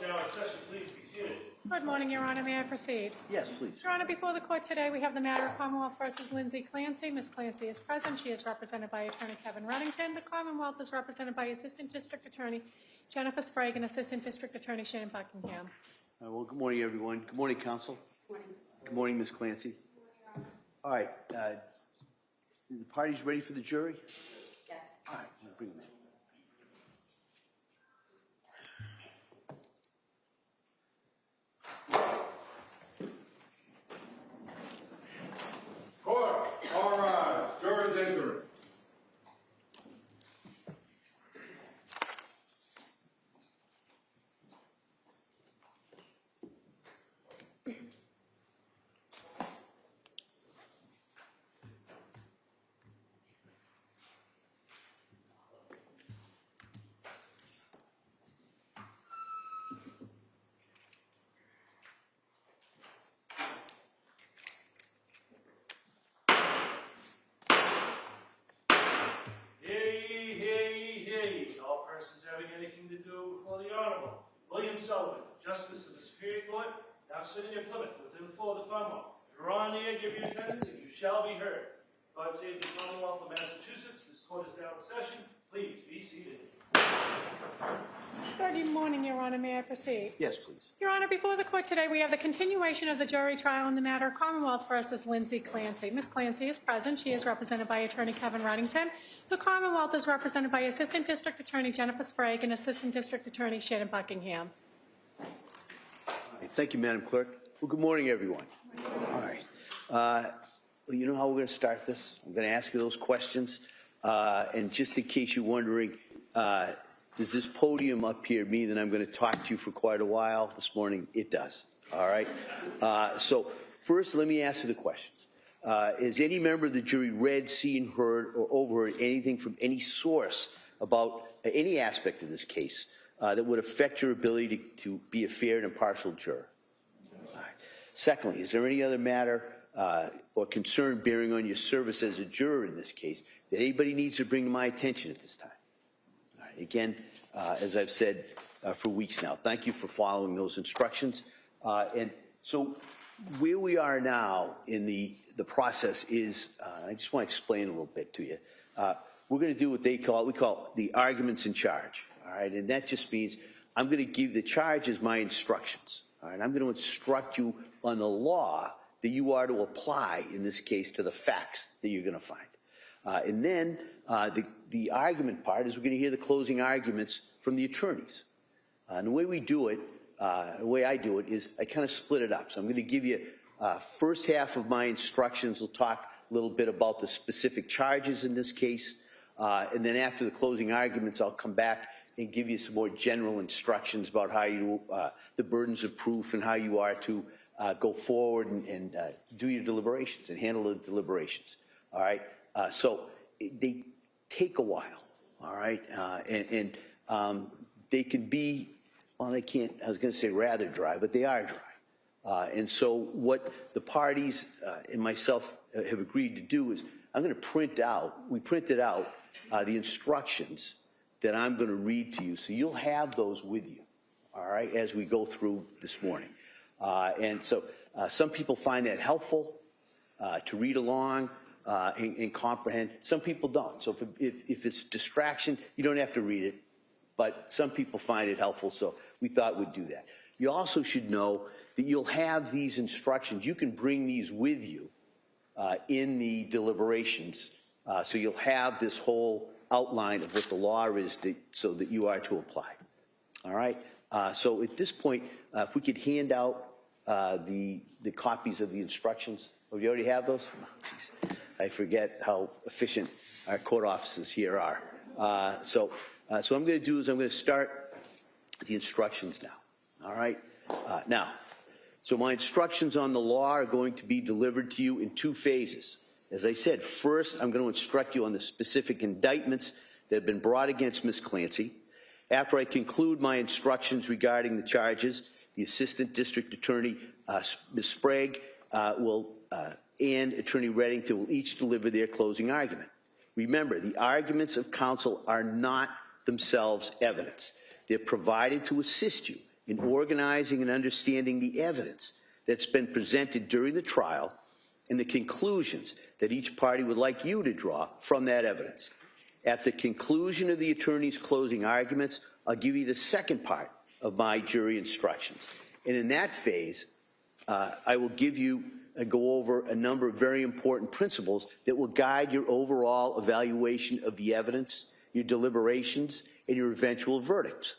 now in session. Please be seated. Good morning, Your Honor. May I proceed? Yes, please. Your Honor, before the court today, we have the matter of Commonwealth versus Lindsay Clancy. Ms. Clancy is present. She is represented by Attorney Kevin Reddington. The Commonwealth is represented by Assistant District Attorney Jennifer Sprague and Assistant District Attorney Shannon Buckingham. Well, good morning, everyone. Good morning, counsel. Good morning. Good morning, Ms. Clancy. All right. The party's ready for the jury? Yes. All right. Bring them in. Court, all rise. Jurors enter. All persons having anything to do before the Honorable William Sullivan, Justice of the Superior Court, now sitting at Plymouth within the floor of the Commonwealth. Draw near, give your attendance, and you shall be heard. God save the Commonwealth of Massachusetts. This court is now in session. Please be seated. Good morning, Your Honor. May I proceed? Yes, please. Your Honor, before the court today, we have the continuation of the jury trial in the matter of Commonwealth versus Lindsay Clancy. Ms. Clancy is present. She is represented by Attorney Kevin Reddington. The Commonwealth is represented by Assistant District Attorney Jennifer Sprague and Assistant District Attorney Shannon Buckingham. All right. Thank you, Madam Clerk. Well, good morning, everyone. All right. Well, you know how we're going to start this? I'm going to ask you those questions. And just in case you're wondering, does this podium up here mean that I'm going to talk to you for quite a while this morning? It does. All right. So first, let me ask you the questions. Has any member of the jury read, seen, heard, or overheard anything from any source about any aspect of this case that would affect your ability to be a fair and impartial juror? All right. Secondly, is there any other matter or concern bearing on your service as a juror in this case that anybody needs to bring to my attention at this time? All right. Again, as I've said for weeks now, thank you for following those instructions. And so where we are now in the process is, I just want to explain a little bit to you. We're going to do what we call the arguments in charge. All right. And that just means I'm going to give the charge as my instructions. All right. I'm going to instruct you on the law that you are to apply in this case to the facts that you're going to find. And then the argument part is we're going to hear the closing arguments from the attorneys. And the way we do it, the way I do it is I kind of split it up. So I'm going to give you first half of my instructions. We'll talk a little bit about the specific charges in this case. And then after the closing arguments, I'll come back and give you some more general instructions about how you, the burdens of proof and how you are to go forward and do your deliberations and handle the deliberations. All right. So they take a while. All right. And they can be, well, they can't, I was going to say rather dry, but they are dry. And so what the parties and myself have agreed to do is I'm going to print out, we printed out the instructions that I'm going to read to you. So you'll have those with you, all right, as we go through this morning. And so some people find that helpful to read along and comprehend. Some people don't. So if it's distraction, you don't have to read it. But some people find it helpful, so we thought we'd do that. You also should know that you'll have these instructions. You can bring these with you in the deliberations. So you'll have this whole outline of what the law is so that you are to apply. All right? So at this point, if we could hand out the copies of the instructions. Oh, you already have those? Oh, geez. I forget how efficient our court officers here are. So what I'm going to do is I'm going to start the instructions now. All right? Now, so my instructions on the law are going to be delivered to you in two phases. As I said, first, I'm going to instruct you on the specific indictments that have been brought against Ms. Clancy. After I conclude my instructions regarding the charges, the Assistant District Attorney, Ms. Sprague, and Attorney Reddington will each deliver their closing argument. Remember, the arguments of counsel are not themselves evidence. They're provided to assist you in organizing and understanding the evidence that's been presented during the trial and the conclusions that each party would like you to draw from that evidence. At the conclusion of the attorney's closing arguments, I'll give you the second part of my jury instructions. And in that phase, I will give you and go over a number of very important principles that will guide your overall evaluation of the evidence, your deliberations, and your eventual verdicts.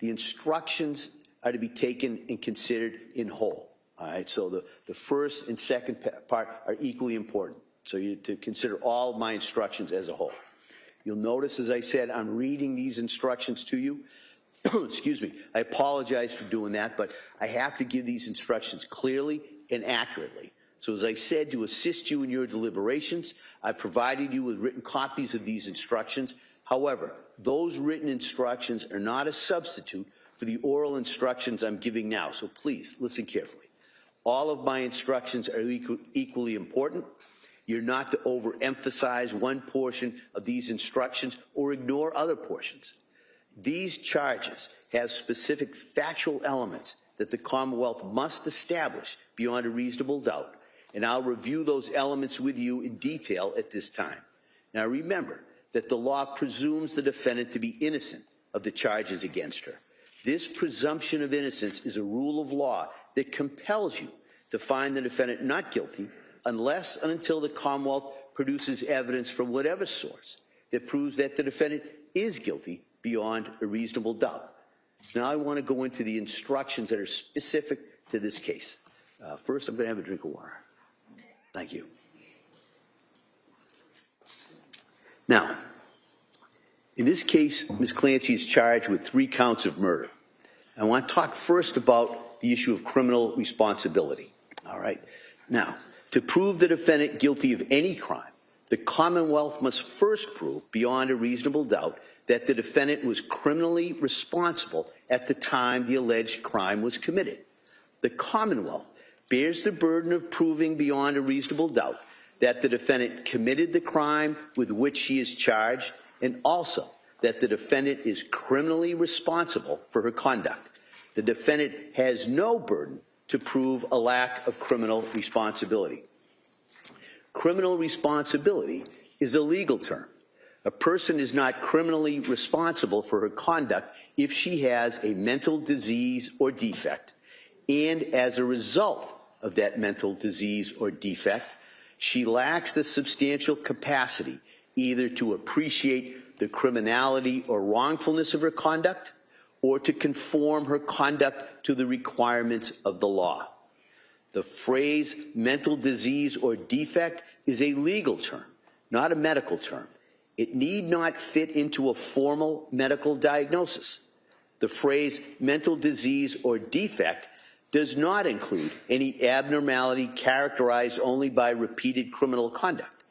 The instructions are to be taken and considered in whole. All right, so the first and second part are equally important. So you to consider all of my instructions as a whole. You'll notice, as I said, I'm reading these instructions to you. Excuse me. I apologize for doing that, but I have to give these instructions clearly and accurately. So as I said, to assist you in your deliberations, I provided you with written copies of these instructions. However, those written instructions are not a substitute for the oral instructions I'm giving now. So please listen carefully. All of my instructions are equally important. You're not to overemphasize one portion of these instructions or ignore other portions. These charges have specific factual elements that the Commonwealth must establish beyond a reasonable doubt, and I'll review those elements with you in detail at this time. Now remember that the law presumes the defendant to be innocent of the charges against her. This presumption of innocence is a rule of law that compels you to find the defendant not guilty unless and until the Commonwealth produces evidence from whatever source that proves that the defendant is guilty beyond a reasonable doubt. So now I want to go into the instructions that are specific to this case. First, I'm going to have a drink of water. Thank you. Now, in this case, Ms. Clancy is charged with 3 counts of murder. I want to talk first about the issue of criminal responsibility. All right. Now, to prove the defendant guilty of any crime, the Commonwealth must first prove beyond a reasonable doubt that the defendant was criminally responsible at the time the alleged crime was committed. The Commonwealth bears the burden of proving beyond a reasonable doubt that the defendant committed the crime with which she is charged, and also that the defendant is criminally responsible for her conduct. The defendant has no burden to prove a lack of criminal responsibility. Criminal responsibility is a legal term. A person is not criminally responsible for her conduct if she has a mental disease or defect, and as a result of that mental disease or defect, she lacks the substantial capacity either to appreciate the criminality or wrongfulness of her conduct or to conform her conduct to the requirements of the law. The phrase mental disease or defect is a legal term, not a medical term. It need not fit into a formal medical diagnosis. The phrase mental disease or defect does not include any abnormality characterized only by repeated criminal conduct.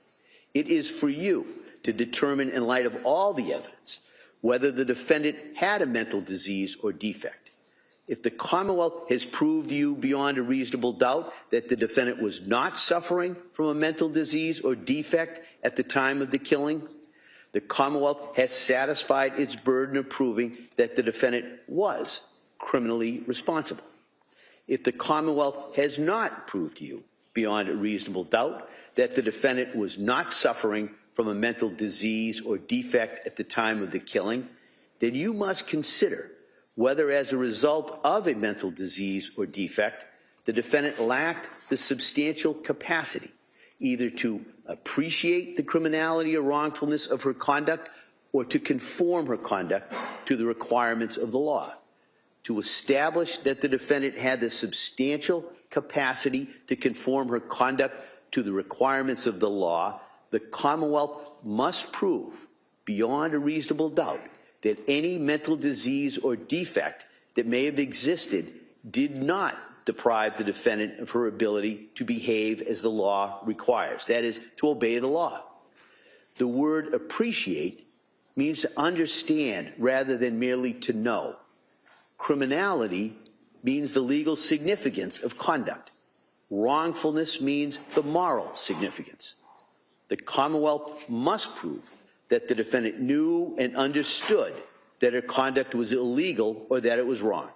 It is for you to determine, in light of all the evidence, whether the defendant had a mental disease or defect. If the Commonwealth has proved to you beyond a reasonable doubt that the defendant was not suffering from a mental disease or defect at the time of the killing, the Commonwealth has satisfied its burden of proving that the defendant was criminally responsible. If the Commonwealth has not proved to you beyond a reasonable doubt that the defendant was not suffering from a mental disease or defect at the time of the killing, then you must consider whether, as a result of a mental disease or defect, the defendant lacked the substantial capacity either to appreciate the criminality or wrongfulness of her conduct or to conform her conduct to the requirements of the law. To establish that the defendant had the substantial capacity to conform her conduct to the requirements of the law, the Commonwealth must prove beyond a reasonable doubt that any mental disease or defect that may have existed did not deprive the defendant of her ability to behave as the law requires, that is, to obey the law. The word appreciate means to understand rather than merely to know. Criminality means the legal significance of conduct. Wrongfulness means the moral significance. The Commonwealth must prove that the defendant knew and understood that her conduct was illegal or that it was wrong.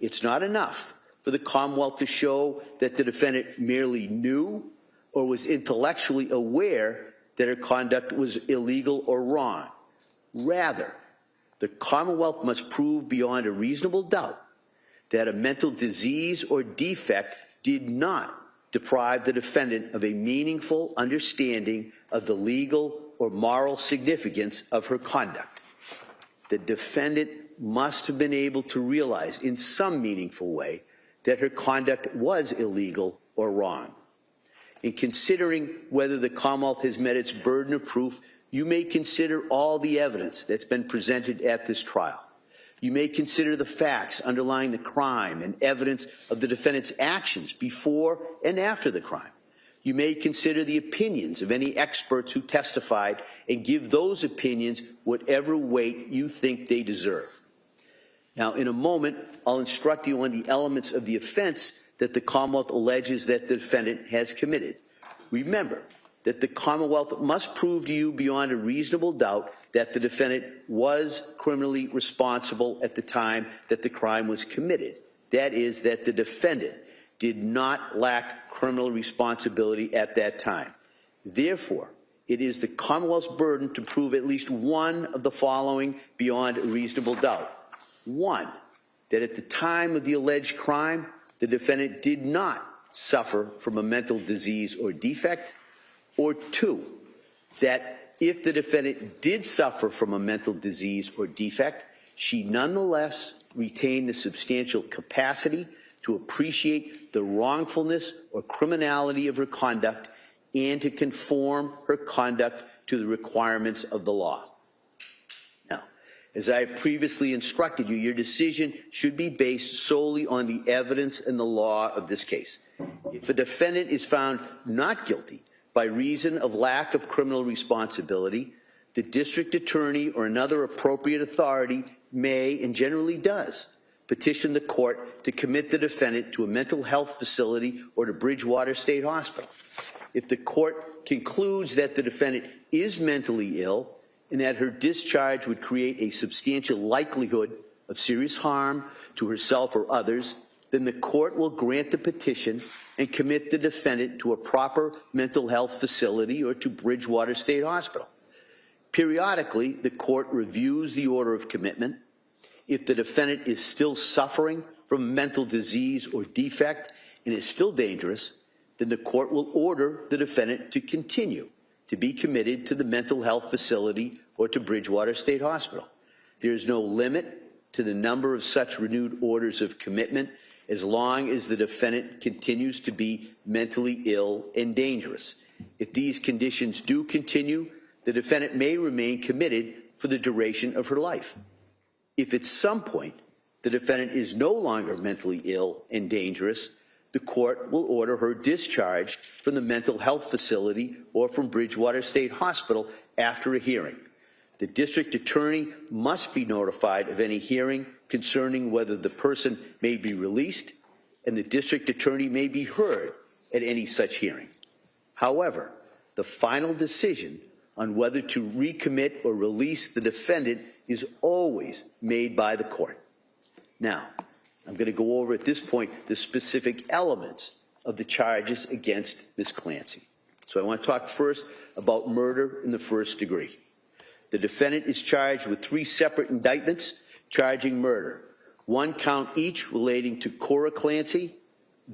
it's not enough for the Commonwealth to show that the defendant merely knew or was intellectually aware that her conduct was illegal or wrong. Rather, the Commonwealth must prove beyond a reasonable doubt that a mental disease or defect did not deprive the defendant of a meaningful understanding of the legal or moral significance of her conduct. The defendant must have been able to realize in some meaningful way that her conduct was illegal or wrong. In considering whether the Commonwealth has met its burden of proof, you may consider all the evidence that's been presented at this trial. You may consider the facts underlying the crime and evidence of the defendant's actions before and after the crime. You may consider the opinions of any experts who testified and give those opinions whatever weight you think they deserve. Now, in a moment, I'll instruct you on the elements of the offense that the Commonwealth alleges that the defendant has committed. Remember that the Commonwealth must prove to you beyond a reasonable doubt that the defendant was criminally responsible at the time that the crime was committed. That is, that the defendant did not lack criminal responsibility at that time. Therefore, it is the Commonwealth's burden to prove at least one of the following beyond a reasonable doubt. One, that at the time of the alleged crime, the defendant did not suffer from a mental disease or defect. Or two, that if the defendant did suffer from a mental disease or defect, she nonetheless retained the substantial capacity to appreciate the wrongfulness or criminality of her conduct and to conform her conduct to the requirements of the law. Now, as I previously instructed you, your decision should be based solely on the evidence and the law of this case. If a defendant is found not guilty by reason of lack of criminal responsibility, the district attorney or another appropriate authority may, and generally does, petition the court to commit the defendant to a mental health facility or to Bridgewater State Hospital. If the court concludes that the defendant is mentally ill and that her discharge would create a substantial likelihood of serious harm to herself or others, then the court will grant the petition and commit the defendant to a proper mental health facility or to Bridgewater State Hospital. Periodically, the court reviews the order of commitment. If the defendant is still suffering from mental disease or defect and is still dangerous, then the court will order the defendant to continue to be committed to the mental health facility or to Bridgewater State Hospital. There is no limit to the number of such renewed orders of commitment as long as the defendant continues to be mentally ill and dangerous. If these conditions do continue, the defendant may remain committed for the duration of her life. If at some point the defendant is no longer mentally ill and dangerous, the court will order her discharged from the mental health facility or from Bridgewater State Hospital after a hearing. The district attorney must be notified of any hearing concerning whether the person may be released, and the district attorney may be heard at any such hearing. However, the final decision on whether to recommit or release the defendant is always made by the court. Now, I'm going to go over at this point the specific elements of the charges against Ms. Clancy. So I want to talk first about murder in the first degree. The defendant is charged with 3 separate indictments charging murder, 1 count each relating to Cora Clancy,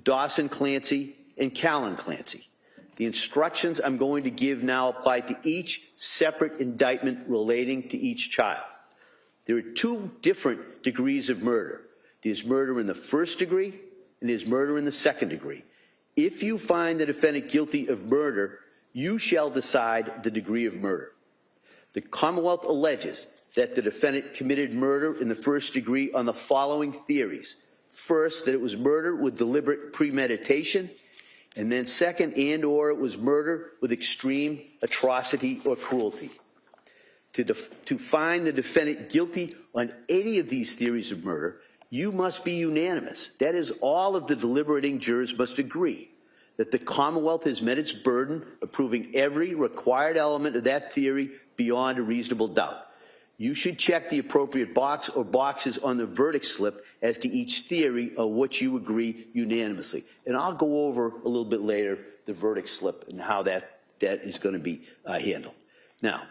Dawson Clancy, and Callan Clancy. The instructions I'm going to give now apply to each separate indictment relating to each child. There are 2 different degrees of murder. There's murder in the first degree and there's murder in the second degree. If you find the defendant guilty of murder, you shall decide the degree of murder. The Commonwealth alleges that the defendant committed murder in the first degree on the following theories. First, that it was murder with deliberate premeditation, and then second, and/or it was murder with extreme atrocity or cruelty. To find the defendant guilty on any of these theories of murder, you must be unanimous. That is, all of the deliberating jurors must agree that the Commonwealth has met its burden of proving every required element of that theory beyond a reasonable doubt. You should check the appropriate box or boxes on the verdict slip as to each theory of which you agree unanimously. And I'll go over a little bit later the verdict slip and how that is going to be handled. Now,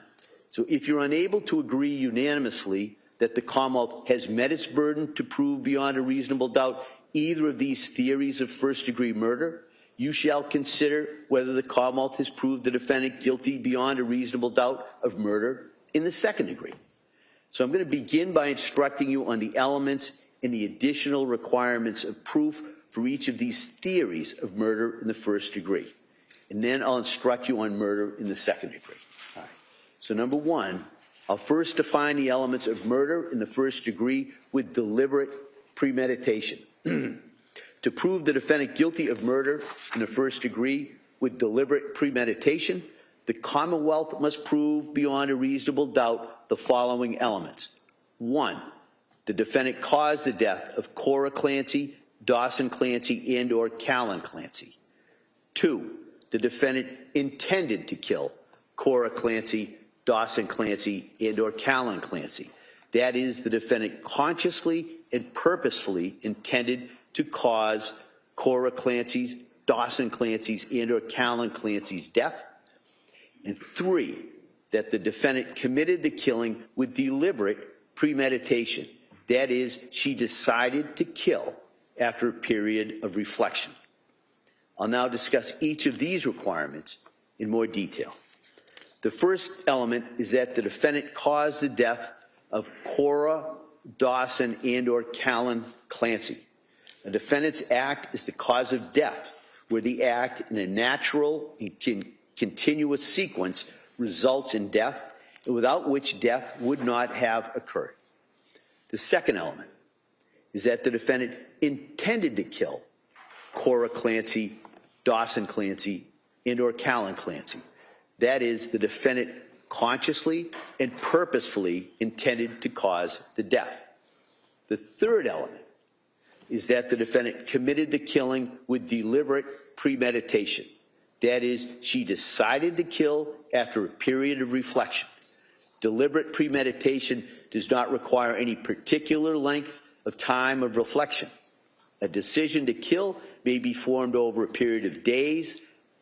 so if you're unable to agree unanimously that the Commonwealth has met its burden to prove beyond a reasonable doubt either of these theories of first-degree murder, you shall consider whether the Commonwealth has proved the defendant guilty beyond a reasonable doubt of murder in the second degree. So I'm going to begin by instructing you on the elements and the additional requirements of proof for each of these theories of murder in the first degree. And then I'll instruct you on murder in the second degree. All right. So number one, I'll first define the elements of murder in the first degree with deliberate premeditation. To prove the defendant guilty of murder in the first degree with deliberate premeditation, the Commonwealth must prove beyond a reasonable doubt the following elements. One, the defendant caused the death of Cora Clancy, Dawson Clancy, and or Callan Clancy. Two, the defendant intended to kill Cora Clancy, Dawson Clancy, and or Callan Clancy. That is, the defendant consciously and purposefully intended to cause Cora Clancy's, Dawson Clancy's, and or Callan Clancy's death. And three, that the defendant committed the killing with deliberate premeditation. That is, she decided to kill after a period of reflection. I'll now discuss each of these requirements in more detail. The first element is that the defendant caused the death of Cora, Dawson, and or Callan Clancy. A defendant's act is the cause of death, where the act in a natural and continuous sequence results in death, and without which death would not have occurred. The second element is that the defendant intended to kill Cora Clancy, Dawson Clancy, and or Callan Clancy. That is, the defendant consciously and purposefully intended to cause the death. The third element is that the defendant committed the killing with deliberate premeditation. That is, she decided to kill after a period of reflection. Deliberate premeditation does not require any particular length of time of reflection. A decision to kill may be formed over a period of days,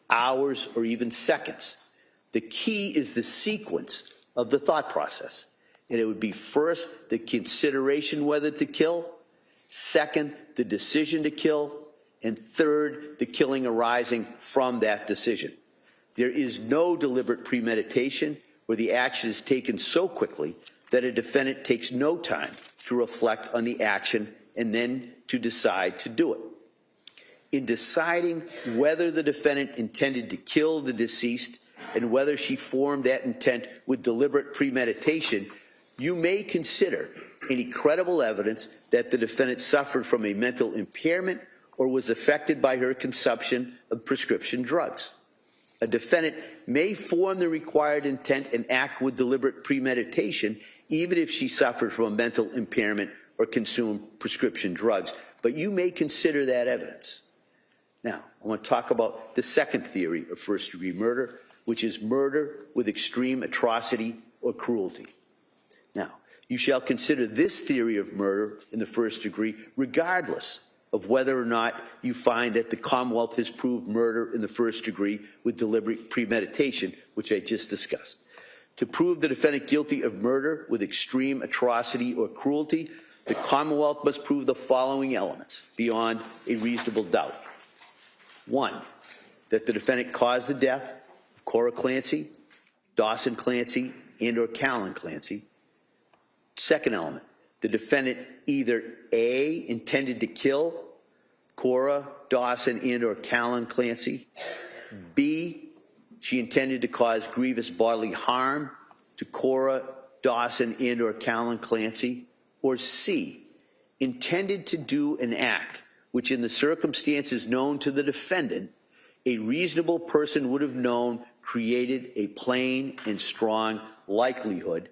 hours, or even seconds. The key is the sequence of the thought process. And it would be first, the consideration whether to kill, second, the decision to kill, and third, the killing arising from that decision. There is no deliberate premeditation where the action is taken so quickly that a defendant takes no time to reflect on the action and then to decide to do it. In deciding whether the defendant intended to kill the deceased and whether she formed that intent with deliberate premeditation, you may consider any credible evidence that the defendant suffered from a mental impairment or was affected by her consumption of prescription drugs. A defendant may form the required intent and act with deliberate premeditation even if she suffered from a mental impairment or consumed prescription drugs, but you may consider that evidence. Now, I want to talk about the second theory of first-degree murder, which is murder with extreme atrocity or cruelty. Now, you shall consider this theory of murder in the first degree regardless of whether or not you find that the Commonwealth has proved murder in the first degree with deliberate premeditation, which I just discussed. To prove the defendant guilty of murder with extreme atrocity or cruelty, the Commonwealth must prove the following elements beyond a reasonable doubt. One, that the defendant caused the death of Cora Clancy, Dawson Clancy, and or Callan Clancy. Second element, the defendant either A, intended to kill Cora, Dawson, and or Callan Clancy, B, she intended to cause grievous bodily harm to Cora, Dawson, and or Callan Clancy, or C, intended to do an act which in the circumstances known to the defendant, a reasonable person would have known created a plain and strong likelihood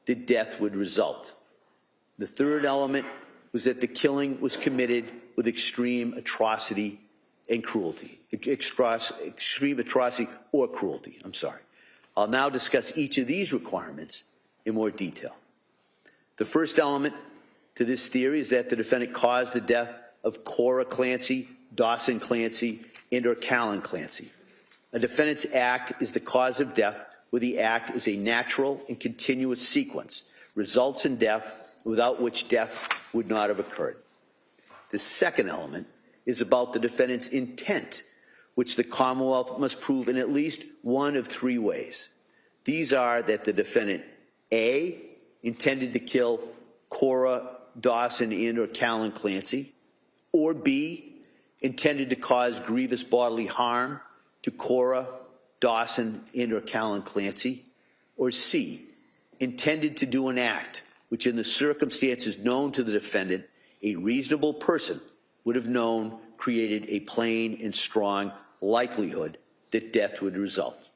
that death would result. The third element was that the killing was committed with extreme atrocity and cruelty. Extreme atrocity or cruelty, I'm sorry. I'll now discuss each of these requirements in more detail. The first element to this theory is that the defendant caused the death of Cora Clancy, Dawson Clancy, and/or Callan Clancy. A defendant's act is the cause of death where the act is a natural and continuous sequence, results in death without which death would not have occurred. The second element is about the defendant's intent, which the Commonwealth must prove in at least one of three ways. These are that the defendant, A, intended to kill Cora, Dawson, and/or Callan Clancy, or B, intended to cause grievous bodily harm to Cora, Dawson, and/or Callan Clancy, or C, intended to do an act which in the circumstances known to the defendant, a reasonable person would have known created a plain and strong likelihood that death would result.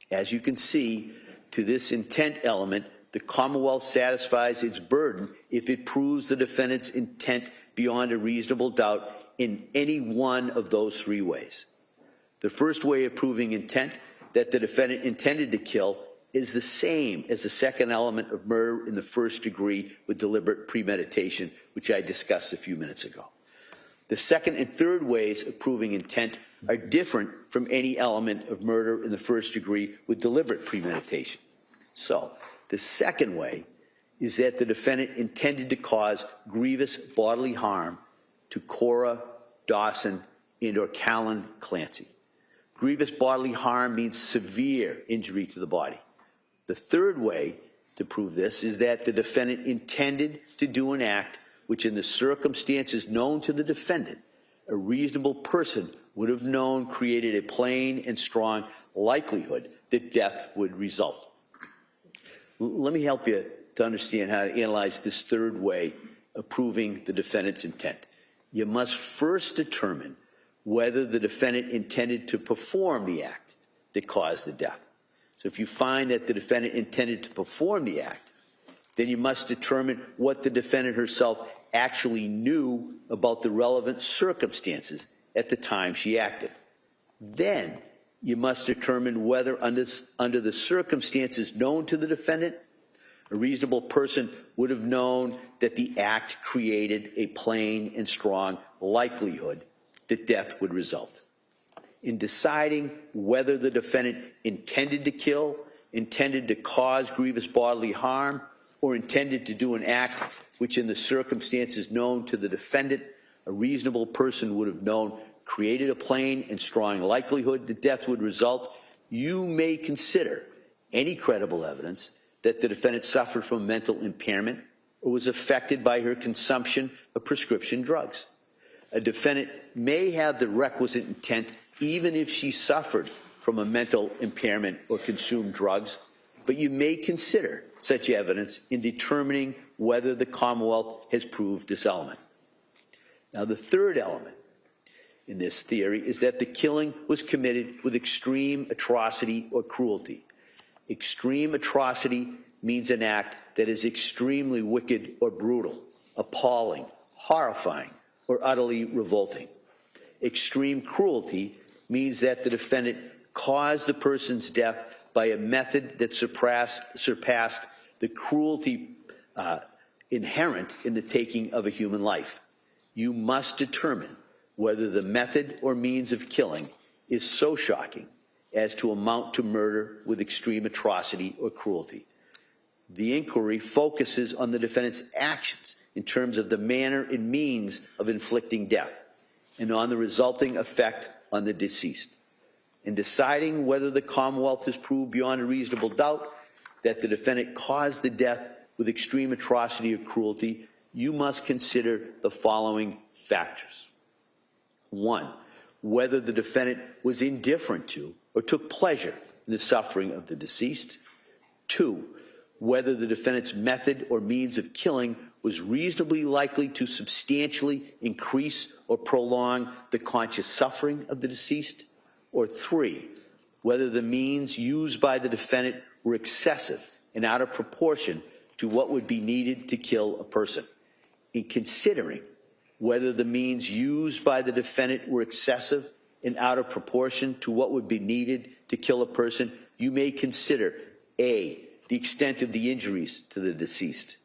As you can see, to this intent element, the Commonwealth satisfies its burden if it proves the defendant's intent beyond a reasonable doubt in any one of those three ways. The first way of proving intent, that the defendant intended to kill, is the same as the second element of murder in the first degree with deliberate premeditation, which I discussed a few minutes ago. The second and third ways of proving intent are different from any element of murder in the first degree with deliberate premeditation. So, the second way is that the defendant intended to cause grievous bodily harm to Cora, Dawson, and/or Callan Clancy. Grievous bodily harm means severe injury to the body. The third way to prove this is that the defendant intended to do an act which in the circumstances known to the defendant, a reasonable person would have known created a plain and strong likelihood that death would result. Let me help you to understand how to analyze this third way of proving the defendant's intent. You must first determine whether the defendant intended to perform the act that caused the death. So if you find that the defendant intended to perform the act, then you must determine what the defendant herself actually knew about the relevant circumstances at the time she acted. Then you must determine whether under the circumstances known to the defendant, a reasonable person would have known that the act created a plain and strong likelihood that death would result. In deciding whether the defendant intended to kill, intended to cause grievous bodily harm, or intended to do an act which in the circumstances known to the defendant, a reasonable person would have known created a plain and strong likelihood that death would result, you may consider any credible evidence that the defendant suffered from mental impairment or was affected by her consumption of prescription drugs. A defendant may have the requisite intent even if she suffered from a mental impairment or consumed drugs, but you may consider such evidence in determining whether the Commonwealth has proved this element. Now, the third element in this theory is that the killing was committed with extreme atrocity or cruelty. Extreme atrocity means an act that is extremely wicked or brutal, appalling, horrifying, or utterly revolting. Extreme cruelty means that the defendant caused the person's death by a method that surpassed the cruelty inherent in the taking of a human life. You must determine whether the method or means of killing is so shocking as to amount to murder with extreme atrocity or cruelty. The inquiry focuses on the defendant's actions in terms of the manner and means of inflicting death and on the resulting effect on the deceased. In deciding whether the Commonwealth has proved beyond a reasonable doubt that the defendant caused the death with extreme atrocity or cruelty, you must consider the following factors. 1, whether the defendant was indifferent to or took pleasure in the suffering of the deceased. 2, whether the defendant's method or means of killing was reasonably likely to substantially increase or prolong the conscious suffering of the deceased. Or 3, whether the means used by the defendant were excessive and out of proportion to what would be needed to kill a person. In considering whether the means used by the defendant were excessive and out of proportion to what would be needed to kill a person, you may consider A, the extent of the injuries to the deceased,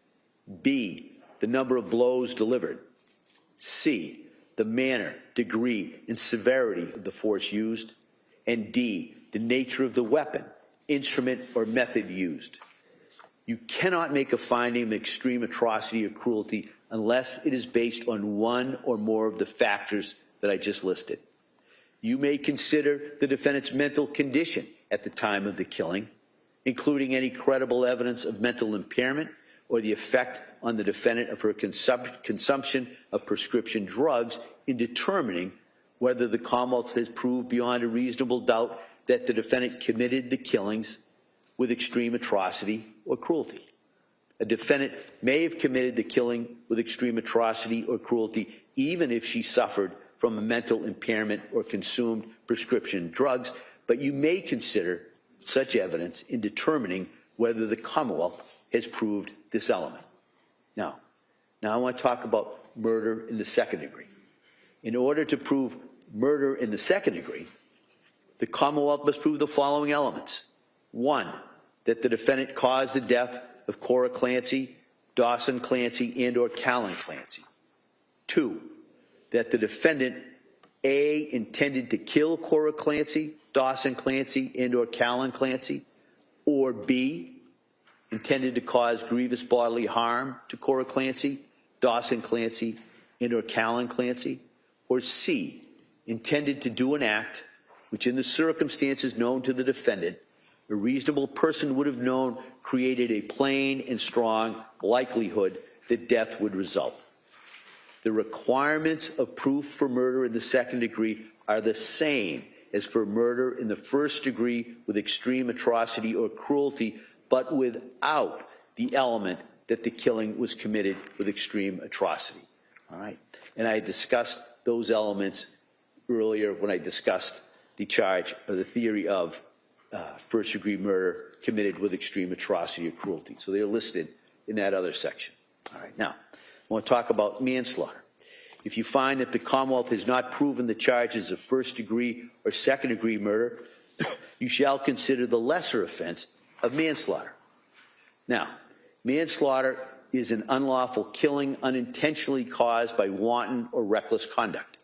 B, the number of blows delivered. C, the manner, degree, and severity of the force used. And D, the nature of the weapon, instrument, or method used. You cannot make a finding of extreme atrocity or cruelty unless it is based on one or more of the factors that I just listed. You may consider the defendant's mental condition at the time of the killing, including any credible evidence of mental impairment or the effect on the defendant of her consumption of prescription drugs in determining whether the Commonwealth has proved beyond a reasonable doubt that the defendant committed the killings with extreme atrocity or cruelty. A defendant may have committed the killing with extreme atrocity or cruelty even if she suffered from a mental impairment or consumed prescription drugs, but you may consider such evidence in determining whether the Commonwealth has proved this element. Now I want to talk about murder in the second degree. In order to prove murder in the second degree, the Commonwealth must prove the following elements. 1, that the defendant caused the death of Cora Clancy, Dawson Clancy, and or Callan Clancy. 2, that the defendant A, intended to kill Cora Clancy, Dawson Clancy, and or Callan Clancy, or B, intended to cause grievous bodily harm to Cora Clancy, Dawson Clancy, and or Callan Clancy, or C, intended to do an act which in the circumstances known to the defendant, a reasonable person would have known created a plain and strong likelihood that death would result. The requirements of proof for murder in the second degree are the same as for murder in the first degree with extreme atrocity or cruelty, but without the element that the killing was committed with extreme atrocity. All right? And I discussed those elements earlier when I discussed the charge or the theory of first-degree murder committed with extreme atrocity or cruelty. So they're listed in that other section. All right, now, I want to talk about manslaughter. If you find that the Commonwealth has not proven the charges of first-degree or second-degree murder, you shall consider the lesser offense of manslaughter. Now, manslaughter is an unlawful killing unintentionally caused by wanton or reckless conduct.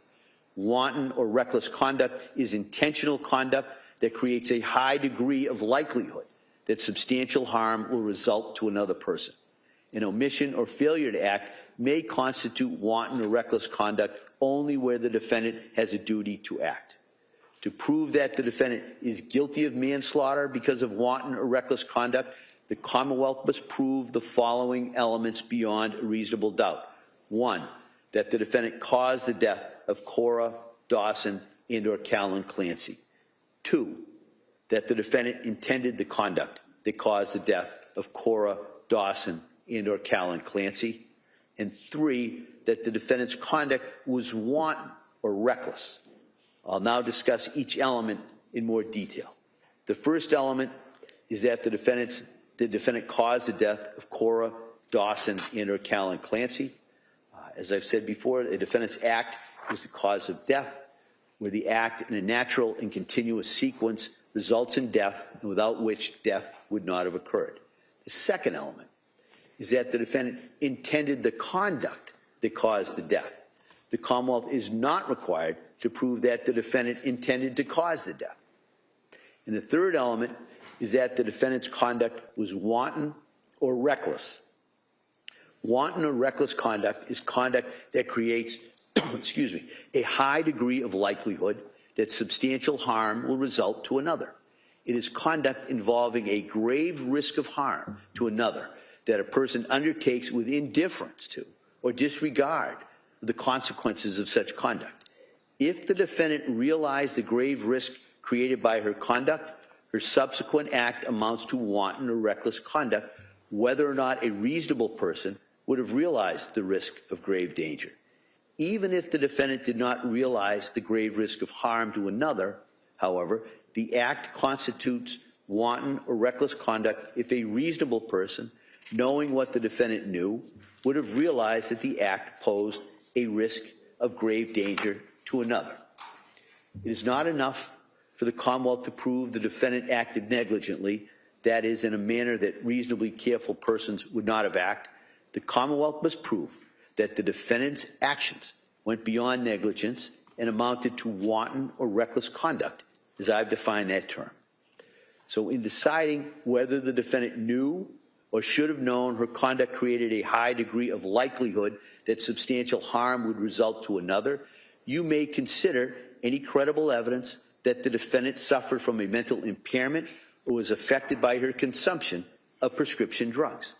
Wanton or reckless conduct is intentional conduct that creates a high degree of likelihood that substantial harm will result to another person. An omission or failure to act may constitute wanton or reckless conduct only where the defendant has a duty to act. To prove that the defendant is guilty of manslaughter because of wanton or reckless conduct, the Commonwealth must prove the following elements beyond a reasonable doubt. 1, that the defendant caused the death of Cora, Dawson, and or Callan Clancy. 2, that the defendant intended the conduct that caused the death of Cora, Dawson, and or Callan Clancy. And 3, that the defendant's conduct was wanton or reckless. I'll now discuss each element in more detail. The first element is that the defendant caused the death of Cora, Dawson, and or Callan Clancy. As I've said before, the defendant's act was the cause of death, where the act in a natural and continuous sequence results in death, and without which death would not have occurred. The second element is that the defendant intended the conduct that caused the death. The Commonwealth is not required to prove that the defendant intended to cause the death. And the third element is that the defendant's conduct was wanton or reckless. Wanton or reckless conduct is conduct that creates a high degree of likelihood that substantial harm will result to another. It is conduct involving a grave risk of harm to another that a person undertakes with indifference to or disregard the consequences of such conduct. If the defendant realized the grave risk created by her conduct, her subsequent act amounts to wanton or reckless conduct, whether or not a reasonable person would have realized the risk of grave danger. Even if the defendant did not realize the grave risk of harm to another, however, the act constitutes wanton or reckless conduct if a reasonable person, knowing what the defendant knew, would have realized that the act posed a risk of grave danger to another. It is not enough for the Commonwealth to prove the defendant acted negligently, that is, in a manner that reasonably careful persons would not have acted. the Commonwealth must prove that the defendant's actions went beyond negligence and amounted to wanton or reckless conduct, as I've defined that term. So in deciding whether the defendant knew or should have known her conduct created a high degree of likelihood that substantial harm would result to another, you may consider any credible evidence that the defendant suffered from a mental impairment or was affected by her consumption of prescription drugs.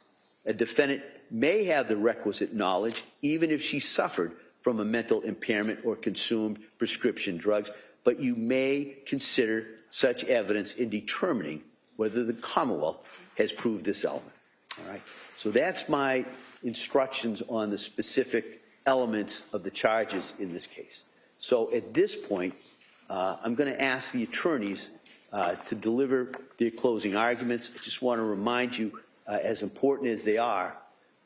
A defendant may have the requisite knowledge even if she suffered from a mental impairment or consumed prescription drugs, but you may consider such evidence in determining whether the Commonwealth has proved this element. All right. So that's my instructions on the specific elements of the charges in this case. So at this point, I'm going to ask the attorneys to deliver their closing arguments. I just want to remind you, as important as they are,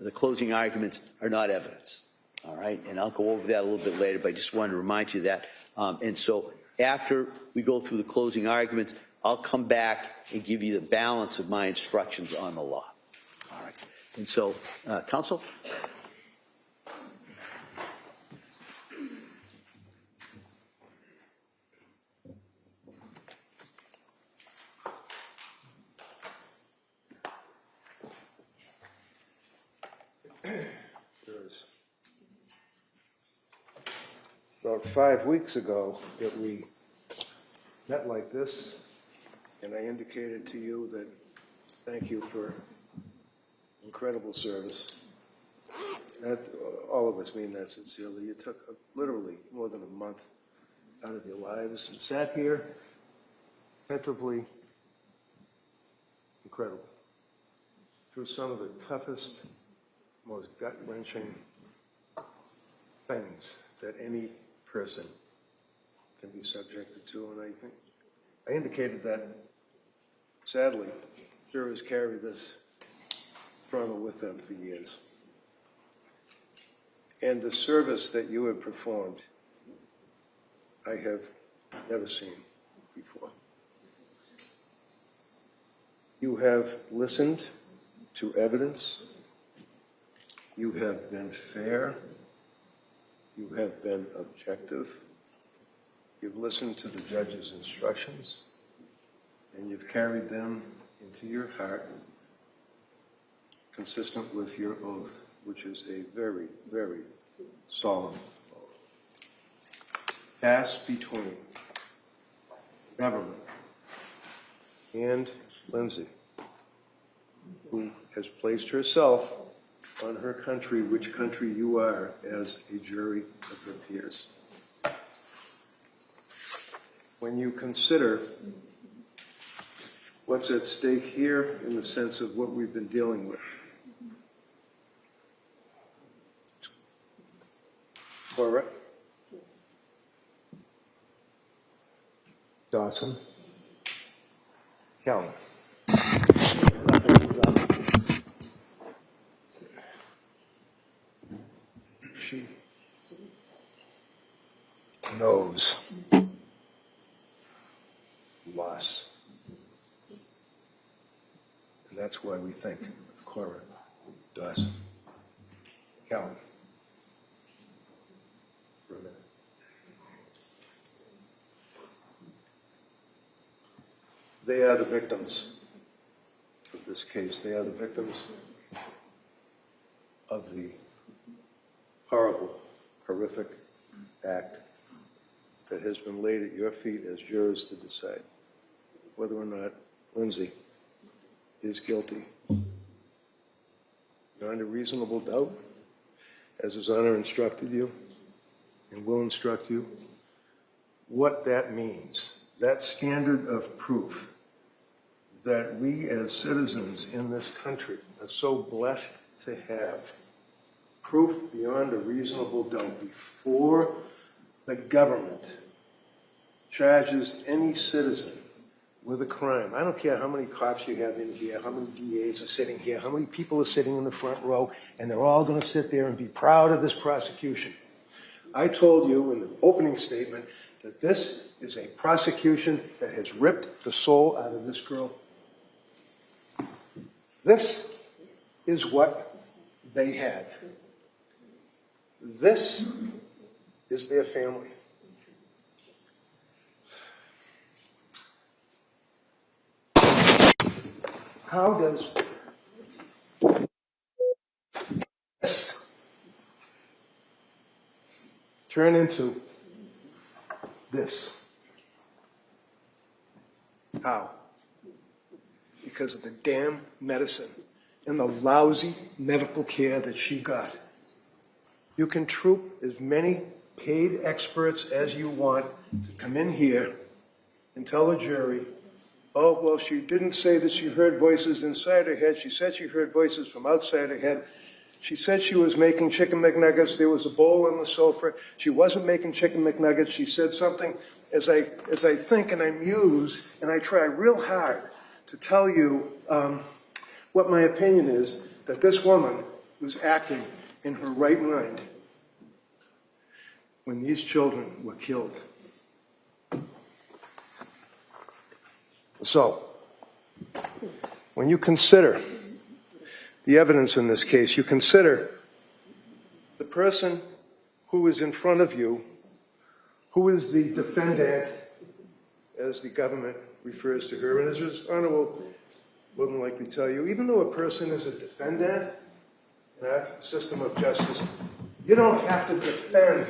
the closing arguments are not evidence. All right, and I'll go over that a little bit later, but I just wanted to remind you that. And so after we go through the closing arguments, I'll come back and give you the balance of my instructions on the law. All right, and so, counsel? About 5 weeks ago that we met like this, and I indicated to you that thank you for incredible service. That, all of us mean that sincerely. You took literally more than a month out of your lives and sat here attentively, incredible, through some of the toughest, most gut-wrenching things that any person can be subjected to, and I indicated that, sadly, jurors carry this trauma with them for years. And the service that you have performed, I have never seen before. You have listened to evidence. You have been fair. You have been objective. You've listened to the judge's instructions, and you've carried them into your heart, consistent with your oath, which is a very, very solemn oath. Passed between government and Lindsay, who has placed herself on her country, which country you are, as a jury of her peers. When you consider what's at stake here in the sense of what we've been dealing with, Cora, Dawson, Calvin. She knows loss. And that's why we think of Cora, Dawson, Calvin. For a minute. They are the victims of this case. They are the victims of the horrible, horrific act that has been laid at your feet as jurors to decide whether or not Lindsay is guilty. Beyond a reasonable doubt, as His Honor instructed you and will instruct you, what that means, that standard of proof that we as citizens in this country are so blessed to have, proof beyond a reasonable doubt before the government charges any citizen with a crime. I don't care how many cops you have in here, how many DAs are sitting here, how many people are sitting in the front row, and they're all going to sit there and be proud of this prosecution. I told you in the opening statement that this is a prosecution that has ripped the soul out of this girl. This is what they had. This is their family. How does this turn into this? How? Because of the damn medicine and the lousy medical care that she got. You can troop as many paid experts as you want to come in here and tell the jury, oh, well, she didn't say that she heard voices inside her head. She said she heard voices from outside her head. She said she was making chicken McNuggets. There was a bowl on the sofa. She wasn't making chicken McNuggets. She said something. As I think and I muse and I try real hard to tell you what my opinion is, that this woman was acting in her right mind when these children were killed. So, when you consider the evidence in this case, you consider the person who is in front of you, who is the defendant, as the government refers to her, and as His Honor will than likely tell you, even though a person is a defendant in our system of justice, you don't have to defend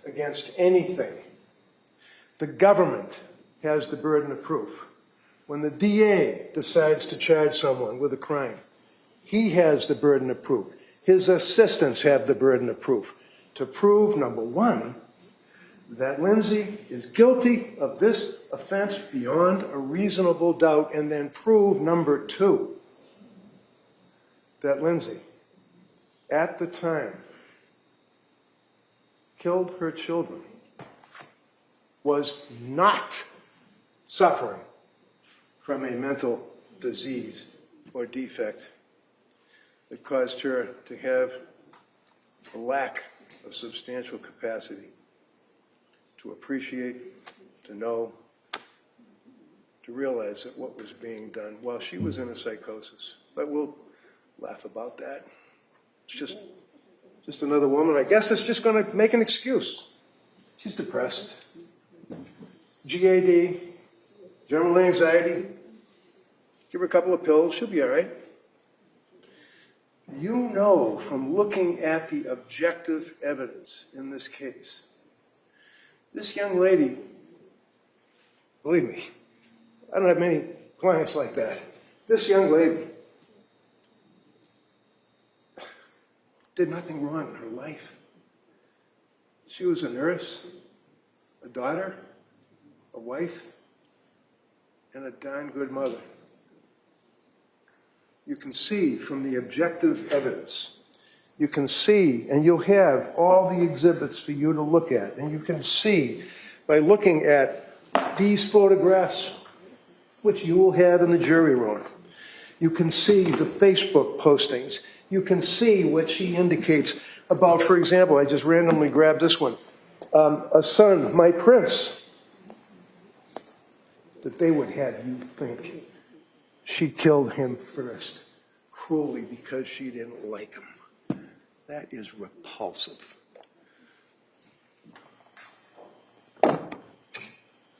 against anything. The government has the burden of proof. When the DA decides to charge someone with a crime, he has the burden of proof. His assistants have the burden of proof to prove, number one, that Lindsay is guilty of this offense beyond a reasonable doubt, and then prove, number two, that Lindsay, at the time, killed her children, was not suffering from a mental disease or defect that caused her to have a lack of substantial capacity to appreciate, to know, to realize that what was being done while she was in a psychosis. But we'll laugh about that. It's just another woman. I guess it's just going to make an excuse. She's depressed. GAD, general anxiety. Give her a couple of pills, she'll be all right. You know from looking at the objective evidence in this case, this young lady, believe me, I don't have many clients like that. This young lady did nothing wrong in her life. She was a nurse, a daughter, a wife, and a darn good mother. You can see from the objective evidence, you can see, and you'll have all the exhibits for you to look at, and you can see by looking at these photographs, which you will have in the jury room. You can see the Facebook postings. You can see what she indicates about, for example, I just randomly grabbed this one, a son, my prince, that they would have you think she killed him first, cruelly, because she didn't like him. That is repulsive.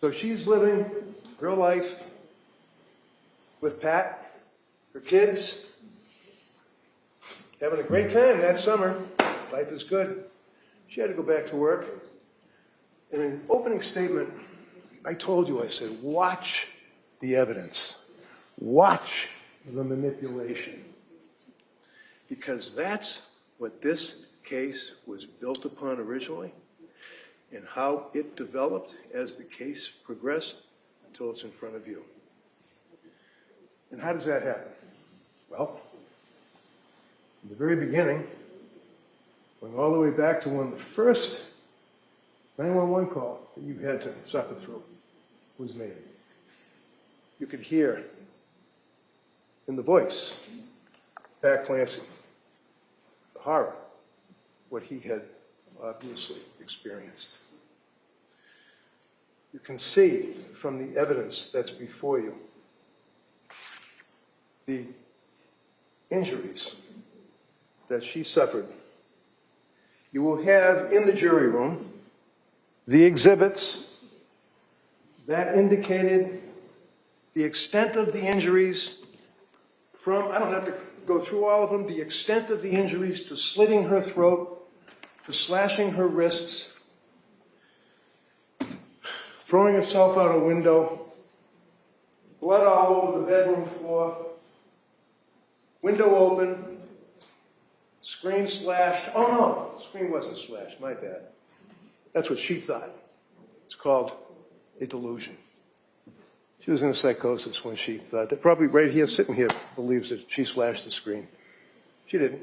So she's living her life with Pat, her kids, having a great time that summer. Life is good. She had to go back to work. In an opening statement, I told you, I said, watch the evidence. Watch the manipulation. Because that's what this case was built upon originally, and how it developed as the case progressed until it's in front of you. And how does that happen? Well, in the very beginning, going all the way back to when the first 911 call that you had to suffer through was made, you could hear in the voice, Pat Clancy, the horror, what he had obviously experienced. You can see from the evidence that's before you the injuries that she suffered, you will have in the jury room the exhibits that indicated the extent of the injuries from, I don't have to go through all of them, the extent of the injuries to slitting her throat, to slashing her wrists, throwing herself out a window, blood all over the bedroom floor, window open, screen slashed. Oh no, the screen wasn't slashed, my bad. That's what she thought. It's called a delusion. She was in a psychosis when she thought that. Probably right here, sitting here, believes that she slashed the screen. She didn't.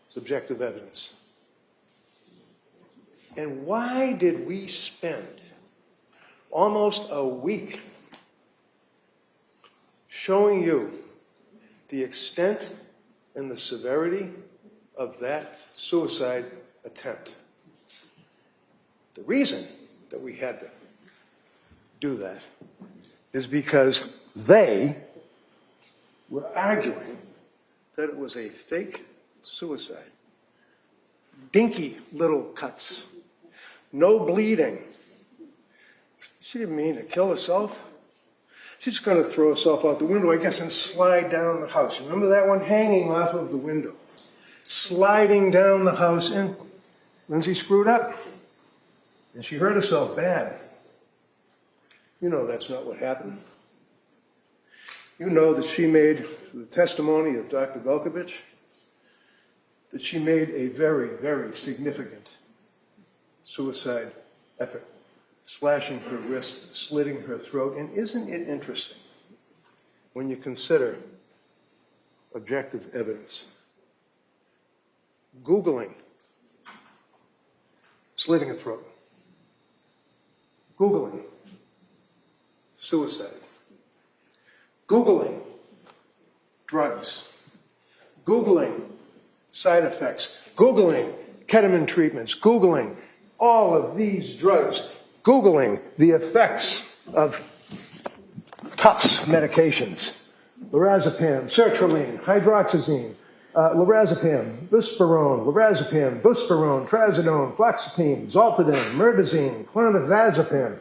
It's objective evidence. And why did we spend almost a week showing you the extent and the severity of that suicide attempt? The reason that we had to do that is because they were arguing that it was a fake suicide. Dinky little cuts, no bleeding. She didn't mean to kill herself. She's just going to throw herself out the window, I guess, and slide down the house. Remember that one? Hanging off of the window. Sliding down the house, and Lindsay screwed up. And she hurt herself bad. You know that's not what happened. You know that she made, the testimony of Dr. Velkovich, that she made a very, very significant suicide effort, slashing her wrist, slitting her throat. And isn't it interesting when you consider objective evidence? Googling slitting a throat. Googling suicide. Googling drugs. Googling side effects. Googling ketamine treatments. Googling all of these drugs. Googling the effects of Tufts medications. Lorazepam, sertraline, hydroxyzine, lorazepam, buspirone, trazodone, fluoxetine, zolpidem, murdazine, clonazepam,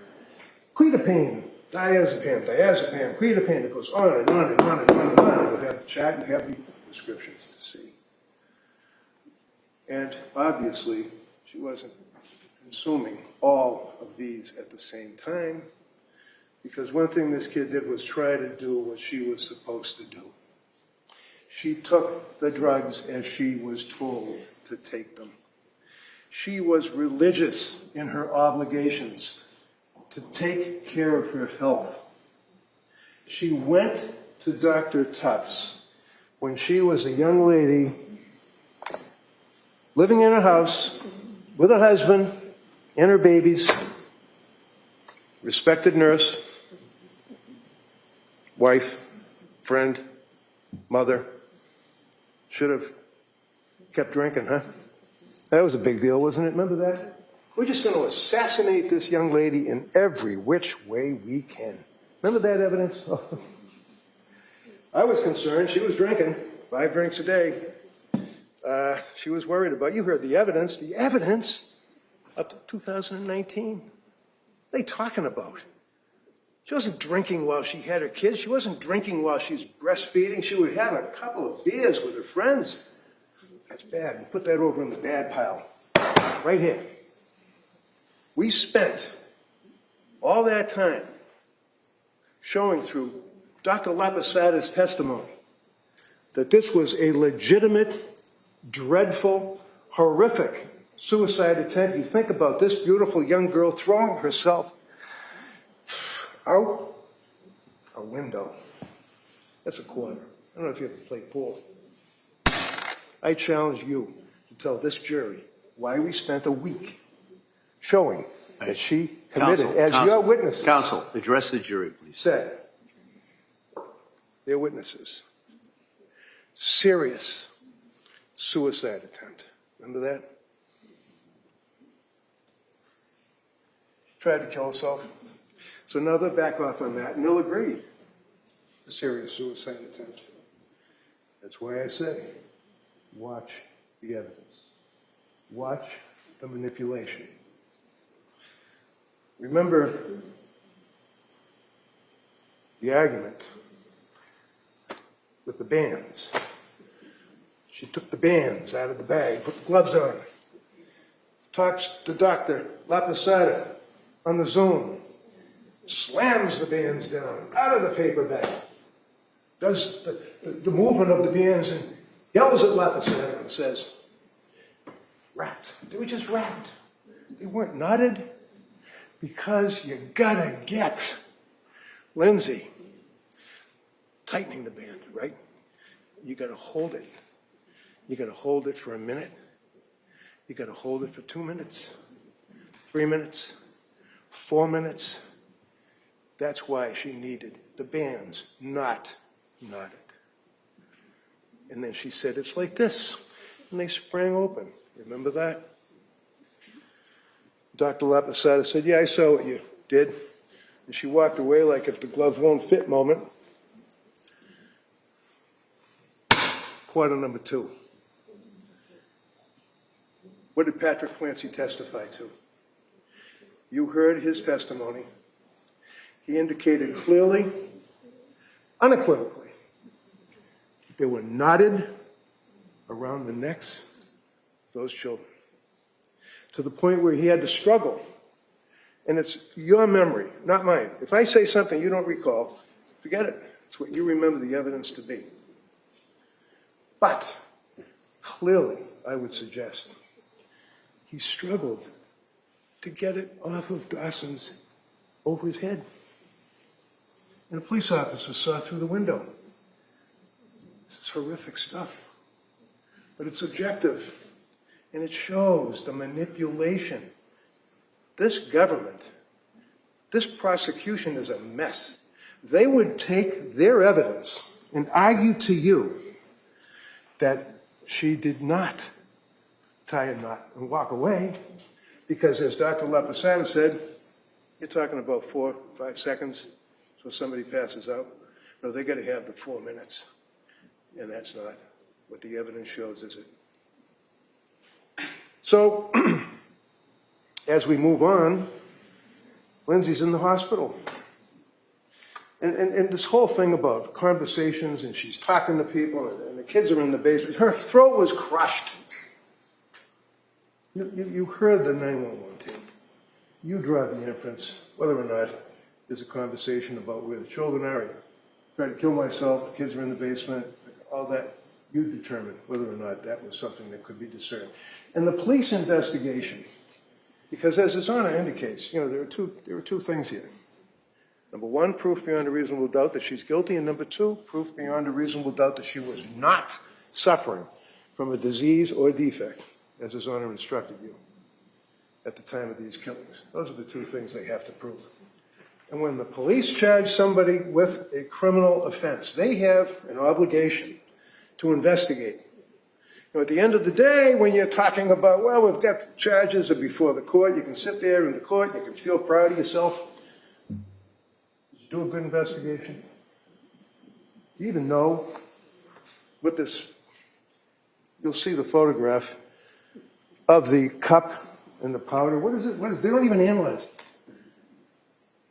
quetiapine, diazepam, quetiapine. It goes on and on and on and on and on. You have the chat, you have the prescriptions to see. And obviously, she wasn't consuming all of these at the same time, because one thing this kid did was try to do what she was supposed to do. She took the drugs as she was told to take them. She was religious in her obligations to take care of her health. She went to Dr. Tufts when she was a young lady living in her house with her husband and her babies, respected nurse, wife, friend, mother. Should have kept drinking, huh? That was a big deal, wasn't it? Remember that? We're just going to assassinate this young lady in every which way we can. Remember that evidence? I was concerned. She was drinking 5 drinks a day. She was worried about, you heard the evidence up to 2019. What are they talking about? She wasn't drinking while she had her kids. She wasn't drinking while she's breastfeeding. She would have a couple of beers with her friends. That's bad. We put that over in the bad pile. Right here. We spent all that time showing through Dr. Lapasada's testimony that this was a legitimate, dreadful, horrific suicide attempt. You think about this beautiful young girl throwing herself out a window. That's a quarter. I don't know if you ever played pool. I challenge you to tell this jury why we spent a week showing that she committed, your witnesses. Counsel, address the jury, please. Said, their witnesses, serious suicide attempt. Remember that? Tried to kill herself. So now they'll back off on that, and they'll agree. A serious suicide attempt. That's why I say, watch the evidence. Watch the manipulation. Remember the argument with the bands. She took the bands out of the bag, put the gloves on, talks to Dr. Laposada on the Zoom, slams the bands down out of the paper bag, does the movement of the bands and yells at Laposada and says, wrapped. They were just wrapped. They weren't knotted because you gotta get Lindsay tightening the band, right? You gotta hold it. You gotta hold it for a minute. You gotta hold it for 2 minutes, 3 minutes, 4 minutes. That's why she needed the bands not knotted. And then she said, it's like this. And they sprang open. Remember that? Dr. Laposada said, yeah, I saw what you did. And she walked away like if the glove won't fit moment. Quarter number 2. What did Patrick Clancy testify to? You heard his testimony. He indicated clearly, unequivocally, they were knotted around the necks of those children, to the point where he had to struggle. And it's your memory, not mine. If I say something you don't recall, forget it. It's what you remember the evidence to be. But clearly, I would suggest, he struggled to get it off of Dawson's over his head. And a police officer saw through the window. This is horrific stuff. But it's objective. And it shows the manipulation. This government, this prosecution is a mess. They would take their evidence and argue to you that she did not tie a knot and walk away, because as Dr. Laposada said, you're talking about 4 or 5 seconds, so somebody passes out. No, they got to have the 4 minutes, and that's not what the evidence shows, is it? So, as we move on, Lindsay's in the hospital. And this whole thing about conversations, and she's talking to people, and the kids are in the basement. Her throat was crushed. You heard the 911 tape. You draw the inference, whether or not there's a conversation about where the children are. I tried to kill myself, the kids are in the basement, all that. You determine whether or not that was something that could be discerned. And the police investigation, because as His Honor indicates, there are two things here. Number one, proof beyond a reasonable doubt that she's guilty, and number two, proof beyond a reasonable doubt that she was not suffering from a disease or defect, as His Honor instructed you at the time of these killings. Those are the two things they have to prove. And when the police charge somebody with a criminal offense, they have an obligation to investigate. At the end of the day, when you're talking about, well, we've got the charges are before the court, you can sit there in the court, you can feel proud of yourself. Do a good investigation. You even know what this, you'll see the photograph of the cup and the powder. What is it? They don't even analyze it.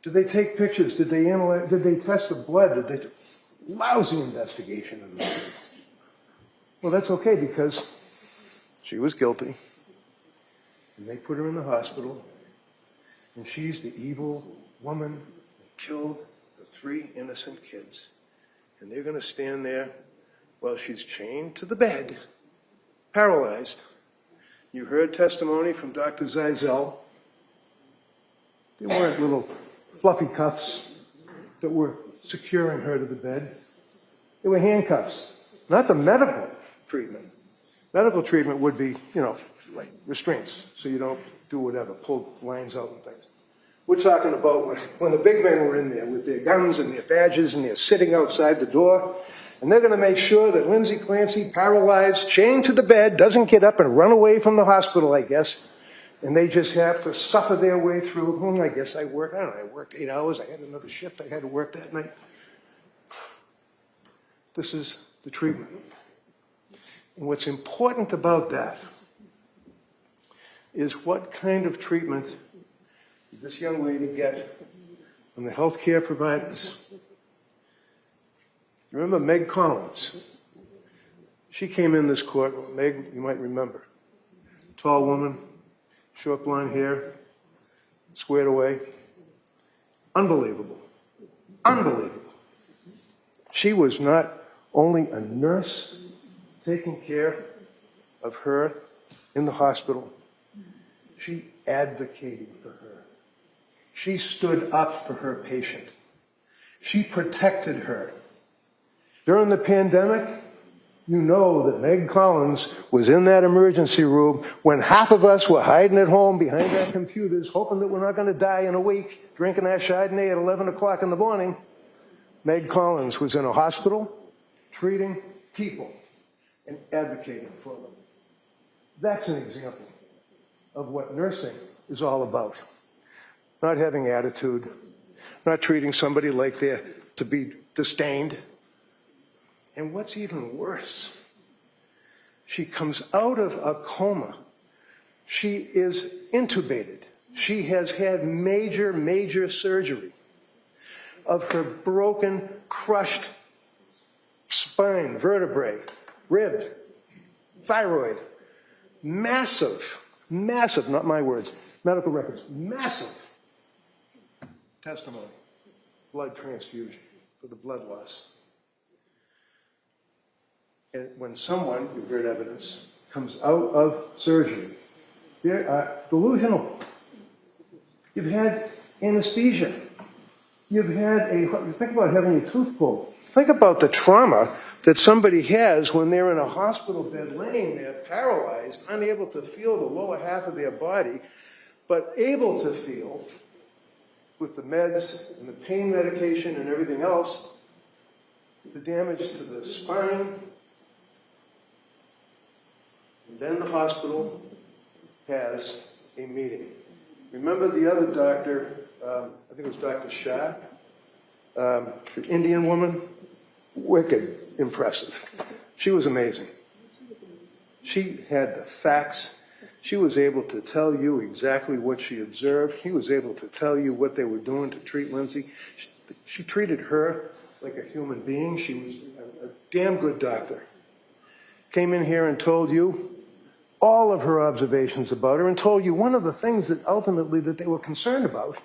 Did they take pictures? Did they analyze? Did they test the blood? Did they? Lousy investigation of this. Well, that's okay because she was guilty, and they put her in the hospital, and she's the evil woman that killed the 3 innocent kids. And they're going to stand there while she's chained to the bed, paralyzed. You heard testimony from Dr. Zeisel. They weren't little fluffy cuffs that were securing her to the bed. They were handcuffs, not the medical treatment. Medical treatment would be, like restraints, so you don't do whatever, pull lines out and things. We're talking about when the big men were in there with their guns and their badges and they're sitting outside the door, and they're going to make sure that Lindsay Clancy, paralyzed, chained to the bed, doesn't get up and run away from the hospital, I guess, and they just have to suffer their way through. I guess I worked 8 hours. I had another shift I had to work that night. This is the treatment. And what's important about that is what kind of treatment did this young lady get from the health care providers. Remember Meg Collins? She came in this court, Meg, you might remember. Tall woman, short blonde hair, squared away. Unbelievable. Unbelievable. She was not only a nurse taking care of her in the hospital, she advocated for her. She stood up for her patient. She protected her. During the pandemic, you know that Meg Collins was in that emergency room when half of us were hiding at home behind our computers, hoping that we're not going to die in a week, drinking our Chardonnay at 11 o'clock in the morning. Meg Collins was in a hospital, treating people and advocating for them. That's an example of what nursing is all about. Not having attitude, not treating somebody like they're to be disdained. And what's even worse, she comes out of a coma. She is intubated. She has had major, major surgery of her broken, crushed spine, vertebrae, rib, thyroid. Massive, massive, not my words, medical records, massive testimony, blood transfusion for the blood loss. And when someone, you've heard evidence, comes out of surgery, they're delusional. You've had anesthesia. You've had think about having your tooth pulled. Think about the trauma that somebody has when they're in a hospital bed laying there paralyzed, unable to feel the lower half of their body, but able to feel with the meds and the pain medication and everything else, the damage to the spine. And then the hospital has a meeting. Remember the other doctor, I think it was Dr. Shah, the Indian woman? Wicked impressive. She was amazing. She had the facts. She was able to tell you exactly what she observed. She was able to tell you what they were doing to treat Lindsay. She treated her like a human being. She was a damn good doctor. Came in here and told you all of her observations about her and told you one of the things that ultimately that they were concerned about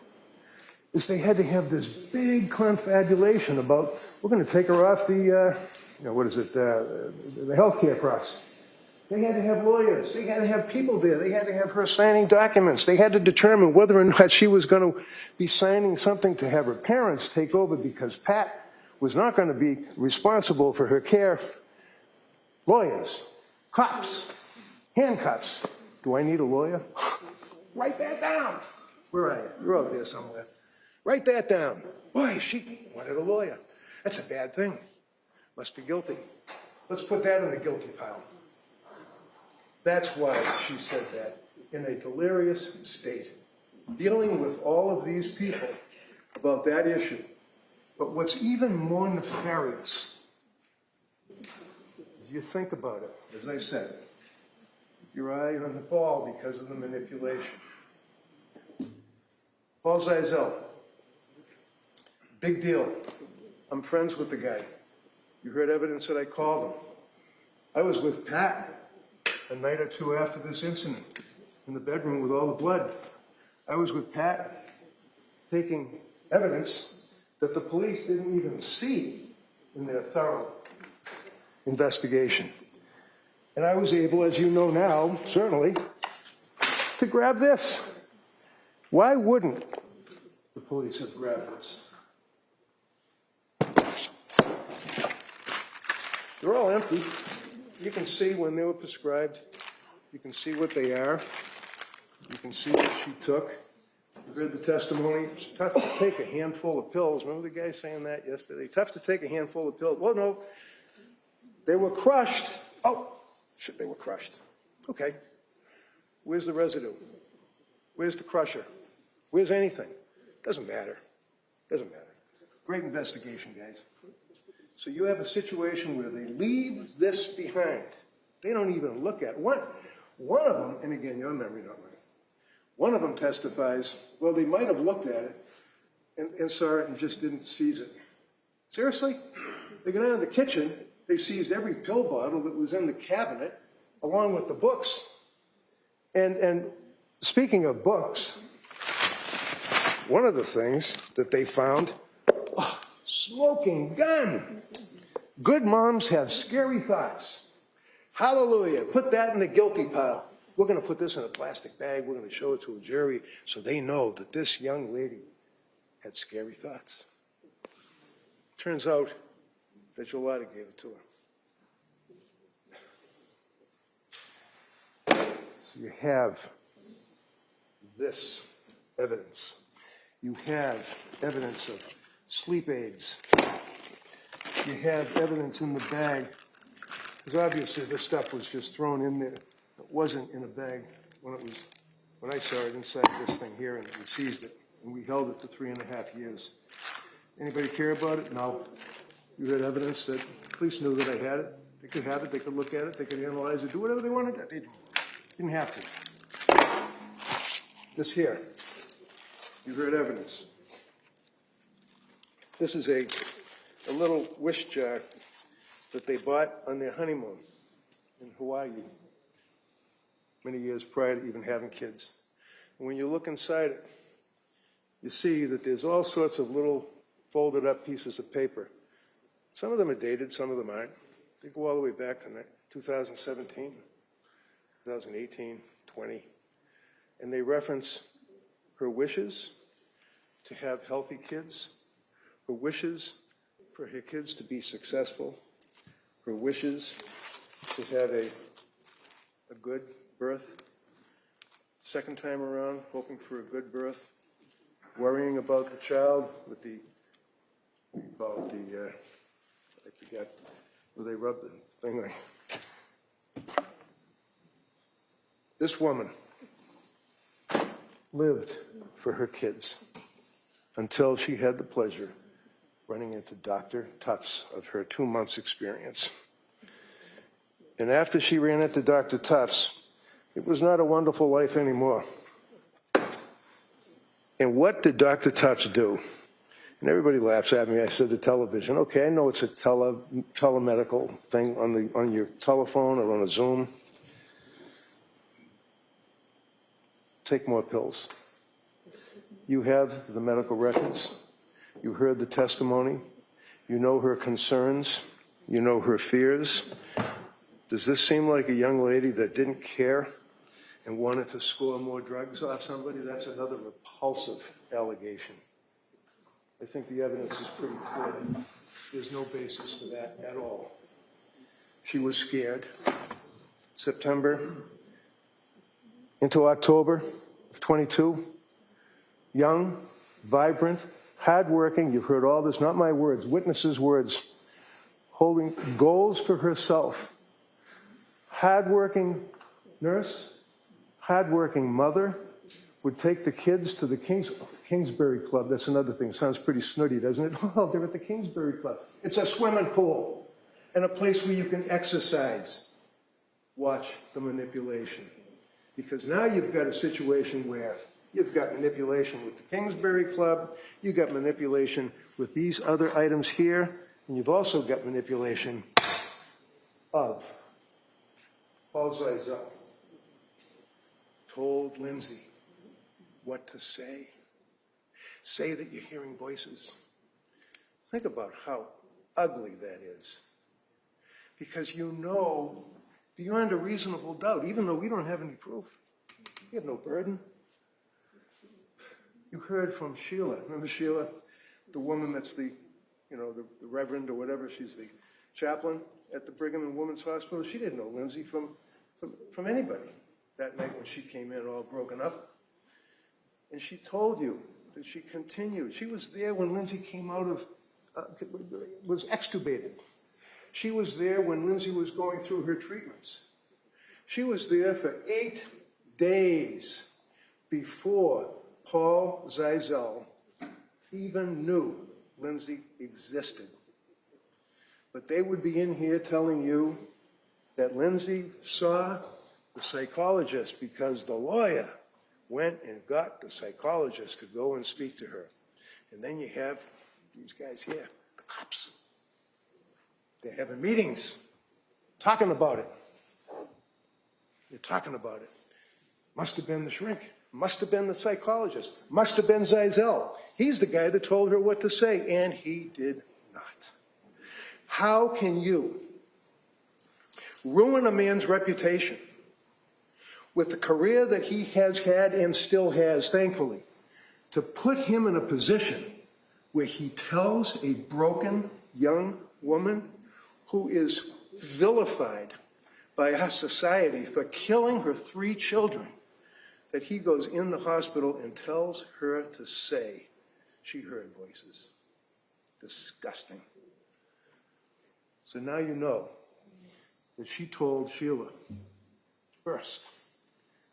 is they had to have this big confabulation about, we're going to take her off the, the health care process. They had to have lawyers. They had to have people there. They had to have her signing documents. They had to determine whether or not she was going to be signing something to have her parents take over because Pat was not going to be responsible for her care. Lawyers, cops, handcuffs. Do I need a lawyer? Write that down. Where are you? You're out there somewhere. Write that down. Boy, she wanted a lawyer. That's a bad thing. Must be guilty. Let's put that in the guilty pile. That's why she said that in a delirious state, dealing with all of these people about that issue. But what's even more nefarious, as you think about it, as I said, your eye on the ball because of the manipulation. Paul Zeisel, big deal. I'm friends with the guy. You heard evidence that I called him. I was with Pat a night or two after this incident in the bedroom with all the blood. I was with Pat taking evidence that the police didn't even see in their thorough investigation. And I was able, as you know now, certainly, to grab this. Why wouldn't the police have grabbed this? They're all empty. You can see when they were prescribed. You can see what they are. You can see what she took. You heard the testimony. It's tough to take a handful of pills. Remember the guy saying that yesterday? Tough to take a handful of pills. Well, no. They were crushed. Oh, shit, they were crushed. Okay. Where's the residue? Where's the crusher? Where's anything? Doesn't matter. Doesn't matter. Great investigation, guys. So you have a situation where they leave this behind. They don't even look at it. One of them, and again, your memory not mine, one of them testifies, well, they might have looked at it and saw it and just didn't seize it. Seriously? They go down to the kitchen, they seized every pill bottle that was in the cabinet, along with the books. And speaking of books, one of the things that they found, smoking gun. Good moms have scary thoughts. Hallelujah. Put that in the guilty pile. We're going to put this in a plastic bag. We're going to show it to a jury so they know that this young lady had scary thoughts. Turns out that Jolata gave it to her. So you have this evidence. You have evidence of sleep aids. You have evidence in the bag. Because obviously this stuff was just thrown in there. It wasn't in a bag when I saw it inside this thing here, and we seized it. And we held it for 3.5 years. Anybody care about it? No. You had evidence that police knew that I had it. They could have it, they could look at it, they could analyze it, do whatever they wanted. They didn't have to. This here, you heard evidence. This is a little wish jar that they bought on their honeymoon in Hawaii many years prior to even having kids. And when you look inside it, you see that there's all sorts of little folded up pieces of paper. Some of them are dated, some of them aren't. They go all the way back to 2017, 2018, 20. And they reference her wishes to have healthy kids, her wishes for her kids to be successful, her wishes to have a good birth. Second time around, hoping for a good birth, worrying about the child with the, I forget, where they rub the thing like. This woman lived for her kids until she had the pleasure running into Dr. Tufts of her 2 months experience. And after she ran into Dr. Tufts, it was not a wonderful life anymore. And what did Dr. Tufts do? And everybody laughs at me. I said the television. Okay, I know it's a telemedical thing on your telephone or on a Zoom. Take more pills. You have the medical records. You heard the testimony. You know her concerns. You know her fears. Does this seem like a young lady that didn't care and wanted to score more drugs off somebody? That's another repulsive allegation. I think the evidence is pretty clear. There's no basis for that at all. She was scared. September into October of 22, young, vibrant, hardworking, you've heard all this, not my words, witnesses' words, holding goals for herself. Hardworking nurse, hardworking mother, would take the kids to the Kingsbury Club. That's another thing. Sounds pretty snooty, doesn't it? Oh, they're at the Kingsbury Club. It's a swimming pool and a place where you can exercise. Watch the manipulation. Because now you've got a situation where you've got manipulation with the Kingsbury Club, you've got manipulation with these other items here, and you've also got manipulation of Paul Zeisel told Lindsay what to say. Say that you're hearing voices. Think about how ugly that is. Because you know, beyond a reasonable doubt, even though we don't have any proof, we have no burden. You heard from Sheila. Remember Sheila, the woman that's the reverend or whatever, she's the chaplain at the Brigham and Women's Hospital. She didn't know Lindsay from anybody that night when she came in all broken up. And she told you that she continued. She was there when Lindsay came out of, was extubated. She was there when Lindsay was going through her treatments. She was there for 8 days before Paul Zeisel even knew Lindsay existed. But they would be in here telling you that Lindsay saw the psychologist because the lawyer went and got the psychologist to go and speak to her. And then you have these guys here, the cops. They're having meetings, talking about it. They're talking about it. Must have been the shrink. Must have been the psychologist. Must have been Zeisel. He's the guy that told her what to say, and he did not. How can you ruin a man's reputation with the career that he has had and still has, thankfully, to put him in a position where he tells a broken young woman who is vilified by our society for killing her 3 children, that he goes in the hospital and tells her to say she heard voices? Disgusting. So now you know that she told Sheila first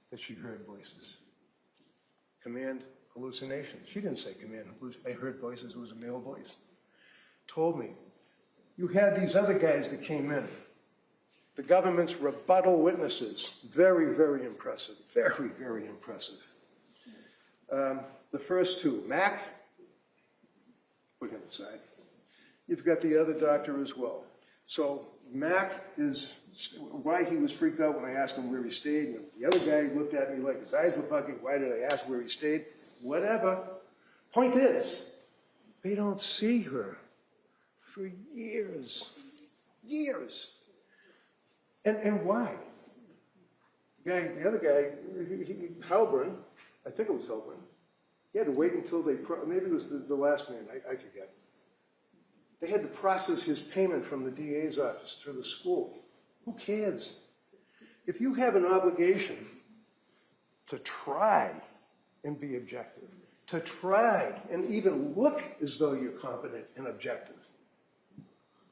that she heard voices. Command hallucinations. She didn't say command hallucinations. I heard voices. It was a male voice. Told me, you had these other guys that came in. The government's rebuttal witnesses. Very, very impressive. Very, very impressive. The first 2, Mac, put him aside. You've got the other doctor as well. So Mac is, why he was freaked out when I asked him where he stayed. And the other guy looked at me like his eyes were bugging. Why did I ask where he stayed? Whatever. Point is, they don't see her for years. Years. And why? The other guy, Halburn, I think it was Halburn, he had to wait until maybe it was the last man, I forget. They had to process his payment from the DA's office through the school. Who cares? If you have an obligation to try and be objective, to try and even look as though you're competent and objective,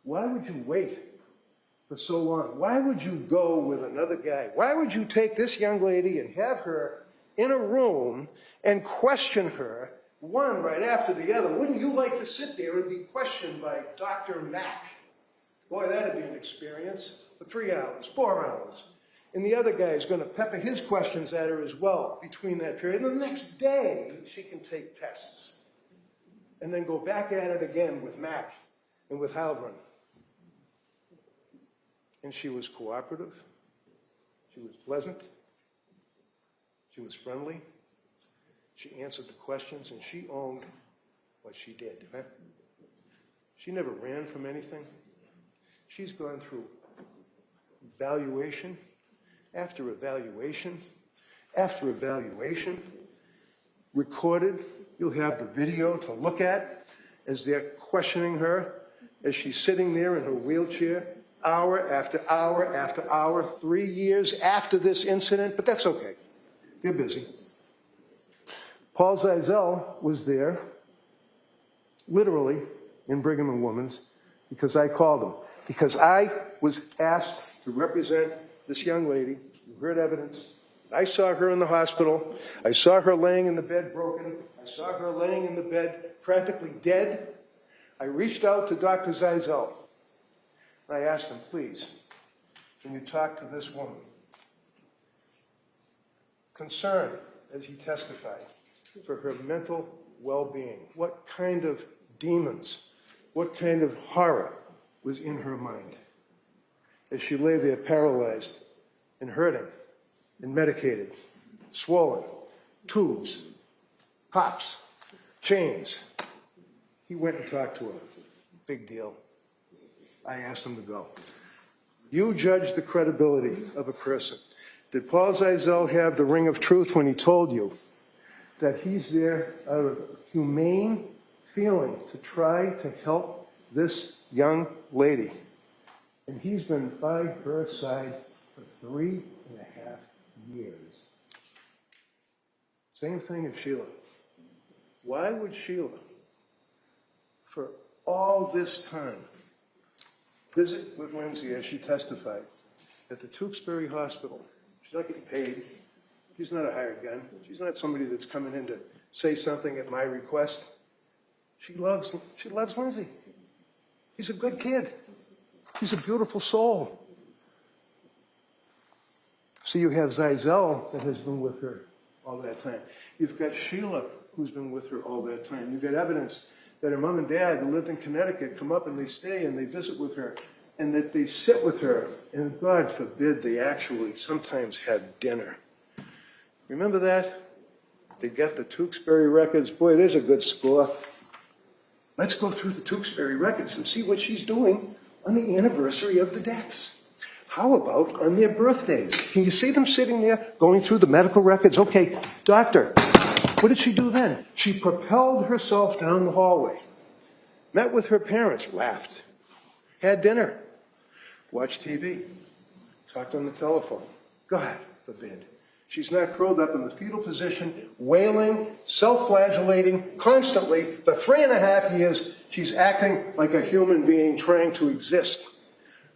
why would you wait for so long? Why would you go with another guy? Why would you take this young lady and have her in a room and question her, one right after the other? Wouldn't you like to sit there and be questioned by Dr. Mack? Boy, that'd be an experience. For 3 hours, 4 hours. And the other guy is going to pepper his questions at her as well between that period. And the next day, she can take tests. And then go back at it again with Mack and with Halbrun. And she was cooperative. She was pleasant. She was friendly. She answered the questions, and she owned what she did. Huh? She never ran from anything. She's gone through evaluation after evaluation after evaluation, recorded. You'll have the video to look at as they're questioning her, as she's sitting there in her wheelchair, hour after hour after hour, 3 years after this incident, but that's okay. They're busy. Paul Zeisel was there, literally, in Brigham and Women's, because I called him. Because I was asked to represent this young lady who heard evidence. I saw her in the hospital. I saw her laying in the bed broken. I saw her laying in the bed practically dead. I reached out to Dr. Zeisel. And I asked him, please, can you talk to this woman? Concerned, as he testified, for her mental well-being. What kind of demons, what kind of horror was in her mind as she lay there paralyzed and hurting and medicated, swollen, tubes, pops, chains. He went and talked to her. Big deal. I asked him to go. You judge the credibility of a person. Did Paul Zeisel have the ring of truth when he told you that he's there out of humane feeling to try to help this young lady? And he's been by her side for 3.5 years. Same thing as Sheila. Why would Sheila, for all this time, visit with Lindsay as she testified at the Tewksbury Hospital? She's not getting paid. She's not a hired gun. She's not somebody that's coming in to say something at my request. She loves Lindsay. He's a good kid. He's a beautiful soul. So you have Zizelle that has been with her all that time. You've got Sheila, who's been with her all that time. You've got evidence that her mom and dad, who lived in Connecticut, come up and they stay and they visit with her, and that they sit with her, and God forbid they actually sometimes had dinner. Remember that? They got the Tewksbury records. Boy, there's a good score. Let's go through the Tewksbury records and see what she's doing on the anniversary of the deaths. How about on their birthdays? Can you see them sitting there going through the medical records? Okay, doctor, what did she do then? She propelled herself down the hallway, met with her parents, laughed, had dinner, watched TV, talked on the telephone. God forbid. She's not curled up in the fetal position, wailing, self-flagellating constantly for 3.5 years. She's acting like a human being trying to exist.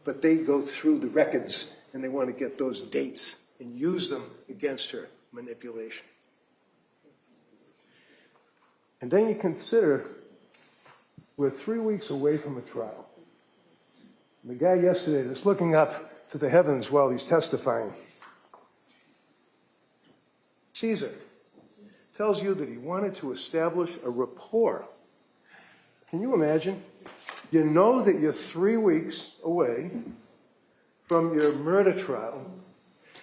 But they go through the records and they want to get those dates and use them against her. Manipulation. And then you consider we're 3 weeks away from a trial. And the guy yesterday that's looking up to the heavens while he's testifying, Caesar, tells you that he wanted to establish a rapport. Can you imagine? You know that you're 3 weeks away from your murder trial,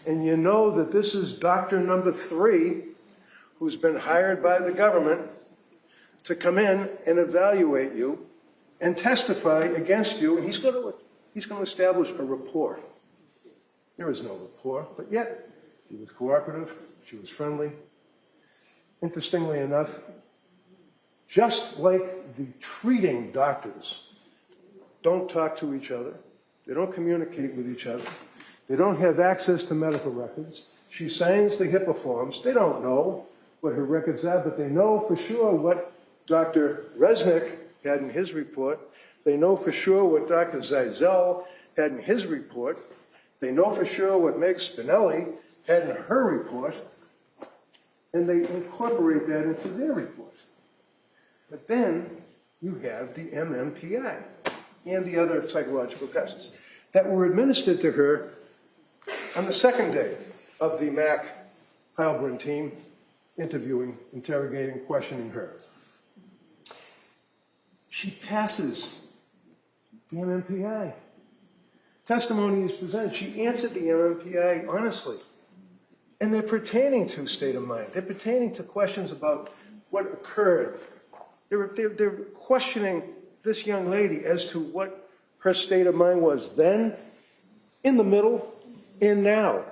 and you know that this is doctor number 3 who's been hired by the government to come in and evaluate you and testify against you, and he's going to establish a rapport. There is no rapport, but yet she was cooperative, she was friendly. Interestingly enough, just like the treating doctors don't talk to each other, they don't communicate with each other, they don't have access to medical records, she signs the HIPAA forms, they don't know what her records are, but they know for sure what Dr. Resnick had in his report, they know for sure what Dr. Zizelle had in his report, they know for sure what Meg Spinelli had in her report, and they incorporate that into their report. But then you have the MMPI and the other psychological tests that were administered to her on the second day of the Mac Heilbrunn team interviewing, interrogating, questioning her. She passes the MMPI. Testimony is presented. She answered the MMPI honestly. And they're pertaining to state of mind. They're pertaining to questions about what occurred. They're questioning this young lady as to what her state of mind was then, in the middle, and now.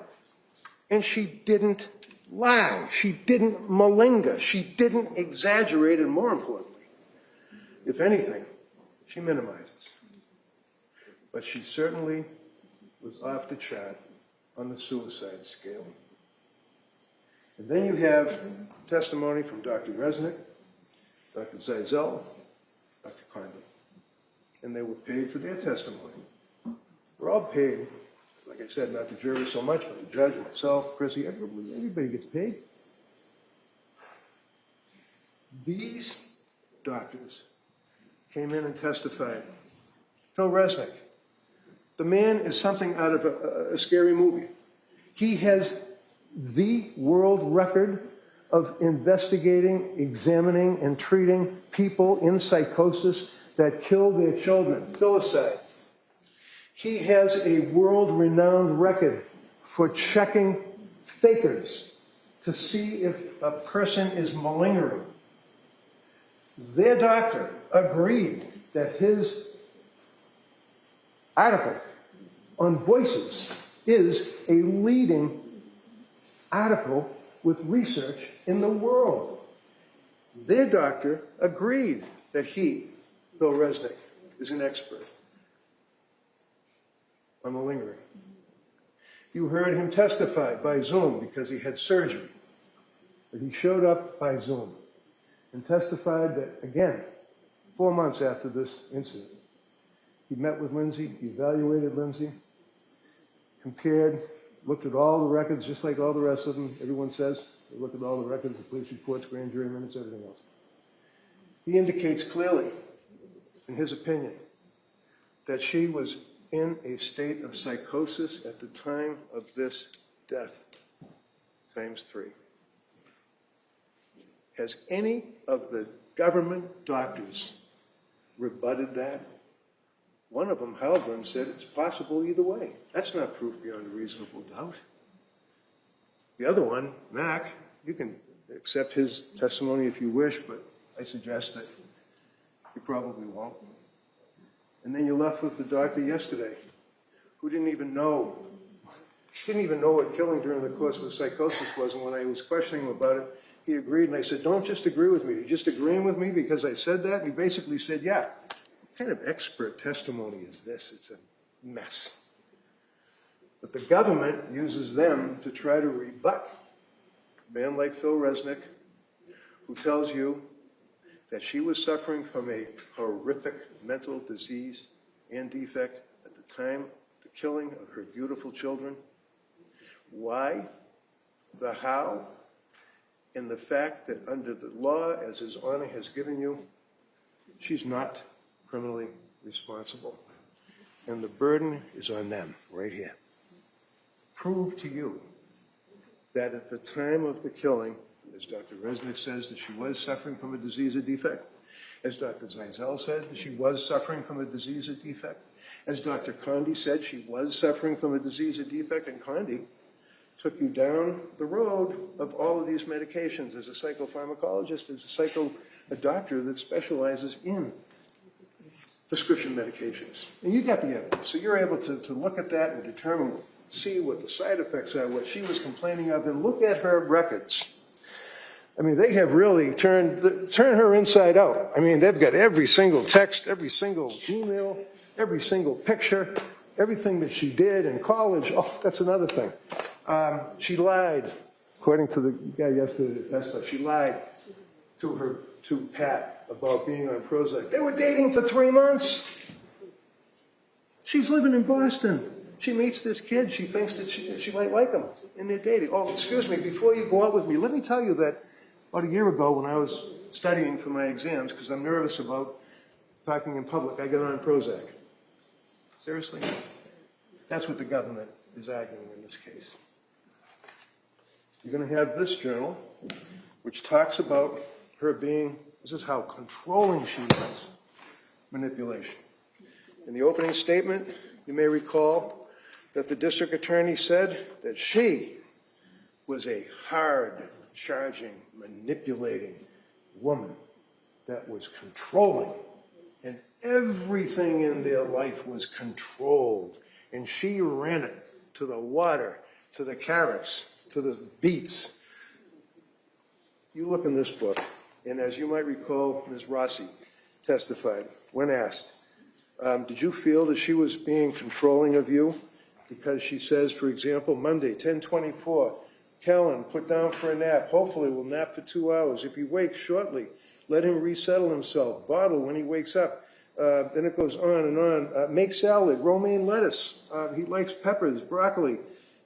And she didn't lie. She didn't malinga. She didn't exaggerate, and more importantly, if anything, she minimizes. But she certainly was off the chart on the suicide scale. And then you have testimony from Dr. Resnick, Dr. Zizelle, Dr. Condon. And they were paid for their testimony. We're all paid, like I said, not the jury so much, but the judge, myself, Chrissy, everybody gets paid. These doctors came in and testified. Phil Resnick, the man is something out of a scary movie. He has the world record of investigating, examining, and treating people in psychosis that kill their children, filicide. He has a world-renowned record for checking fakers to see if a person is malingering. Their doctor agreed that his article on Voices is a leading article with research in the world. Their doctor agreed that he, Bill Resnick, is an expert on malingering. You heard him testify by Zoom because he had surgery. But he showed up by Zoom and testified that, again, 4 months after this incident, he met with Lindsay, he evaluated Lindsay, compared, looked at all the records, just like all the rest of them, everyone says. They looked at all the records, the police reports, grand jury minutes, everything else. He indicates clearly, in his opinion, that she was in a state of psychosis at the time of this death times 3. Has any of the government doctors rebutted that? One of them, Halvin, said it's possible either way. That's not proof beyond a reasonable doubt. The other one, Mac, you can accept his testimony if you wish, but I suggest that you probably won't. And then you're left with the doctor yesterday who didn't even know what killing during the course of a psychosis was, and when I was questioning him about it, he agreed, and I said, don't just agree with me. You're just agreeing with me because I said that? And he basically said, yeah. What kind of expert testimony is this? It's a mess. But the government uses them to try to rebut a man like Phil Resnick, who tells you that she was suffering from a horrific mental disease and defect at the time of the killing of her beautiful children. Why? The how? And the fact that under the law, as His Honor has given you, she's not criminally responsible. And the burden is on them, right here. Prove to you that at the time of the killing, as Dr. Resnick says, that she was suffering from a disease or defect, as Dr. Zeisel said, that she was suffering from a disease or defect, as Dr. Condi said, she was suffering from a disease or defect, and Condi took you down the road of all of these medications as a psychopharmacologist, as a doctor that specializes in prescription medications. And you got the evidence, so you're able to look at that and determine, see what the side effects are, what she was complaining of, and look at her records. I mean, they have really turned her inside out. I mean, they've got every single text, every single email, every single picture, everything that she did in college. Oh, that's another thing. She lied, according to the guy yesterday that testified, she lied to Pat about being on Prozac. They were dating for 3 months. She's living in Boston. She meets this kid. She thinks that she might like him, and they're dating. Oh, excuse me, before you go out with me, let me tell you that about a year ago when I was studying for my exams, because I'm nervous about talking in public, I got on Prozac. Seriously? That's what the government is arguing in this case. You're going to have this journal, which talks about her being, this is how controlling she was, manipulation. In the opening statement, you may recall that the district attorney said that she was a hard-charging, manipulating woman that was controlling, and everything in their life was controlled, and she ran it to the water, to the carrots, to the beets. You look in this book, and as you might recall, Ms. Rossi testified when asked, did you feel that she was being controlling of you? Because she says, for example, Monday, 10:24, Kellen, put down for a nap. Hopefully we'll nap for 2 hours. If he wakes shortly, let him resettle himself. Bottle when he wakes up. Then it goes on and on. Make salad, romaine lettuce. He likes peppers, broccoli.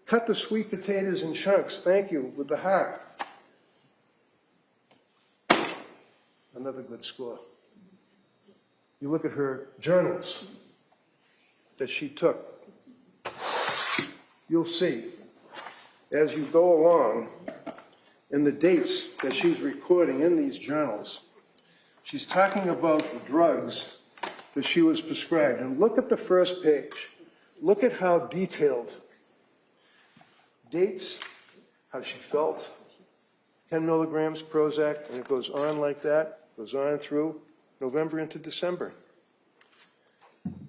Cut the sweet potatoes in chunks. Thank you, with the heart. Another good score. You look at her journals that she took. You'll see, as you go along, in the dates that she's recording in these journals, she's talking about the drugs that she was prescribed. And look at the first page. Look at how detailed. Dates, how she felt, 10 milligrams Prozac, and it goes on like that, goes on through November into December.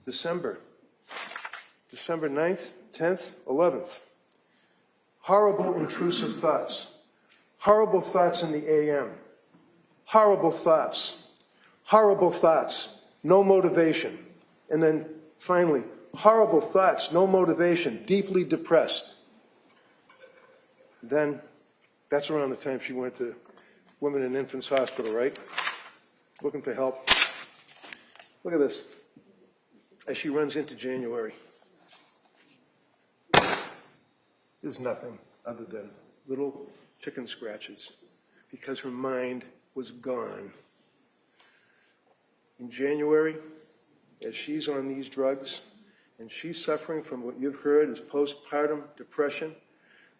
December 9th, 10th, 11th. Horrible intrusive thoughts. Horrible thoughts in the AM. Horrible thoughts. Horrible thoughts. No motivation. And then finally, horrible thoughts, no motivation, deeply depressed. Then, that's around the time she went to Women and Infants Hospital, right? Looking for help. Look at this. As she runs into January, there's nothing other than little chicken scratches because her mind was gone. In January, as she's on these drugs and she's suffering from what you've heard is postpartum depression,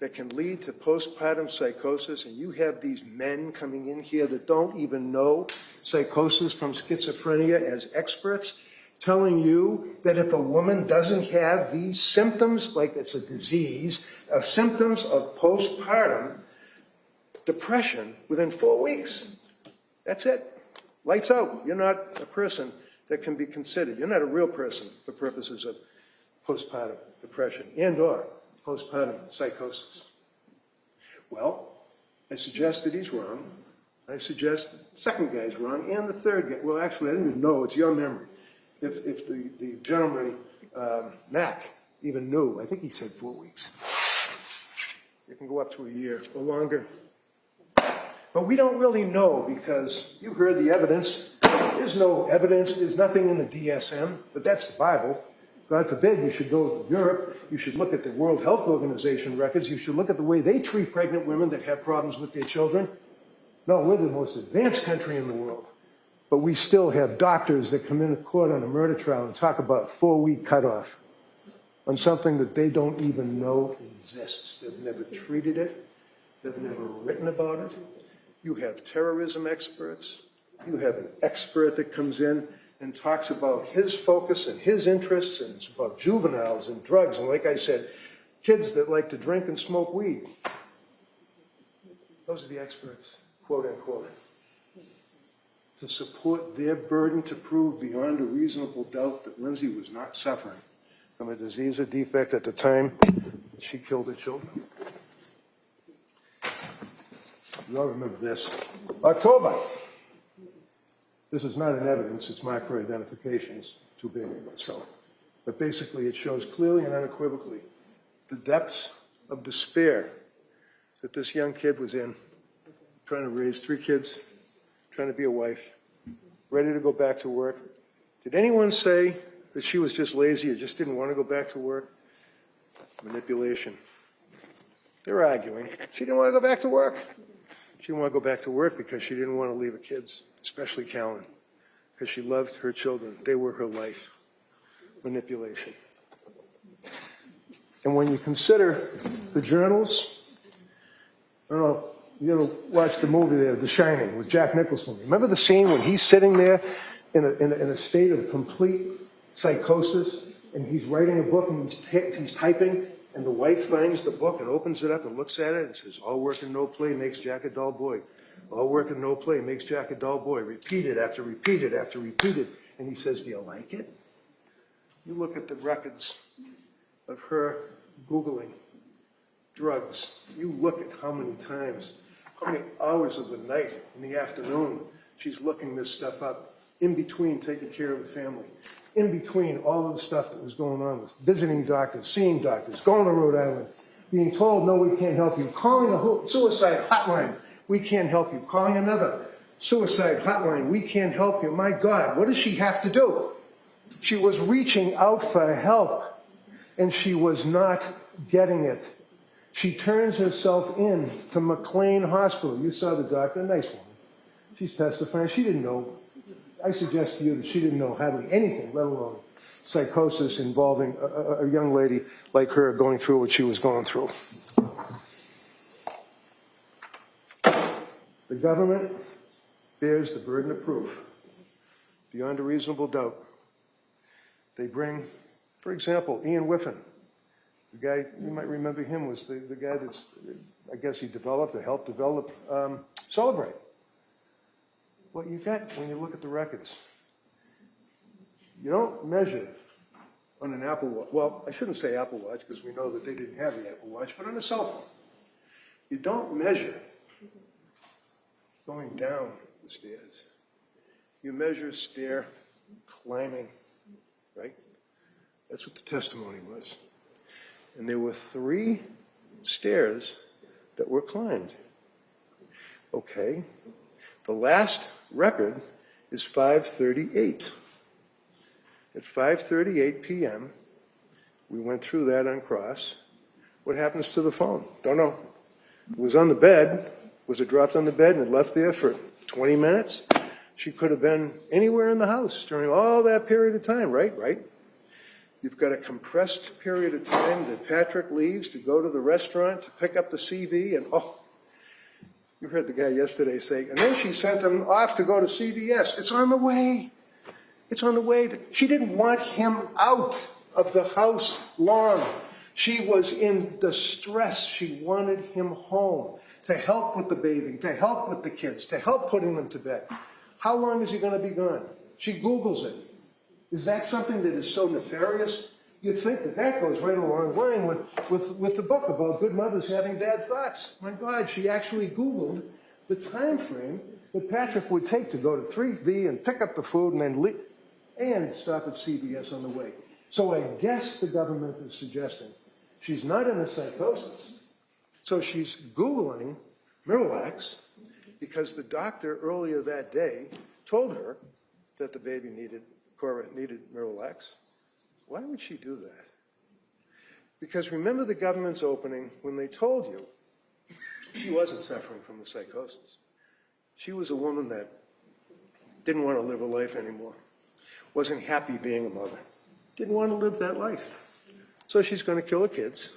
that can lead to postpartum psychosis, and you have these men coming in here that don't even know psychosis from schizophrenia as experts, telling you that if a woman doesn't have these symptoms, like it's a disease, symptoms of postpartum depression within 4 weeks, that's it. Lights out. You're not a person that can be considered. You're not a real person for purposes of postpartum depression and or postpartum psychosis. Well, I suggest that he's wrong. I suggest the second guy's wrong and the third guy. Well, actually, I didn't even know. It's your memory. If the gentleman, Mac, even knew, I think he said 4 weeks. It can go up to a year or longer. But we don't really know because you heard the evidence. There's no evidence. There's nothing in the DSM, but that's the Bible. God forbid you should go to Europe. You should look at the World Health Organization records. You should look at the way they treat pregnant women that have problems with their children. No, we're the most advanced country in the world. But we still have doctors that come into court on a murder trial and talk about 4-week cutoff on something that they don't even know exists. They've never treated it. They've never written about it. You have terrorism experts. You have an expert that comes in and talks about his focus and his interests, and it's about juveniles and drugs, and like I said, kids that like to drink and smoke weed. Those are the experts, quote unquote, to support their burden to prove beyond a reasonable doubt that Lindsay was not suffering from a disease or defect at the time that she killed her children. You all remember this. October. This is not an evidence, it's marked for identification. It's too big. So, but basically it shows clearly and unequivocally the depths of despair that this young kid was in, trying to raise 3 kids, trying to be a wife, ready to go back to work. Did anyone say that she was just lazy or just didn't want to go back to work? That's manipulation. They're arguing. She didn't want to go back to work. She didn't want to go back to work because she didn't want to leave her kids, especially Callan, because she loved her children. They were her life. Manipulation. And when you consider the journals, I don't know, you ever watched the movie there, The Shining, with Jack Nicholson? Remember the scene when he's sitting there in a state of complete psychosis, and he's writing a book and he's typing, and the wife finds the book and opens it up and looks at it and says, all work and no play makes Jack a dull boy. All work and no play makes Jack a dull boy. Repeated after repeated after repeated. And he says, do you like it? You look at the records of her Googling drugs. You look at how many times, how many hours of the night in the afternoon she's looking this stuff up, in between taking care of the family, in between all of the stuff that was going on with visiting doctors, seeing doctors, going to Rhode Island, being told, no, we can't help you, calling a suicide hotline, we can't help you, calling another suicide hotline, we can't help you. My God, what does she have to do? She was reaching out for help, and she was not getting it. She turns herself in to McLean Hospital. You saw the doctor, nice woman. She's testifying. She didn't know. I suggest to you that she didn't know hardly anything, let alone psychosis involving a young lady like her going through what she was going through. The government bears the burden of proof beyond a reasonable doubt. They bring, for example, Ian Whiffen. The guy, you might remember him, was the guy that's, I guess he developed or helped develop Celebrate. What you got when you look at the records, you don't measure on an Apple Watch. Well, I shouldn't say Apple Watch because we know that they didn't have the Apple Watch, but on a cell phone. You don't measure going down the stairs. You measure stair climbing, right? That's what the testimony was. And there were 3 stairs that were climbed. Okay. The last record is 5:38. At 5:38 p.m., we went through that on cross. What happens to the phone? Don't know. It was on the bed. Was it dropped on the bed and it left there for 20 minutes? She could have been anywhere in the house during all that period of time, right? Right. You've got a compressed period of time that Patrick leaves to go to the restaurant to pick up the CV, and oh, you heard the guy yesterday say, and then she sent him off to go to CVS. It's on the way. It's on the way. She didn't want him out of the house long. She was in distress. She wanted him home to help with the bathing, to help with the kids, to help putting them to bed. How long is he going to be gone? She Googles it. Is that something that is so nefarious? You'd think that that goes right along line with the book about good mothers having bad thoughts. My God, she actually Googled the time frame that Patrick would take to go to 3B and pick up the food and then leave, and stop at CVS on the way. So I guess the government is suggesting she's not in a psychosis. So she's Googling Miralax because the doctor earlier that day told her that the baby Cora needed Miralax. Why would she do that? Because remember the government's opening when they told you she wasn't suffering from the psychosis. She was a woman that didn't want to live a life anymore, wasn't happy being a mother, didn't want to live that life. So she's going to kill her kids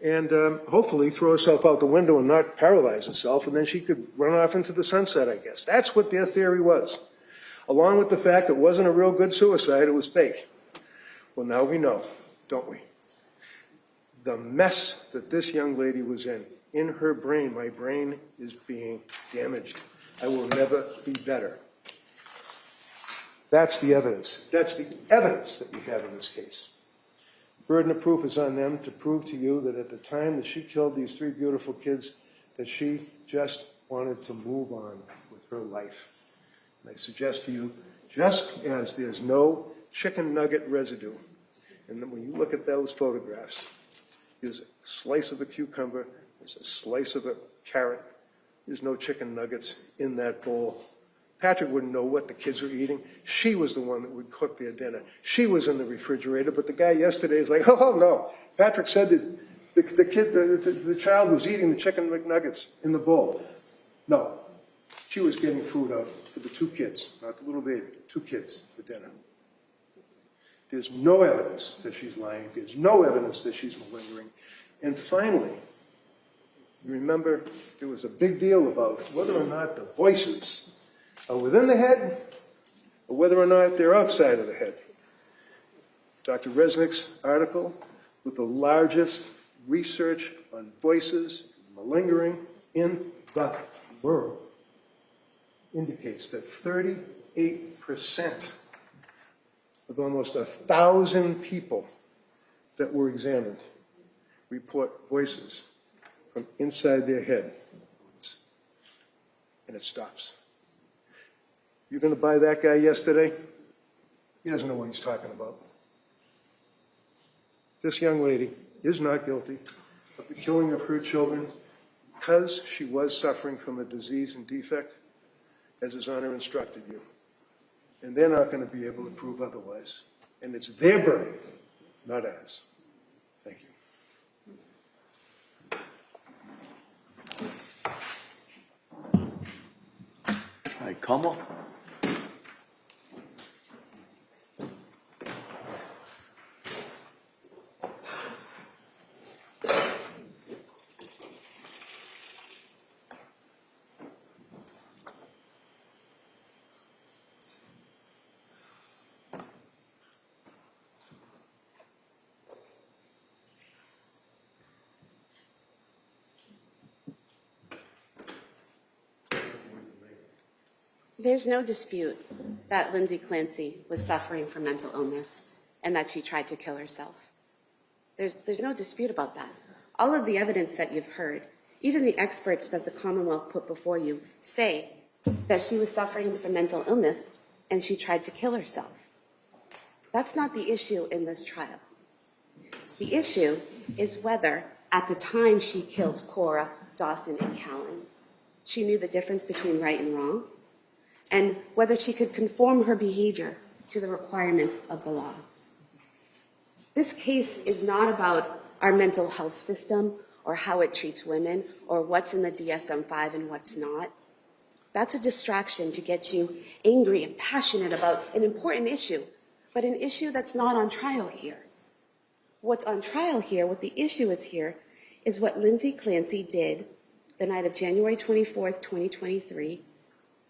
and hopefully throw herself out the window and not paralyze herself, and then she could run off into the sunset, I guess. That's what their theory was. Along with the fact it wasn't a real good suicide, it was fake. Well, now we know, don't we? The mess that this young lady was in her brain, my brain is being damaged. I will never be better. That's the evidence. That's the evidence that we have in this case. Burden of proof is on them to prove to you that at the time that she killed these 3 beautiful kids, that she just wanted to move on with her life. And I suggest to you, just as there's no chicken nugget residue, and then when you look at those photographs, there's a slice of a cucumber, there's a slice of a carrot, there's no chicken nuggets in that bowl. Patrick wouldn't know what the kids were eating. She was the one that would cook their dinner. She was in the refrigerator, but the guy yesterday is like, oh no. Patrick said that the child was eating the chicken McNuggets in the bowl. No, she was getting food out for the 2 kids, not the little baby, 2 kids for dinner. There's no evidence that she's lying. There's no evidence that she's malingering. And finally, remember, there was a big deal about whether or not the voices are within the head or whether or not they're outside of the head. Dr. Resnick's article with the largest research on voices malingering in the world indicates that 38% of almost 1,000 people that were examined report voices from inside their head. And it stops. You're going to buy that guy yesterday? He doesn't know what he's talking about. This young lady is not guilty of the killing of her children because she was suffering from a disease and defect, as His Honor instructed you. And they're not going to be able to prove otherwise. And it's their burden, not ours. Thank you. All right, Como. There's no dispute that Lindsay Clancy was suffering from mental illness and that she tried to kill herself. There's no dispute about that. All of the evidence that you've heard, even the experts that the Commonwealth put before you, say that she was suffering from mental illness and she tried to kill herself. That's not the issue in this trial. The issue is whether, at the time she killed Cora, Dawson, and Callan, she knew the difference between right and wrong, and whether she could conform her behavior to the requirements of the law. This case is not about our mental health system or how it treats women or what's in the DSM-5 and what's not. That's a distraction to get you angry and passionate about an important issue, but an issue that's not on trial here. What's on trial here, what the issue is here, is what Lindsay Clancy did the night of January 24th, 2023,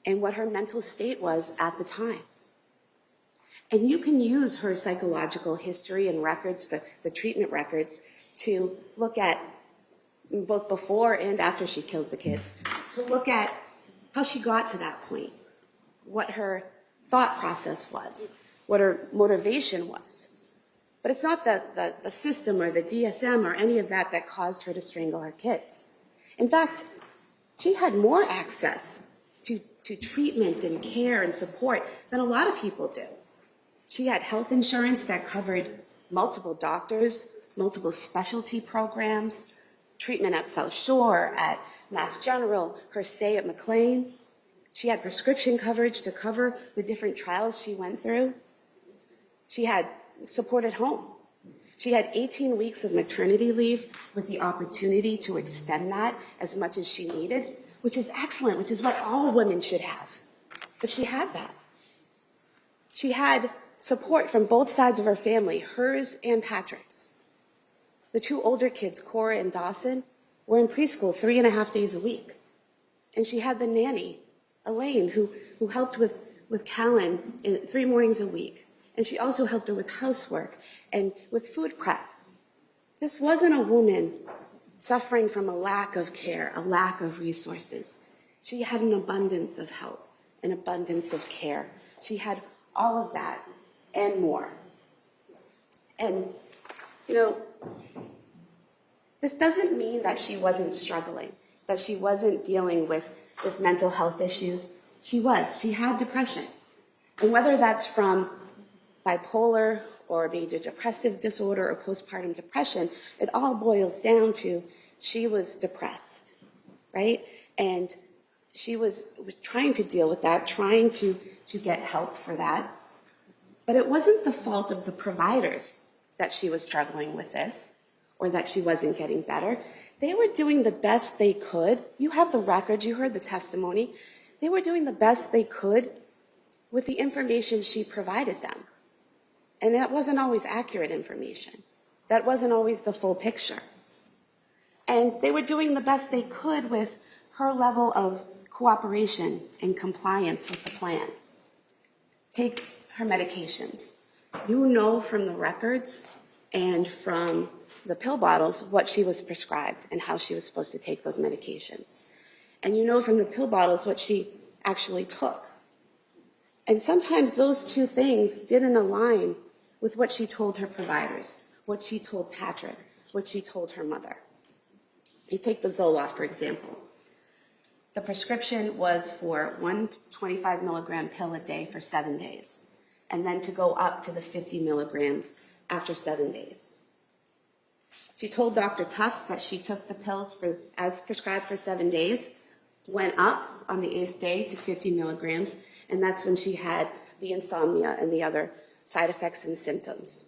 and what her mental state was at the time. And you can use her psychological history and records, the treatment records, to look at both before and after she killed the kids, to look at how she got to that point, what her thought process was, what her motivation was. But it's not the system or the DSM or any of that that caused her to strangle her kids. In fact, she had more access to treatment and care and support than a lot of people do. She had health insurance that covered multiple doctors, multiple specialty programs, treatment at South Shore, at Mass General, her stay at McLean. She had prescription coverage to cover the different trials she went through. She had support at home. She had 18 weeks of maternity leave with the opportunity to extend that as much as she needed, which is excellent, which is what all women should have. But she had that. She had support from both sides of her family, hers and Patrick's. The two older kids, Cora and Dawson, were in preschool 3.5 days a week. And she had the nanny, Elaine, who helped with Callan 3 mornings a week. And she also helped her with housework and with food prep. This wasn't a woman suffering from a lack of care, a lack of resources. She had an abundance of help, an abundance of care. She had all of that and more. And, you know, this doesn't mean that she wasn't struggling, that she wasn't dealing with mental health issues. She was. She had depression. And whether that's from bipolar or major depressive disorder or postpartum depression, it all boils down to she was depressed, right? And she was trying to deal with that, trying to get help for that. But it wasn't the fault of the providers that she was struggling with this or that she wasn't getting better. They were doing the best they could. You have the records, you heard the testimony. They were doing the best they could with the information she provided them. And that wasn't always accurate information. That wasn't always the full picture. And they were doing the best they could with her level of cooperation and compliance with the plan. Take her medications. You know from the records and from the pill bottles what she was prescribed and how she was supposed to take those medications. And you know from the pill bottles what she actually took. And sometimes those two things didn't align with what she told her providers, what she told Patrick, what she told her mother. You take the Zoloft, for example. The prescription was for 1 25 milligram pill a day for 7 days, and then to go up to the 50 milligrams after 7 days. She told Dr. Tufts that she took the pills as prescribed for 7 days, went up on the 8th day to 50 milligrams, and that's when she had the insomnia and the other side effects and symptoms.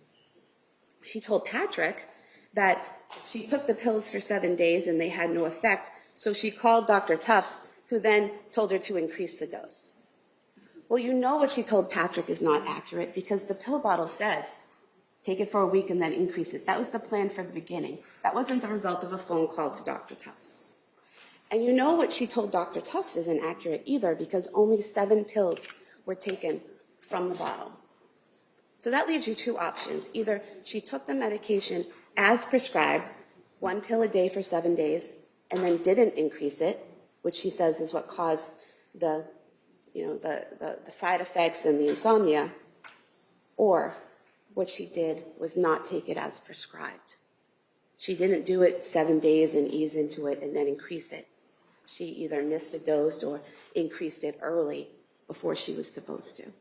She told Patrick that she took the pills for 7 days and they had no effect, so she called Dr. Tufts, who then told her to increase the dose. Well, you know what she told Patrick is not accurate because the pill bottle says, take it for a week and then increase it. That was the plan from the beginning. That wasn't the result of a phone call to Dr. Tufts. And you know what she told Dr. Tufts isn't accurate either because only 7 pills were taken from the bottle. So that leaves you 2 options. Either she took the medication as prescribed, 1 pill a day for 7 days, and then didn't increase it, which she says is what caused the side effects and the insomnia, or what she did was not take it as prescribed. She didn't do it 7 days and ease into it and then increase it. She either missed a dose or increased it early before she was supposed to.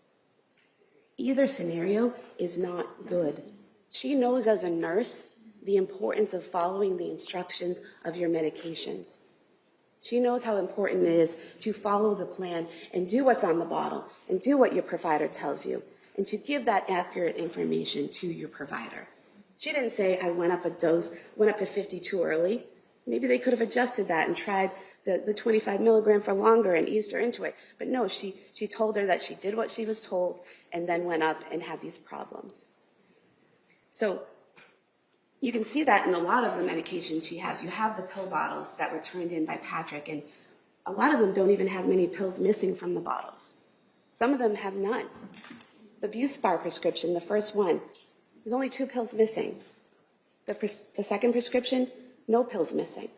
Either scenario is not good. She knows as a nurse the importance of following the instructions of your medications. She knows how important it is to follow the plan and do what's on the bottle and do what your provider tells you and to give that accurate information to your provider. She didn't say, I went up a dose, went up to 50 too early. Maybe they could have adjusted that and tried the 25 milligram for longer and eased her into it. But no, she told her that she did what she was told and then went up and had these problems. So You can see that in a lot of the medication she has. You have the pill bottles that were turned in by Patrick, and a lot of them don't even have many pills missing from the bottles. Some of them have none. The Buspar prescription, the first one, there's only 2 pills missing. The second prescription, no pills missing.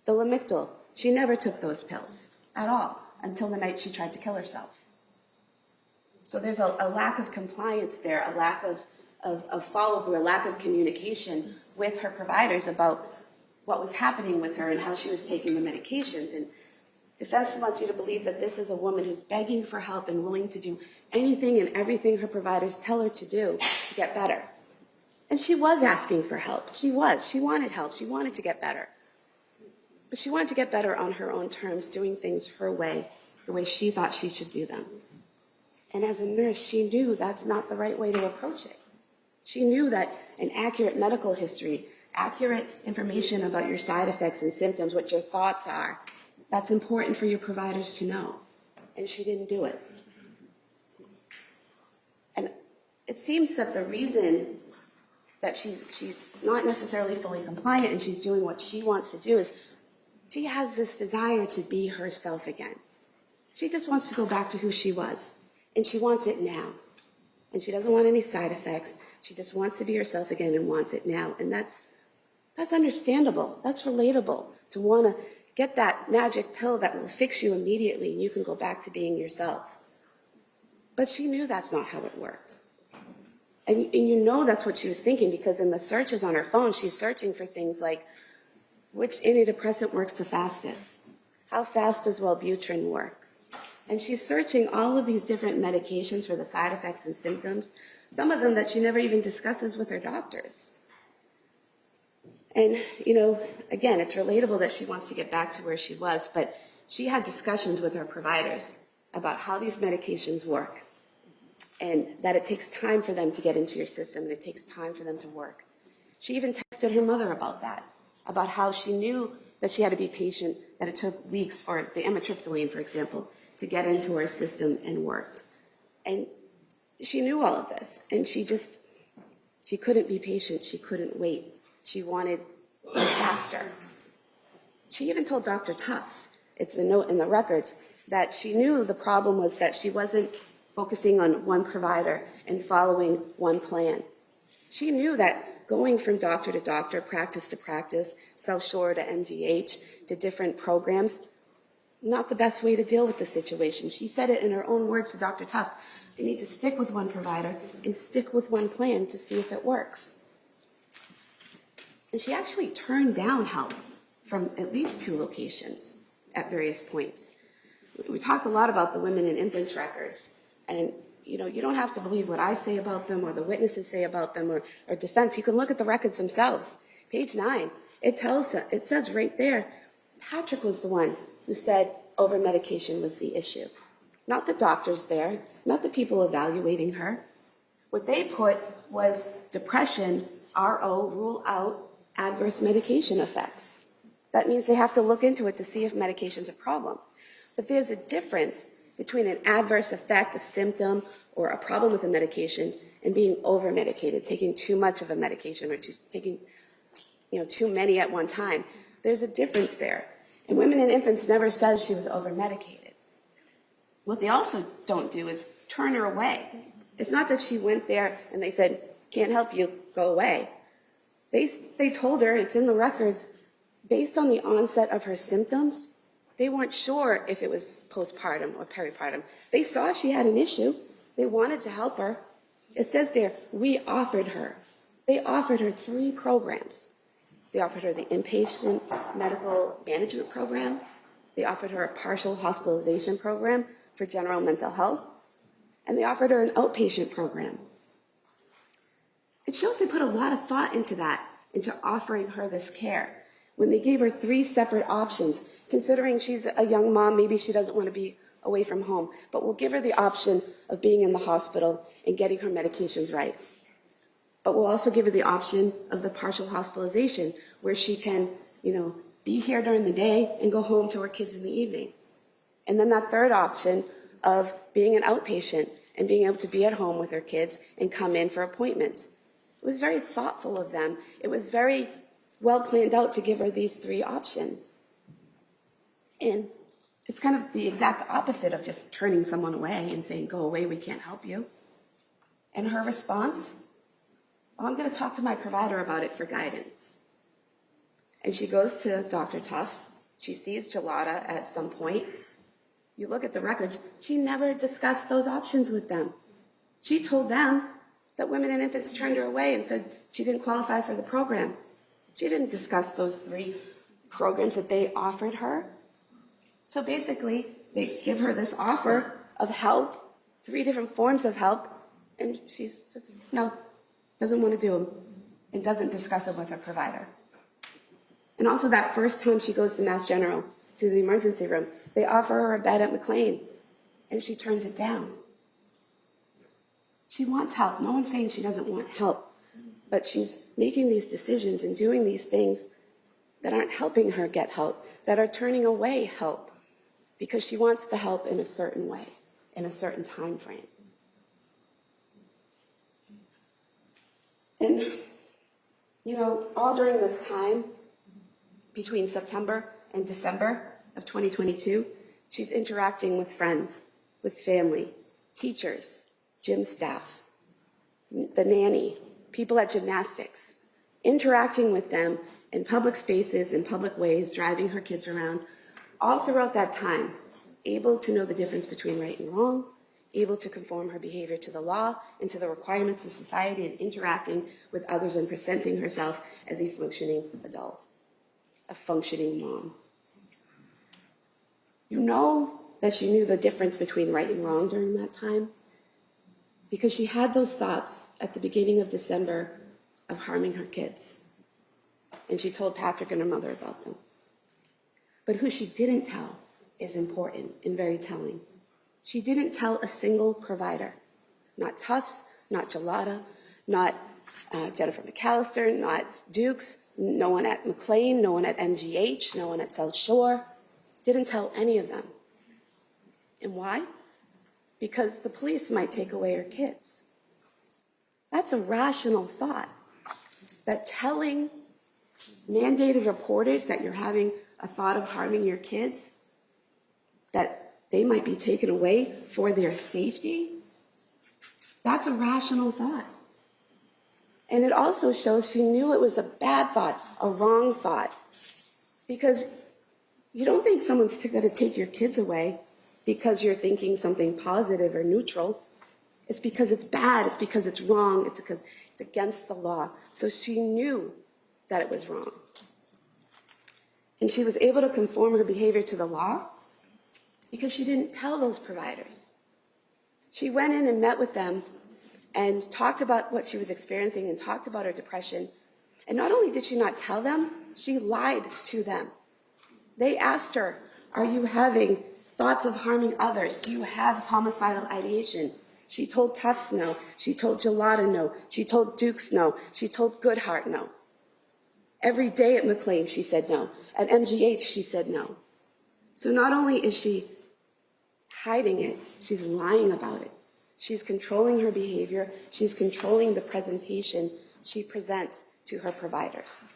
The Lamictal, she never took those pills at all until the night she tried to kill herself. So there's a lack of compliance there, a lack of follow-through, a lack of communication with her providers about what was happening with her and how she was taking the medications. And defense wants you to believe that this is a woman who's begging for help and willing to do anything and everything her providers tell her to do to get better. And she was asking for help. She was. She wanted help. She wanted to get better. But she wanted to get better on her own terms, doing things her way, the way she thought she should do them. And as a nurse, she knew that's not the right way to approach it. She knew that an accurate medical history, accurate information about your side effects and symptoms, what your thoughts are, that's important for your providers to know. And she didn't do it. And it seems that the reason that she's not necessarily fully compliant and she's doing what she wants to do is she has this desire to be herself again. She just wants to go back to who she was. And she wants it now. And she doesn't want any side effects. She just wants to be herself again and wants it now. And that's understandable. That's relatable, to want to get that magic pill that will fix you immediately and you can go back to being yourself. But she knew that's not how it worked. And you know that's what she was thinking, because in the searches on her phone, she's searching for things like, which antidepressant works the fastest? How fast does Wellbutrin work? And she's searching all of these different medications for the side effects and symptoms, some of them that she never even discusses with her doctors. And, you know, again, it's relatable that she wants to get back to where she was, but she had discussions with her providers about how these medications work and that it takes time for them to get into your system and it takes time for them to work. She even texted her mother about that, about how she knew that she had to be patient, that it took weeks for the amitriptyline, for example, to get into her system and worked. And she knew all of this, and she couldn't be patient. She couldn't wait. She wanted faster. She even told Dr. Tufts, it's a note in the records, that she knew the problem was that she wasn't focusing on one provider and following one plan. She knew that going from doctor to doctor, practice to practice, South Shore to MGH, to different programs, not the best way to deal with the situation. She said it in her own words to Dr. Tufts, I need to stick with one provider and stick with one plan to see if it works. And she actually turned down help from at least 2 locations at various points. We talked a lot about the women and infants records, and you know, you don't have to believe what I say about them or the witnesses say about them or defense. You can look at the records themselves. Page 9, it says right there, Patrick was the one who said over-medication was the issue. Not the doctors there, not the people evaluating her. What they put was depression, RO, rule out adverse medication effects. That means they have to look into it to see if medication's a problem. But there's a difference between an adverse effect, a symptom, or a problem with a medication, and being over-medicated, taking too much of a medication or taking too many at one time. There's a difference there. And women and infants never says she was over-medicated. What they also don't do is turn her away. It's not that she went there and they said, can't help you, go away. They told her, it's in the records, based on the onset of her symptoms, they weren't sure if it was postpartum or peripartum. They saw she had an issue. They wanted to help her. It says there, we offered her. They offered her 3 programs. They offered her the inpatient medical management program. They offered her a partial hospitalization program for general mental health. And they offered her an outpatient program. It shows they put a lot of thought into that, into offering her this care. When they gave her 3 separate options, considering she's a young mom, maybe she doesn't want to be away from home, but we'll give her the option of being in the hospital and getting her medications right. But we'll also give her the option of the partial hospitalization where she can, be here during the day and go home to her kids in the evening. And then that third option of being an outpatient and being able to be at home with her kids and come in for appointments. It was very thoughtful of them. It was very well planned out to give her these 3 options. And it's kind of the exact opposite of just turning someone away and saying, go away, we can't help you. And her response, well, I'm going to talk to my provider about it for guidance. And she goes to Dr. Tufts. She sees Gelada at some point. You look at the records, she never discussed those options with them. She told them that women and infants turned her away and said she didn't qualify for the program. She didn't discuss those 3 programs that they offered her. So basically, they give her this offer of help, 3 different forms of help, and she says, no, doesn't want to do them, and doesn't discuss it with her provider. And also that first time she goes to Mass General, to the emergency room, they offer her a bed at McLean, and she turns it down. She wants help. No one's saying she doesn't want help, but she's making these decisions and doing these things that aren't helping her get help, that are turning away help, because she wants the help in a certain way, in a certain time frame. And, you know, all during this time, between September and December of 2022, she's interacting with friends, with family, teachers, gym staff, the nanny, people at gymnastics, interacting with them in public spaces, in public ways, driving her kids around, all throughout that time, able to know the difference between right and wrong, able to conform her behavior to the law and to the requirements of society, and interacting with others and presenting herself as a functioning adult, a functioning mom. You know that she knew the difference between right and wrong during that time, because she had those thoughts at the beginning of December of harming her kids. And she told Patrick and her mother about them. But who she didn't tell is important and very telling. She didn't tell a single provider, not Tufts, not Gelada, not Jennifer McAllister, not Dukes, no one at McLean, no one at MGH, no one at South Shore. Didn't tell any of them. And why? Because the police might take away her kids. That's a rational thought. That telling mandated reporters that you're having a thought of harming your kids, that they might be taken away for their safety, that's a rational thought. And it also shows she knew it was a bad thought, a wrong thought. Because you don't think someone's going to take your kids away because you're thinking something positive or neutral. It's because it's bad, it's because it's wrong, it's because it's against the law. So she knew that it was wrong. And she was able to conform her behavior to the law because she didn't tell those providers. She went in and met with them and talked about what she was experiencing and talked about her depression. And not only did she not tell them, she lied to them. They asked her, are you having thoughts of harming others? Do you have homicidal ideation? She told Tufts no. She told Gelada no. She told Dukes no. She told Goodhart no. Every day at McLean, she said no. At MGH, she said no. So not only is she hiding it, she's lying about it. She's controlling her behavior. She's controlling the presentation she presents to her providers.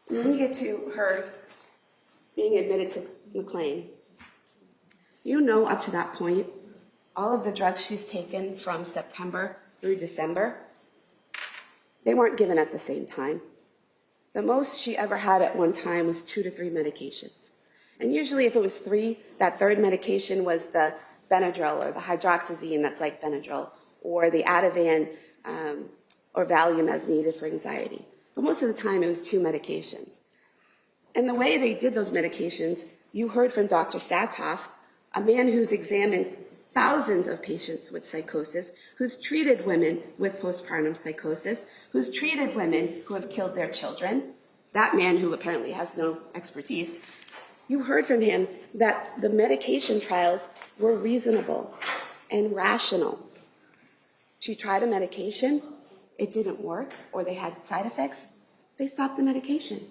And then we get to her being admitted to McLean. You know, up to that point, all of the drugs she's taken from September through December, they weren't given at the same time. The most she ever had at one time was 2 to 3 medications. And usually if it was 3, that third medication was the Benadryl or the hydroxyzine that's like Benadryl, or the Ativan or Valium as needed for anxiety. But most of the time it was 2 medications. And the way they did those medications, you heard from Dr. Satoff, a man who's examined thousands of patients with psychosis, who's treated women with postpartum psychosis, who's treated women who have killed their children, that man who apparently has no expertise. You heard from him that the medication trials were reasonable and rational. She tried a medication, it didn't work, or they had side effects, they stopped the medication.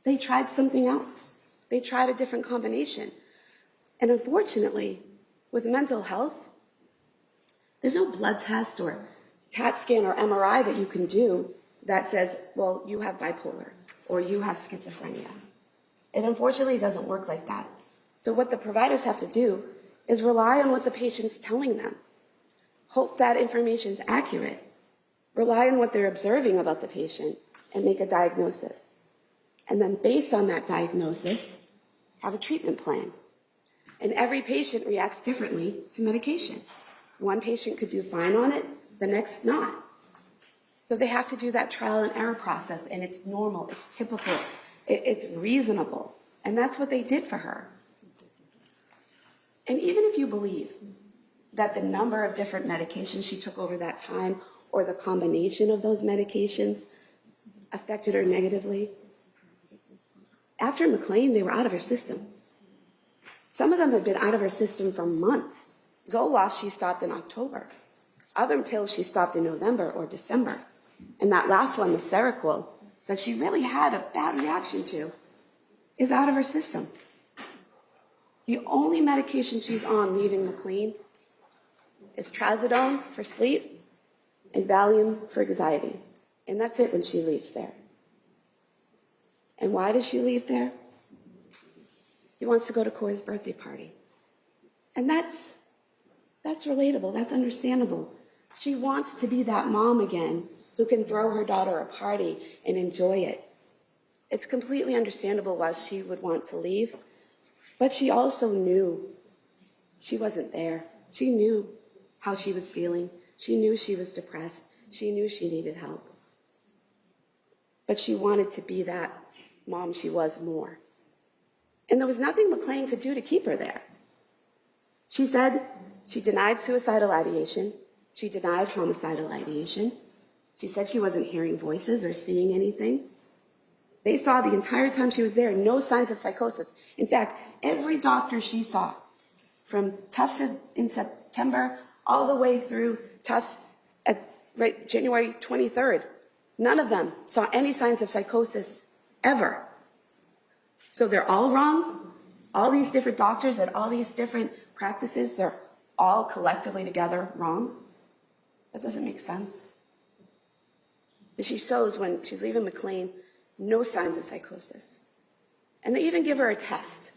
They tried something else. They tried a different combination. And unfortunately, with mental health, there's no blood test or CAT scan or MRI that you can do that says, well, you have bipolar or you have schizophrenia. It unfortunately doesn't work like that. So what the providers have to do is rely on what the patient's telling them. Hope that information is accurate. Rely on what they're observing about the patient and make a diagnosis. And then based on that diagnosis, have a treatment plan. And every patient reacts differently to medication. One patient could do fine on it, the next not. So they have to do that trial and error process, and it's normal, it's typical, it's reasonable. And that's what they did for her. And even if you believe that the number of different medications she took over that time or the combination of those medications affected her negatively, after McLean, they were out of her system. Some of them had been out of her system for months. Zoloft, she stopped in October. Other pills she stopped in November or December. And that last one, the Seroquel, that she really had a bad reaction to, is out of her system. The only medication she's on leaving McLean is trazodone for sleep and Valium for anxiety. And that's it when she leaves there. And why does she leave there? He wants to go to Corey's birthday party. And that's relatable, that's understandable. She wants to be that mom again who can throw her daughter a party and enjoy it. It's completely understandable why she would want to leave, but she also knew she wasn't there. She knew how she was feeling. She knew she was depressed. She knew she needed help. But she wanted to be that mom she was more. And there was nothing McLean could do to keep her there. She said she denied suicidal ideation. She denied homicidal ideation. She said she wasn't hearing voices or seeing anything. They saw the entire time she was there no signs of psychosis. In fact, every doctor she saw, from Tufts in September all the way through Tufts at January 23rd, none of them saw any signs of psychosis ever. So they're all wrong. All these different doctors at all these different practices, they're all collectively together wrong. That doesn't make sense. But she shows when she's leaving McLean, no signs of psychosis. And they even give her a task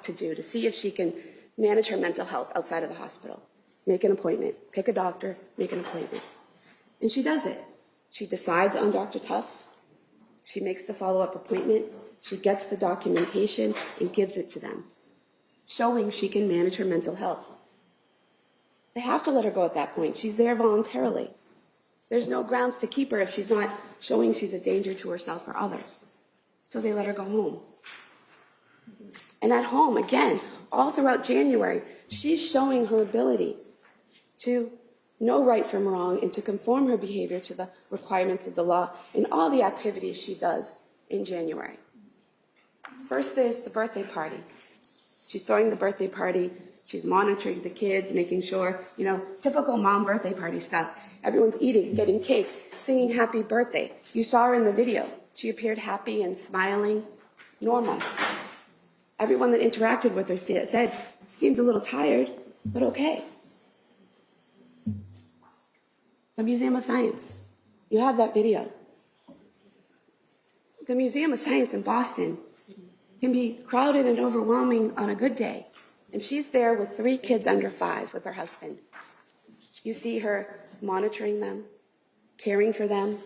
to do to see if she can manage her mental health outside of the hospital. Make an appointment, pick a doctor, make an appointment. And she does it. She decides on Dr. Tufts. She makes the follow-up appointment. She gets the documentation and gives it to them, showing she can manage her mental health. They have to let her go at that point. She's there voluntarily. There's no grounds to keep her if she's not showing she's a danger to herself or others. So they let her go home. And at home, again, all throughout January, she's showing her ability to know right from wrong and to conform her behavior to the requirements of the law in all the activities she does in January. First, there's the birthday party. She's throwing the birthday party. She's monitoring the kids, making sure, typical mom birthday party stuff. Everyone's eating, getting cake, singing happy birthday. You saw her in the video. She appeared happy and smiling, normal. Everyone that interacted with her said, seemed a little tired, but okay. The Museum of Science. You have that video. The Museum of Science in Boston can be crowded and overwhelming on a good day. And she's there with 3 kids under 5 with her husband. You see her monitoring them, caring for them,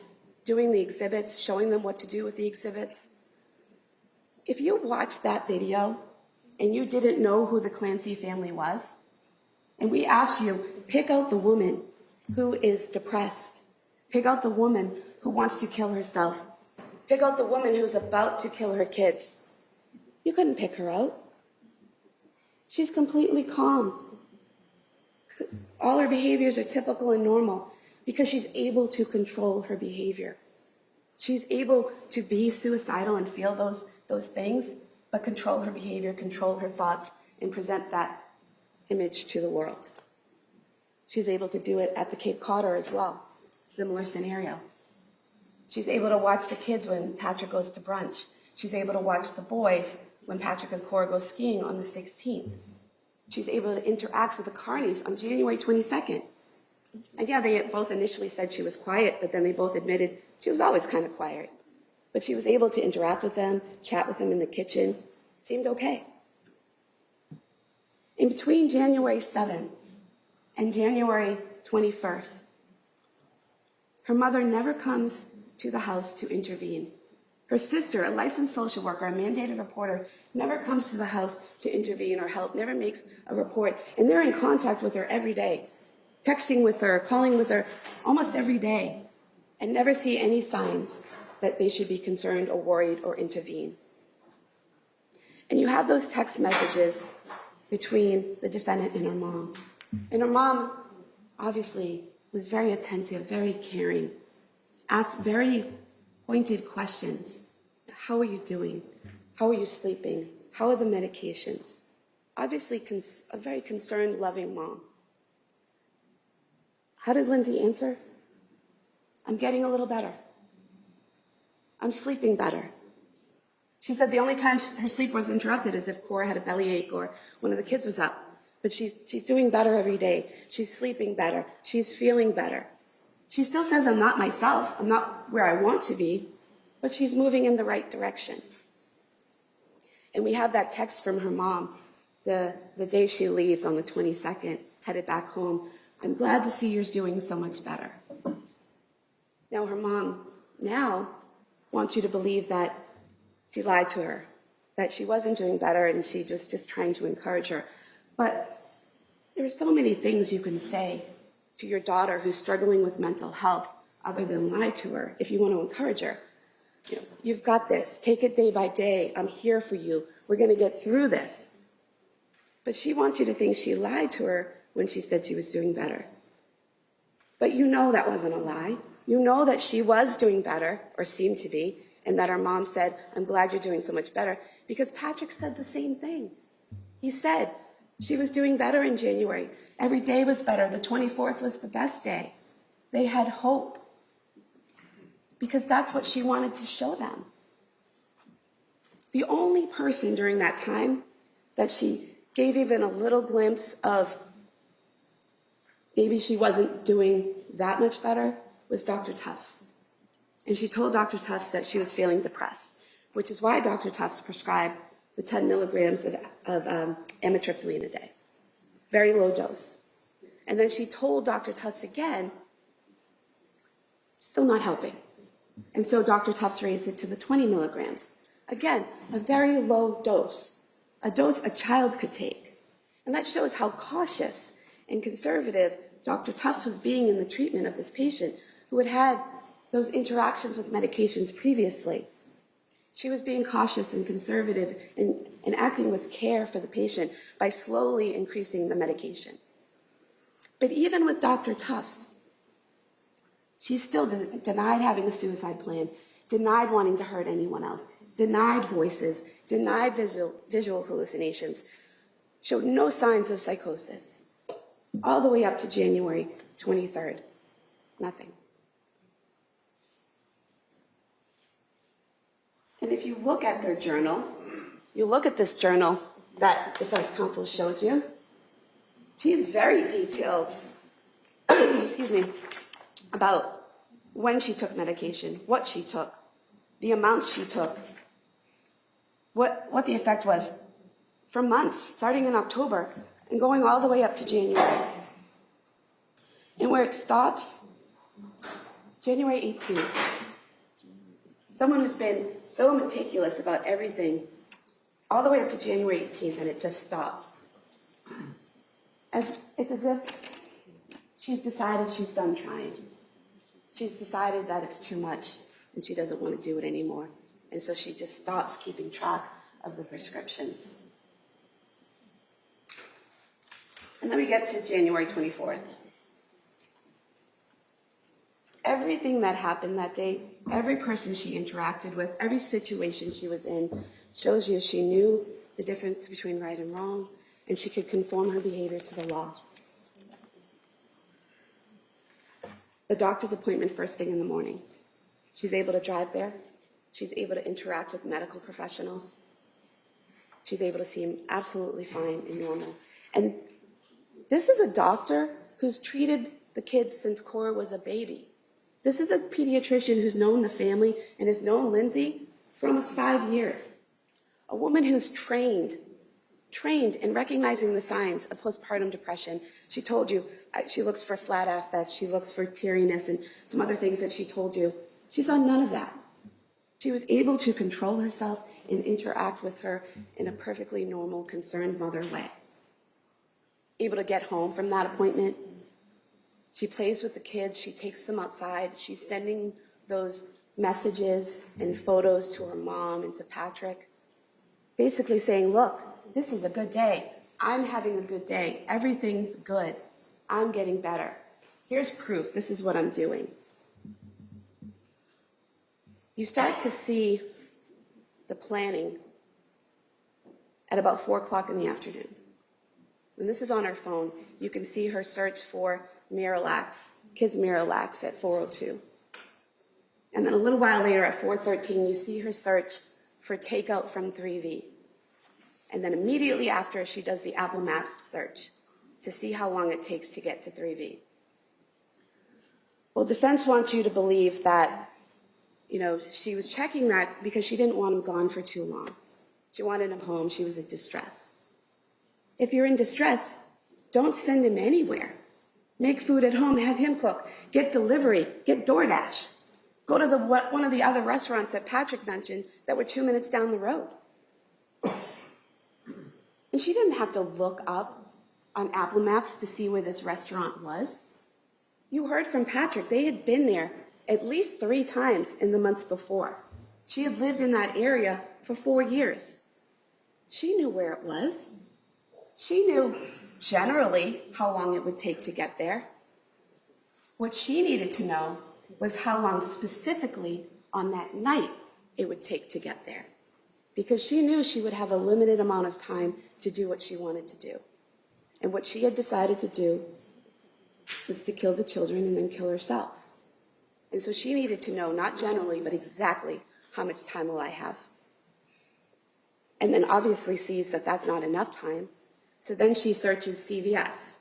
doing the exhibits, showing them what to do with the exhibits. If you watched that video and you didn't know who the Clancy family was, and we asked you, pick out the woman who is depressed, pick out the woman who wants to kill herself, pick out the woman who's about to kill her kids, you couldn't pick her out. She's completely calm. All her behaviors are typical and normal because she's able to control her behavior. She's able to be suicidal and feel those things, but control her behavior, control her thoughts, and present that image to the world. She's able to do it at the Cape Codder as well. Similar scenario. She's able to watch the kids when Patrick goes to brunch. She's able to watch the boys when Patrick and Cora go skiing on the 16th. She's able to interact with the Carneys on January 22nd. And yeah, they both initially said she was quiet, but then they both admitted she was always kind of quiet. But she was able to interact with them, chat with them in the kitchen, seemed okay. In between January 7th and January 21st, her mother never comes to the house to intervene. Her sister, a licensed social worker, a mandated reporter, never comes to the house to intervene or help, never makes a report, and they're in contact with her every day, texting with her, calling with her almost every day, and never see any signs that they should be concerned or worried or intervene. And you have those text messages between the defendant and her mom. And her mom, obviously, was very attentive, very caring, asked very pointed questions. How are you doing? How are you sleeping? How are the medications? Obviously, a very concerned, loving mom. How does Lindsay answer? I'm getting a little better. I'm sleeping better. She said the only time her sleep was interrupted is if Cora had a bellyache or one of the kids was up. But she's doing better every day. She's sleeping better. She's feeling better. She still says, I'm not myself. I'm not where I want to be, but she's moving in the right direction. And we have that text from her mom the day she leaves on the 22nd, headed back home. I'm glad to see you're doing so much better. Now her mom now wants you to believe that she lied to her, that she wasn't doing better and she was just trying to encourage her. But there are so many things you can say to your daughter who's struggling with mental health other than lie to her if you want to encourage her. You know, you've got this. Take it day by day. I'm here for you. We're going to get through this. But she wants you to think she lied to her when she said she was doing better. But you know that wasn't a lie. You know that she was doing better, or seemed to be, and that her mom said, I'm glad you're doing so much better, because Patrick said the same thing. He said she was doing better in January. Every day was better. The 24th was the best day. They had hope, because that's what she wanted to show them. The only person during that time that she gave even a little glimpse of maybe she wasn't doing that much better was Dr. Tufts. And she told Dr. Tufts that she was feeling depressed, which is why Dr. Tufts prescribed the 10 milligrams of amitriptyline a day. Very low dose. And then she told Dr. Tufts again, still not helping. And so Dr. Tufts raised it to the 20 milligrams. Again, a very low dose, a dose a child could take. And that shows how cautious and conservative Dr. Tufts was being in the treatment of this patient who had had those interactions with medications previously. She was being cautious and conservative and acting with care for the patient by slowly increasing the medication. But even with Dr. Tufts, she still denied having a suicide plan, denied wanting to hurt anyone else, denied voices, denied visual hallucinations, showed no signs of psychosis, all the way up to January 23rd. Nothing. And if you look at their journal, you look at this journal that defense counsel showed you, she's very detailed, excuse me, about when she took medication, what she took, the amounts she took, what the effect was for months, starting in October and going all the way up to January. And where it stops, January 18th. Someone who's been so meticulous about everything all the way up to January 18th, and it just stops. It's as if she's decided she's done trying. She's decided that it's too much and she doesn't want to do it anymore. And so she just stops keeping track of the prescriptions. And then we get to January 24th. Everything that happened that day, every person she interacted with, every situation she was in, shows you she knew the difference between right and wrong, and she could conform her behavior to the law. The doctor's appointment first thing in the morning. She's able to drive there. She's able to interact with medical professionals. She's able to seem absolutely fine and normal. And this is a doctor who's treated the kids since Cora was a baby. This is a pediatrician who's known the family and has known Lindsay for almost 5 years. A woman who's trained in recognizing the signs of postpartum depression. She told you she looks for flat affect, she looks for teariness, and some other things that she told you. She saw none of that. She was able to control herself and interact with her in a perfectly normal, concerned mother way. Able to get home from that appointment. She plays with the kids, she takes them outside, she's sending those messages and photos to her mom and to Patrick, basically saying, look, this is a good day. I'm having a good day. Everything's good. I'm getting better. Here's proof. This is what I'm doing. You start to see the planning at about 4 o'clock in the afternoon. When this is on her phone, you can see her search for Miralax, kids Miralax at 4:02. And then a little while later at 4:13, you see her search for takeout from 3V. And then immediately after, she does the Apple Maps search to see how long it takes to get to 3V. Well, defense wants you to believe that, she was checking that because she didn't want him gone for too long. She wanted him home. She was in distress. If you're in distress, don't send him anywhere. Make food at home, have him cook, get delivery, get DoorDash. Go to one of the other restaurants that Patrick mentioned that were 2 minutes down the road. And she didn't have to look up on Apple Maps to see where this restaurant was. You heard from Patrick, they had been there at least 3 times in the months before. She had lived in that area for 4 years. She knew where it was. She knew generally how long it would take to get there. What she needed to know was how long specifically on that night it would take to get there. Because she knew she would have a limited amount of time to do what she wanted to do. And what she had decided to do was to kill the children and then kill herself. And so she needed to know, not generally, but exactly how much time will I have. And then obviously sees that that's not enough time. So then she searches CVS.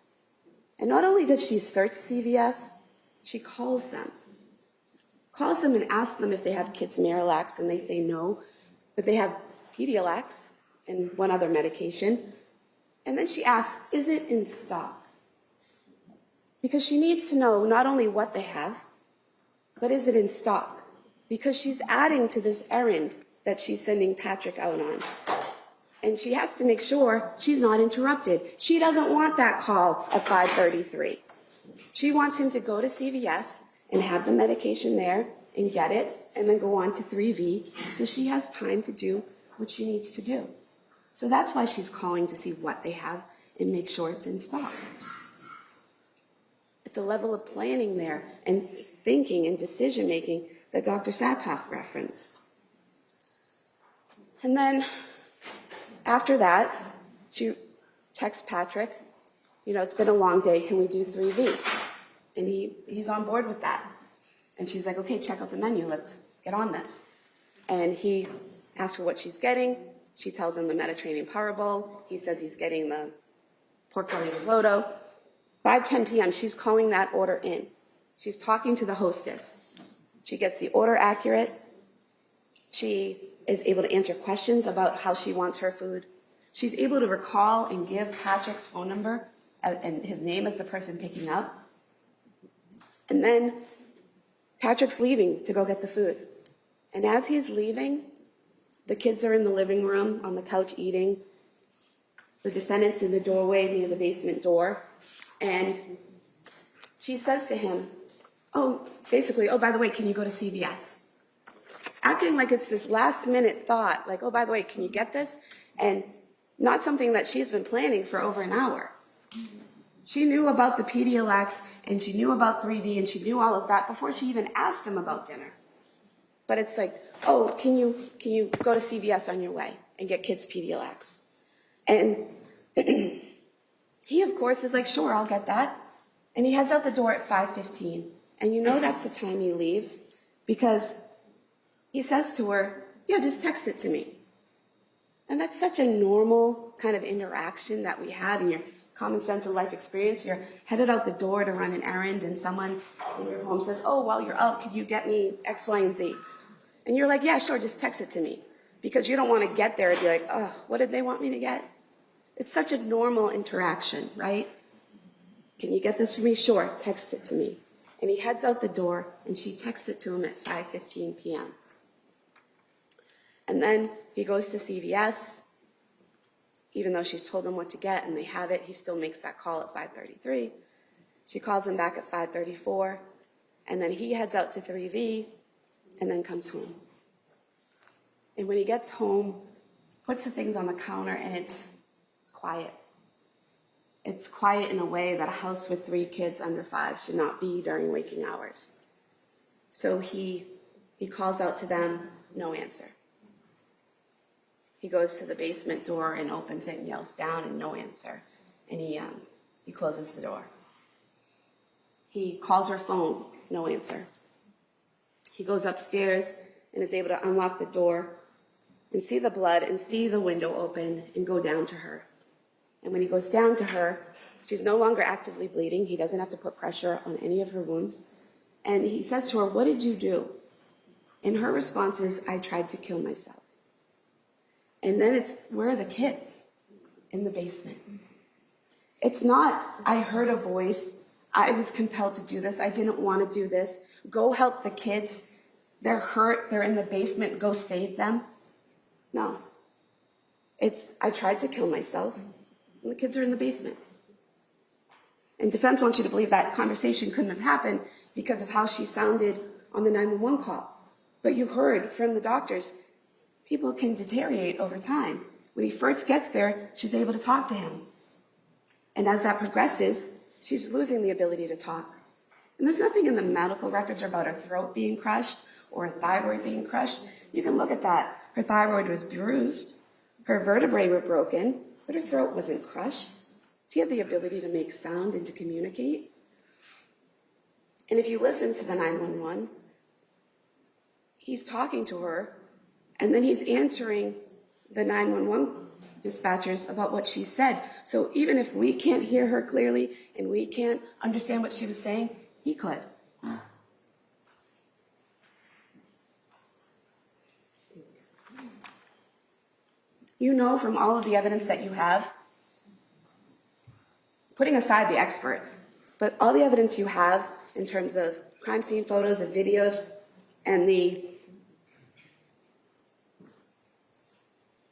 And not only does she search CVS, she calls them. Calls them and asks them if they have kids Miralax, and they say no, but they have Pedialax and one other medication. And then she asks, is it in stock? Because she needs to know not only what they have, but is it in stock? Because she's adding to this errand that she's sending Patrick out on. And she has to make sure she's not interrupted. She doesn't want that call at 5:33. She wants him to go to CVS and have the medication there and get it and then go on to 3V so she has time to do what she needs to do. So that's why she's calling to see what they have and make sure it's in stock. It's a level of planning there and thinking and decision-making that Dr. Satoff referenced. And then after that, she texts Patrick, it's been a long day, can we do 3V? And he's on board with that. And she's like, okay, check out the menu, let's get on this. And he asks her what she's getting. She tells him the Mediterranean Power Bowl. He says he's getting the pork belly risotto. 5:10 p.m., she's calling that order in. She's talking to the hostess. She gets the order accurate. She is able to answer questions about how she wants her food. She's able to recall and give Patrick's phone number and his name as the person picking up. And then Patrick's leaving to go get the food. And as he's leaving, the kids are in the living room on the couch eating. The defendant's in the doorway near the basement door. And she says to him, oh, by the way, can you go to CVS? Acting like it's this last minute thought, like, oh, by the way, can you get this? And not something that she's been planning for over an hour. She knew about the Pedialax and she knew about 3V and she knew all of that before she even asked him about dinner. But it's like, oh, can you go to CVS on your way and get kids Pedialax? And he, of course, is like, sure, I'll get that. And he heads out the door at 5:15. And that's the time he leaves because he says to her, yeah, just text it to me. And that's such a normal kind of interaction that we have in your common sense of life experience. You're headed out the door to run an errand and someone in your home says, oh, while you're out, could you get me X, Y, and Z? And you're like, yeah, sure, just text it to me. Because you don't want to get there and be like, oh, what did they want me to get? It's such a normal interaction, right? Can you get this for me? Sure, text it to me. And he heads out the door and she texts it to him at 5:15 p.m. And then he goes to CVS, even though she's told him what to get and they have it, he still makes that call at 5:33. She calls him back at 5:34, and then he heads out to 3V and then comes home. And when he gets home, puts the things on the counter and it's quiet. It's quiet in a way that a house with 3 kids under 5 should not be during waking hours. So he calls out to them, no answer. He goes to the basement door and opens it and yells down and no answer. And he closes the door. He calls her phone, no answer. He goes upstairs and is able to unlock the door and see the blood and see the window open and go down to her. And when he goes down to her, she's no longer actively bleeding. He doesn't have to put pressure on any of her wounds. And he says to her, what did you do? And her response is, I tried to kill myself. And then it's, where are the kids? In the basement. It's not, I heard a voice, I was compelled to do this, I didn't want to do this. Go help the kids. They're hurt, they're in the basement, go save them. No. It's, I tried to kill myself, and the kids are in the basement. And defense wants you to believe that conversation couldn't have happened because of how she sounded on the 911 call. But you heard from the doctors, people can deteriorate over time. When he first gets there, she's able to talk to him. And as that progresses, she's losing the ability to talk. And there's nothing in the medical records about her throat being crushed or her thyroid being crushed. You can look at that. Her thyroid was bruised, her vertebrae were broken, but her throat wasn't crushed. She had the ability to make sound and to communicate. And if you listen to the 911, he's talking to her, and then he's answering the 911 dispatchers about what she said. So even if we can't hear her clearly and we can't understand what she was saying, he could. You know from all of the evidence that you have, putting aside the experts, but all the evidence you have in terms of crime scene photos and videos and the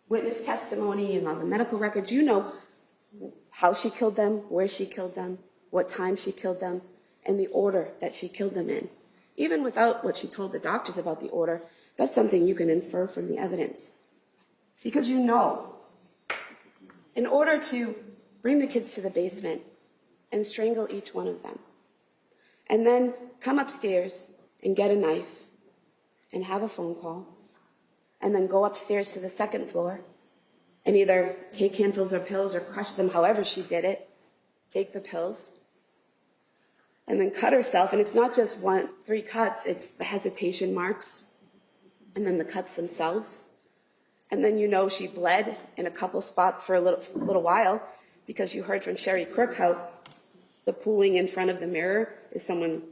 witness testimony and all the medical records, you know how she killed them, where she killed them, what time she killed them, and the order that she killed them in. Even without what she told the doctors about the order, that's something you can infer from the evidence. Because you know, in order to bring the kids to the basement and strangle each one of them, and then come upstairs and get a knife and have a phone call, and then go upstairs to the second floor and either take handfuls of pills or crush them however she did it, take the pills, and then cut herself. And it's not just 3 cuts, it's the hesitation marks, and then the cuts themselves. And then you know she bled in a couple spots for a little while because you heard from Sherry Crook how the pooling in front of the mirror is someone,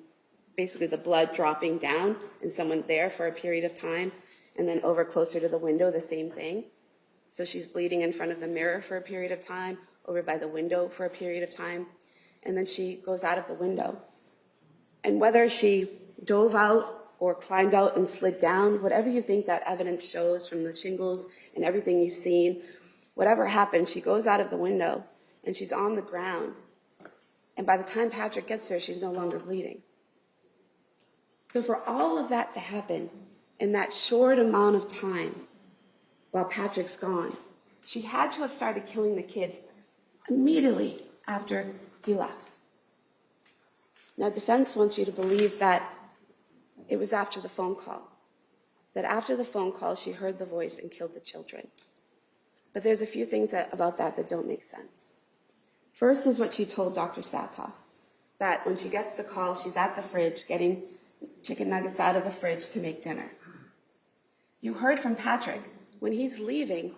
basically the blood dropping down and someone there for a period of time. And then over closer to the window, the same thing. So she's bleeding in front of the mirror for a period of time, over by the window for a period of time, and then she goes out of the window. And whether she dove out or climbed out and slid down, whatever you think that evidence shows from the shingles and everything you've seen, whatever happened, she goes out of the window and she's on the ground. And by the time Patrick gets there, she's no longer bleeding. So for all of that to happen in that short amount of time while Patrick's gone, she had to have started killing the kids immediately after he left. Now, defense wants you to believe that it was after the phone call, that after the phone call, she heard the voice and killed the children. But there's a few things about that that don't make sense. First is what she told Dr. Satoff, that when she gets the call, she's at the fridge getting chicken nuggets out of the fridge to make dinner. You heard from Patrick, when he's leaving,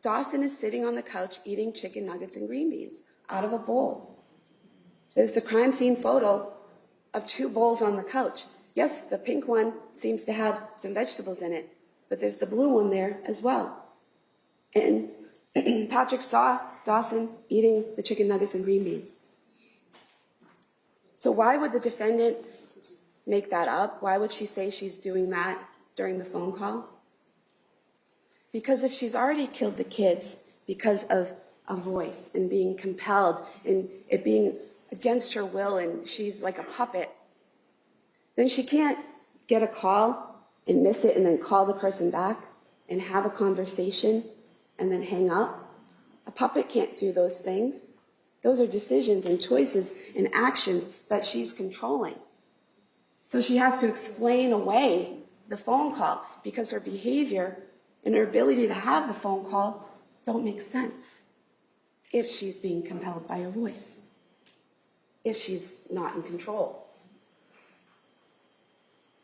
Dawson is sitting on the couch eating chicken nuggets and green beans out of a bowl. There's the crime scene photo of 2 bowls on the couch. Yes, the pink one seems to have some vegetables in it, but there's the blue one there as well. And Patrick saw Dawson eating the chicken nuggets and green beans. So why would the defendant make that up? Why would she say she's doing that during the phone call? Because if she's already killed the kids because of a voice and being compelled and it being against her will and she's like a puppet, then she can't get a call and miss it and then call the person back and have a conversation and then hang up. A puppet can't do those things. Those are decisions and choices and actions that she's controlling. So she has to explain away the phone call because her behavior and her ability to have the phone call don't make sense if she's being compelled by her voice, if she's not in control.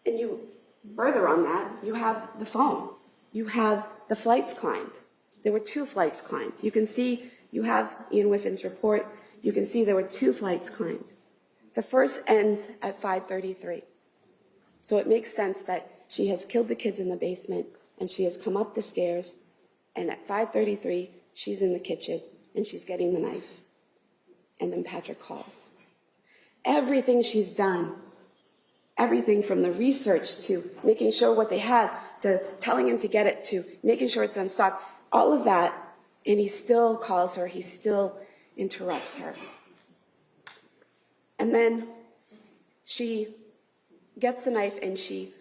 And you, further on that, you have the phone. You have the flights climbed. There were 2 flights climbed. You can see, you have Ian Whiffin's report, you can see there were 2 flights climbed. The first ends at 5:33. So it makes sense that she has killed the kids in the basement and she has come up the stairs, and at 5:33, she's in the kitchen and she's getting the knife. And then Patrick calls. Everything she's done, everything from the research to making sure what they have, to telling him to get it, to making sure it's in stock, all of that, and he still calls her, he still interrupts her. And then she gets the knife and she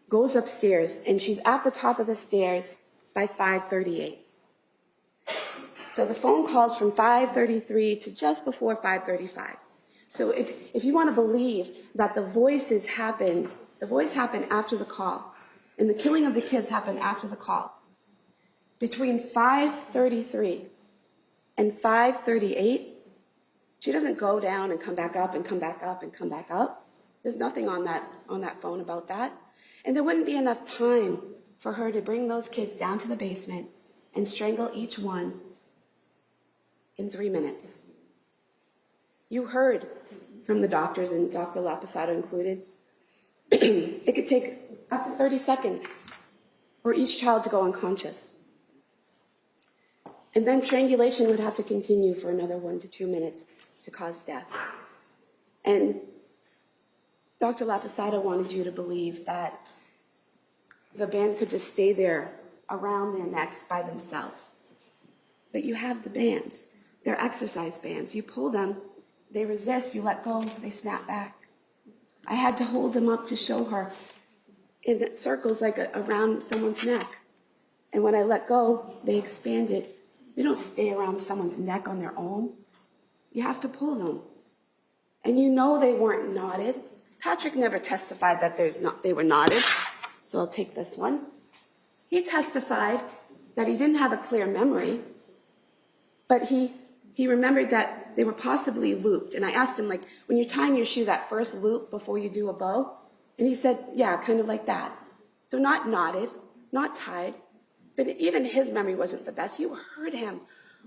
goes upstairs, and she's at the top of the stairs by 5:38. So the phone calls from 5:33 to just before 5:35. So if you want to believe that the voice happened after the call, and the killing of the kids happened after the call, between 5:33 and 5:38, she doesn't go down and come back up and come back up and come back up. There's nothing on that phone about that. And there wouldn't be enough time for her to bring those kids down to the basement and strangle each one in 3 minutes. You heard from the doctors, and Dr. Lapisato included, it could take up to 30 seconds for each child to go unconscious. And then strangulation would have to continue for another 1 to 2 minutes to cause death. And Dr. Lapisato wanted you to believe that the band could just stay there around their necks by themselves. But you have the bands. They're exercise bands. You pull them, they resist, you let go, they snap back. I had to hold them up to show her in circles like around someone's neck. And when I let go, they expanded. They don't stay around someone's neck on their own. You have to pull them. And you know they weren't knotted. Patrick never testified that they were knotted, so I'll take this one. He testified that he didn't have a clear memory, but he remembered that they were possibly looped. And I asked him, like, when you're tying your shoe, that first loop before you do a bow? And he said, yeah, kind of like that. So not knotted, not tied, but even his memory wasn't the best. You heard him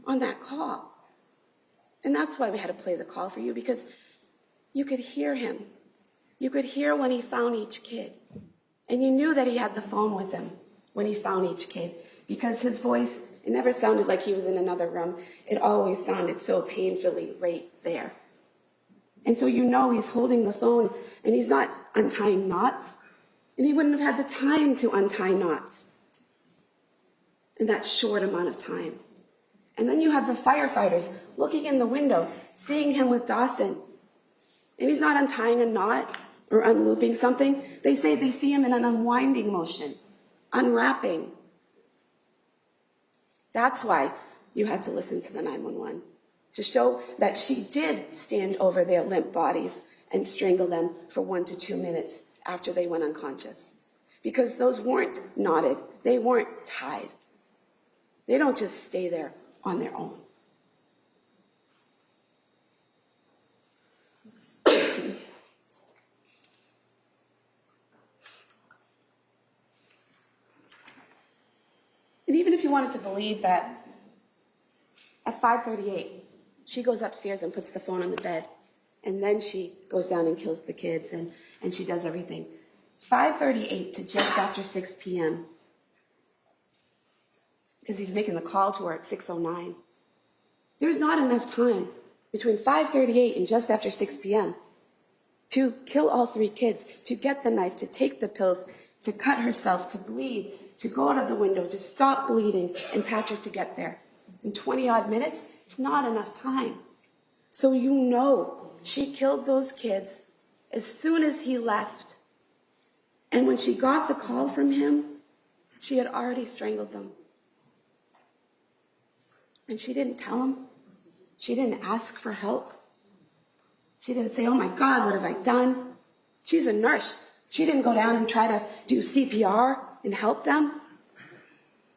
on that call. And that's why we had to play the call for you, because you could hear him. You could hear when he found each kid. And you knew that he had the phone with him when he found each kid, because his voice, it never sounded like he was in another room. It always sounded so painfully right there. And so you know he's holding the phone and he's not untying knots, and he wouldn't have had the time to untie knots in that short amount of time. And then you have the firefighters looking in the window, seeing him with Dawson, and he's not untying a knot or unlooping something. They say they see him in an unwinding motion, unwrapping. That's why you had to listen to the 911, to show that she did stand over their limp bodies and strangle them for 1 to 2 minutes after they went unconscious. Because those weren't knotted, they weren't tied. They don't just stay there on their own. And even if you wanted to believe that at 5:38, she goes upstairs and puts the phone on the bed, and then she goes down and kills the kids, and she does everything. 5:38 to just after 6 p.m., because he's making the call to her at 6:09. There's not enough time between 5:38 and just after 6 p.m. to kill all 3 kids, to get the knife, to take the pills, to cut herself, to bleed, to go out of the window, to stop bleeding, and Patrick to get there. In 20-odd minutes, it's not enough time. So you know she killed those kids as soon as he left. And when she got the call from him, she had already strangled them. And she didn't tell him. She didn't ask for help. She didn't say, oh my God, what have I done? She's a nurse. She didn't go down and try to do CPR and help them.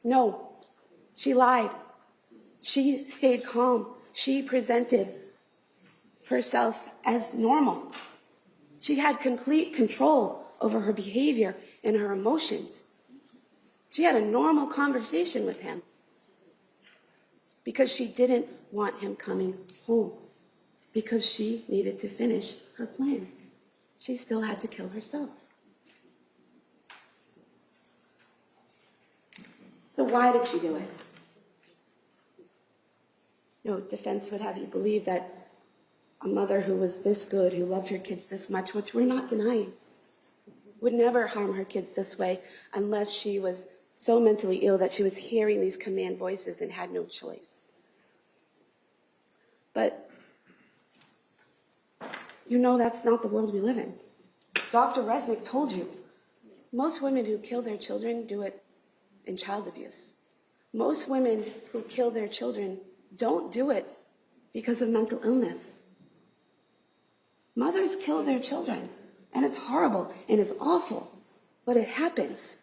No, she lied. She stayed calm. She presented herself as normal. She had complete control over her behavior and her emotions. She had a normal conversation with him because she didn't want him coming home, because she needed to finish her plan. She still had to kill herself. So why did she do it? Defense would have you believe that a mother who was this good, who loved her kids this much, which we're not denying, would never harm her kids this way unless she was so mentally ill that she was hearing these command voices and had no choice. But that's not the world we live in. Dr. Resnick told you, most women who kill their children do it in child abuse. Most women who kill their children don't do it because of mental illness. Mothers kill their children, and it's horrible and it's awful, but it happens.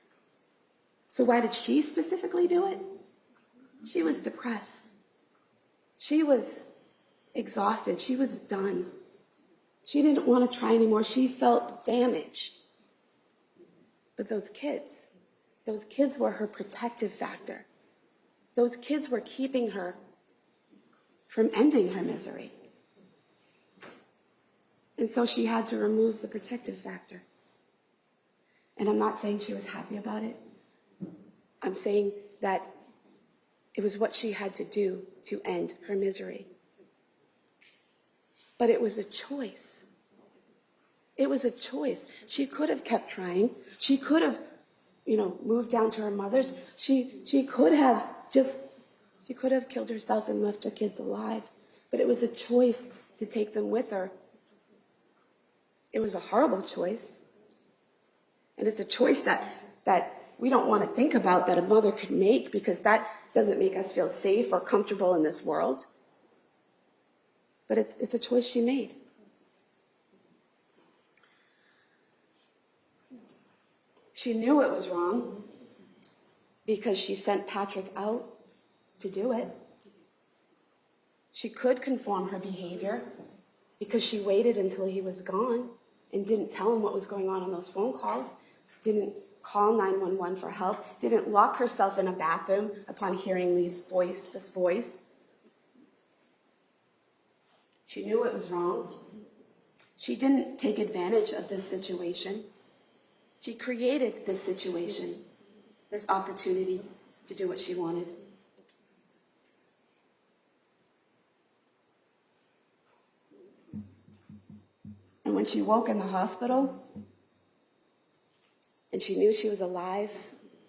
So why did she specifically do it? She was depressed. She was exhausted. She was done. She didn't want to try anymore. She felt damaged. But those kids were her protective factor. Those kids were keeping her from ending her misery. And so she had to remove the protective factor. And I'm not saying she was happy about it. I'm saying that it was what she had to do to end her misery. But it was a choice. It was a choice. She could have kept trying. She could have, moved down to her mother's. She could have killed herself and left her kids alive. But it was a choice to take them with her. It was a horrible choice. And it's a choice that we don't want to think about that a mother could make, because that doesn't make us feel safe or comfortable in this world. But it's a choice she made. She knew it was wrong because she sent Patrick out to do it. She could conform her behavior because she waited until he was gone and didn't tell him what was going on those phone calls, didn't call 911 for help, didn't lock herself in a bathroom upon hearing this voice. She knew it was wrong. She didn't take advantage of this situation. She created this situation, this opportunity to do what she wanted. And when she woke in the hospital, and she knew she was alive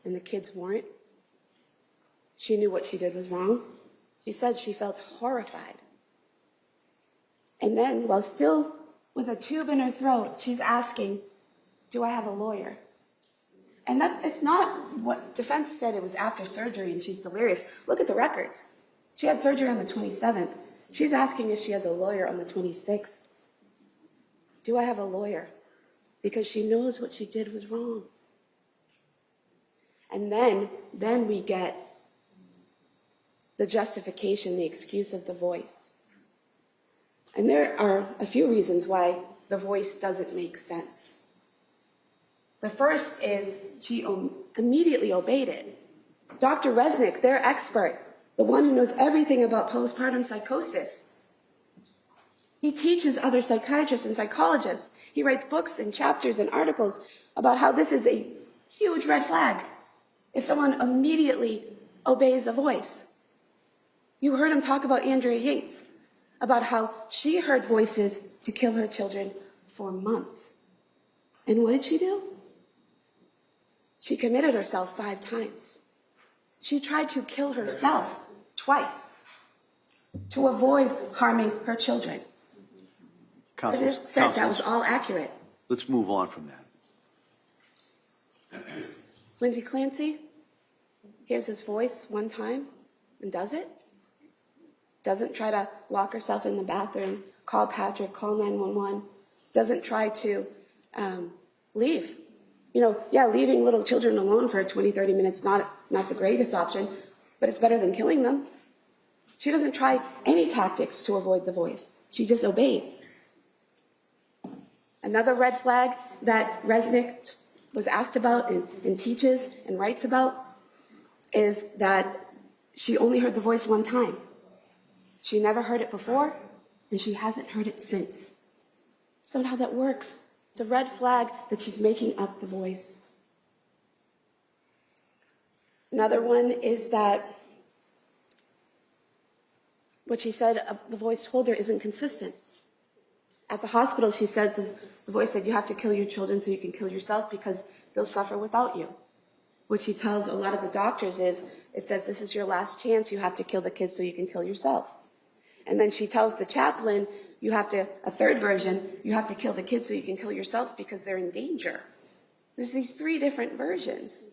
and the kids weren't, she knew what she did was wrong. She said she felt horrified. And then, while still with a tube in her throat, she's asking, do I have a lawyer? And it's not what defense said. It was after surgery and she's delirious. Look at the records. She had surgery on the 27th. She's asking if she has a lawyer on the 26th. Do I have a lawyer? Because she knows what she did was wrong. And then we get the justification, the excuse of the voice. And there are a few reasons why the voice doesn't make sense. The first is she immediately obeyed it. Dr. Resnick, their expert, the one who knows everything about postpartum psychosis, he teaches other psychiatrists and psychologists. He writes books and chapters and articles about how this is a huge red flag if someone immediately obeys a voice. You heard him talk about Andrea Yates, about how she heard voices to kill her children for months. And what did she do? She committed herself 5 times. She tried to kill herself twice to avoid harming her children. Counsel, That was all accurate. let's move on from that. Lindsay Clancy hears his voice one time and does it. Doesn't try to lock herself in the bathroom, call Patrick, call 911. Doesn't try to leave. Leaving little children alone for 20, 30 minutes, not the greatest option, but it's better than killing them. She doesn't try any tactics to avoid the voice. She just obeys. Another red flag that Resnick was asked about and teaches and writes about is that she only heard the voice one time. She never heard it before, and she hasn't heard it since. So how that works. It's a red flag that she's making up the voice. Another one is that what she said the voice told her isn't consistent. At the hospital, she says the voice said, you have to kill your children so you can kill yourself because they'll suffer without you. What she tells a lot of the doctors is, it says, this is your last chance, you have to kill the kids so you can kill yourself. And then she tells the chaplain, a third version, you have to kill the kids so you can kill yourself because they're in danger. There's these 3 different versions.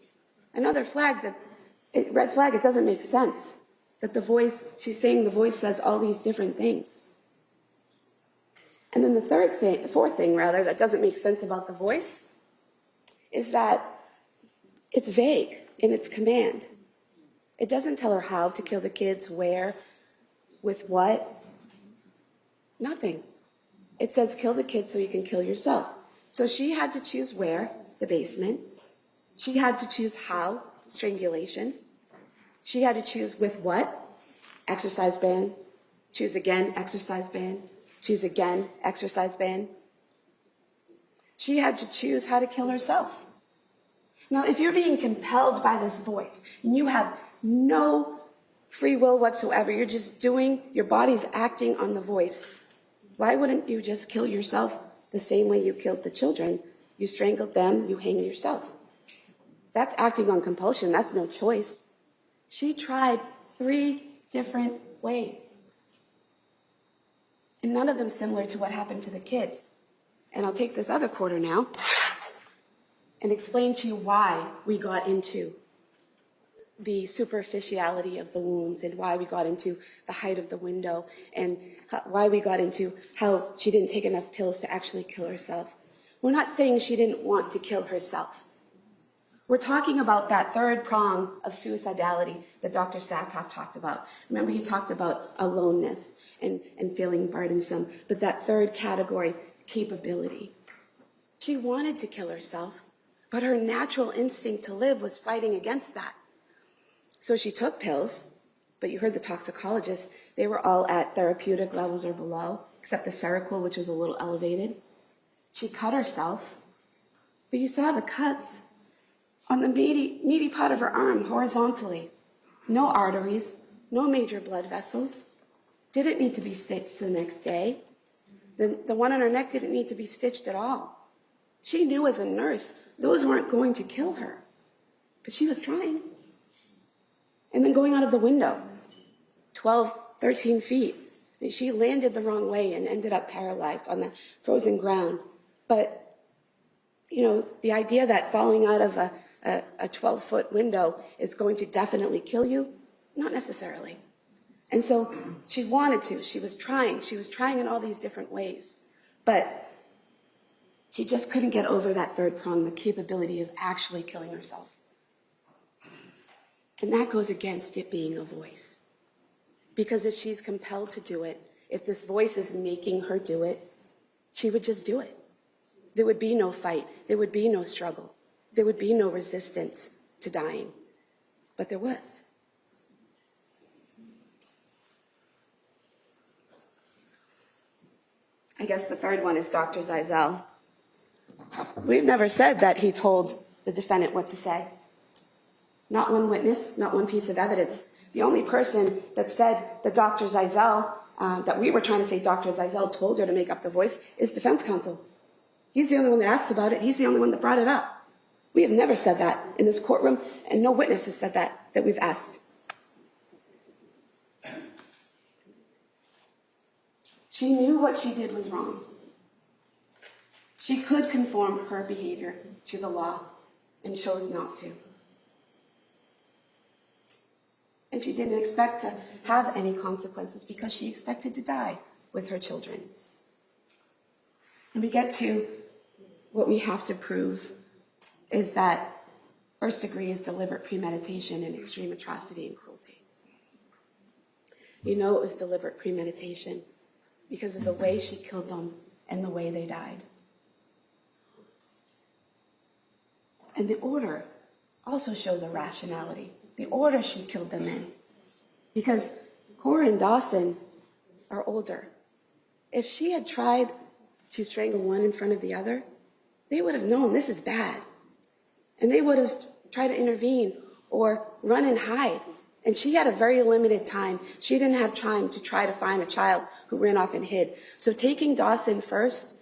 Another red flag, it doesn't make sense that she's saying the voice says all these different things. And then the fourth thing that doesn't make sense about the voice is that it's vague in its command. It doesn't tell her how to kill the kids, where, with what. Nothing. It says kill the kids so you can kill yourself. So she had to choose where, the basement. She had to choose how, strangulation. She had to choose with what, exercise ban. Choose again, exercise ban. Choose again, exercise ban. She had to choose how to kill herself. Now, if you're being compelled by this voice, and you have no free will whatsoever, you're just your body's acting on the voice, why wouldn't you just kill yourself the same way you killed the children? You strangled them, you hang yourself. That's acting on compulsion, that's no choice. She tried 3 different ways. And none of them similar to what happened to the kids. And I'll take this other quarter now and explain to you why we got into the superficiality of the wounds and why we got into the height of the window and why we got into how she didn't take enough pills to actually kill herself. We're not saying she didn't want to kill herself. We're talking about that 3rd prong of suicidality that Dr. Satoff talked about. Remember, he talked about aloneness and feeling burdensome, but that 3rd category, capability. She wanted to kill herself, but her natural instinct to live was fighting against that. So she took pills, but you heard the toxicologists, they were all at therapeutic levels or below, except the Seroquel, which was a little elevated. She cut herself, but you saw the cuts on the meaty part of her arm horizontally. No arteries, no major blood vessels. Didn't need to be stitched the next day. The one on her neck didn't need to be stitched at all. She knew as a nurse those weren't going to kill her, but she was trying. And then going out of the window, 12, 13 feet. And she landed the wrong way and ended up paralyzed on the frozen ground. But, the idea that falling out of a 12-foot window is going to definitely kill you, not necessarily. And so she wanted to. She was trying in all these different ways. But she just couldn't get over that 3rd prong, the capability of actually killing herself. And that goes against it being a voice. Because if she's compelled to do it, if this voice is making her do it, she would just do it. There would be no fight. There would be no struggle. There would be no resistance to dying. but there was. I guess the third one is Dr. Zeisel. We've never said that he told the defendant what to say. Not one witness, not one piece of evidence. The only person that said that Dr. Zeisel, that we were trying to say Dr. Zeisel told her to make up the voice, is defense counsel. He's the only one that asked about it. He's the only one that brought it up. We have never said that in this courtroom, and no witness has said that we've asked. She knew what she did was wrong. She could conform her behavior to the law and chose not to. And she didn't expect to have any consequences because she expected to die with her children. And we get to what we have to prove is that first degree is deliberate premeditation and extreme atrocity and cruelty. You know it was deliberate premeditation because of the way she killed them and the way they died. And the order also shows a rationality. The order she killed them in. Because Cora and Dawson are older. If she had tried to strangle one in front of the other, they would have known this is bad. And they would have tried to intervene or run and hide. And she had a very limited time. She didn't have time to try to find a child who ran off and hid. So taking Dawson first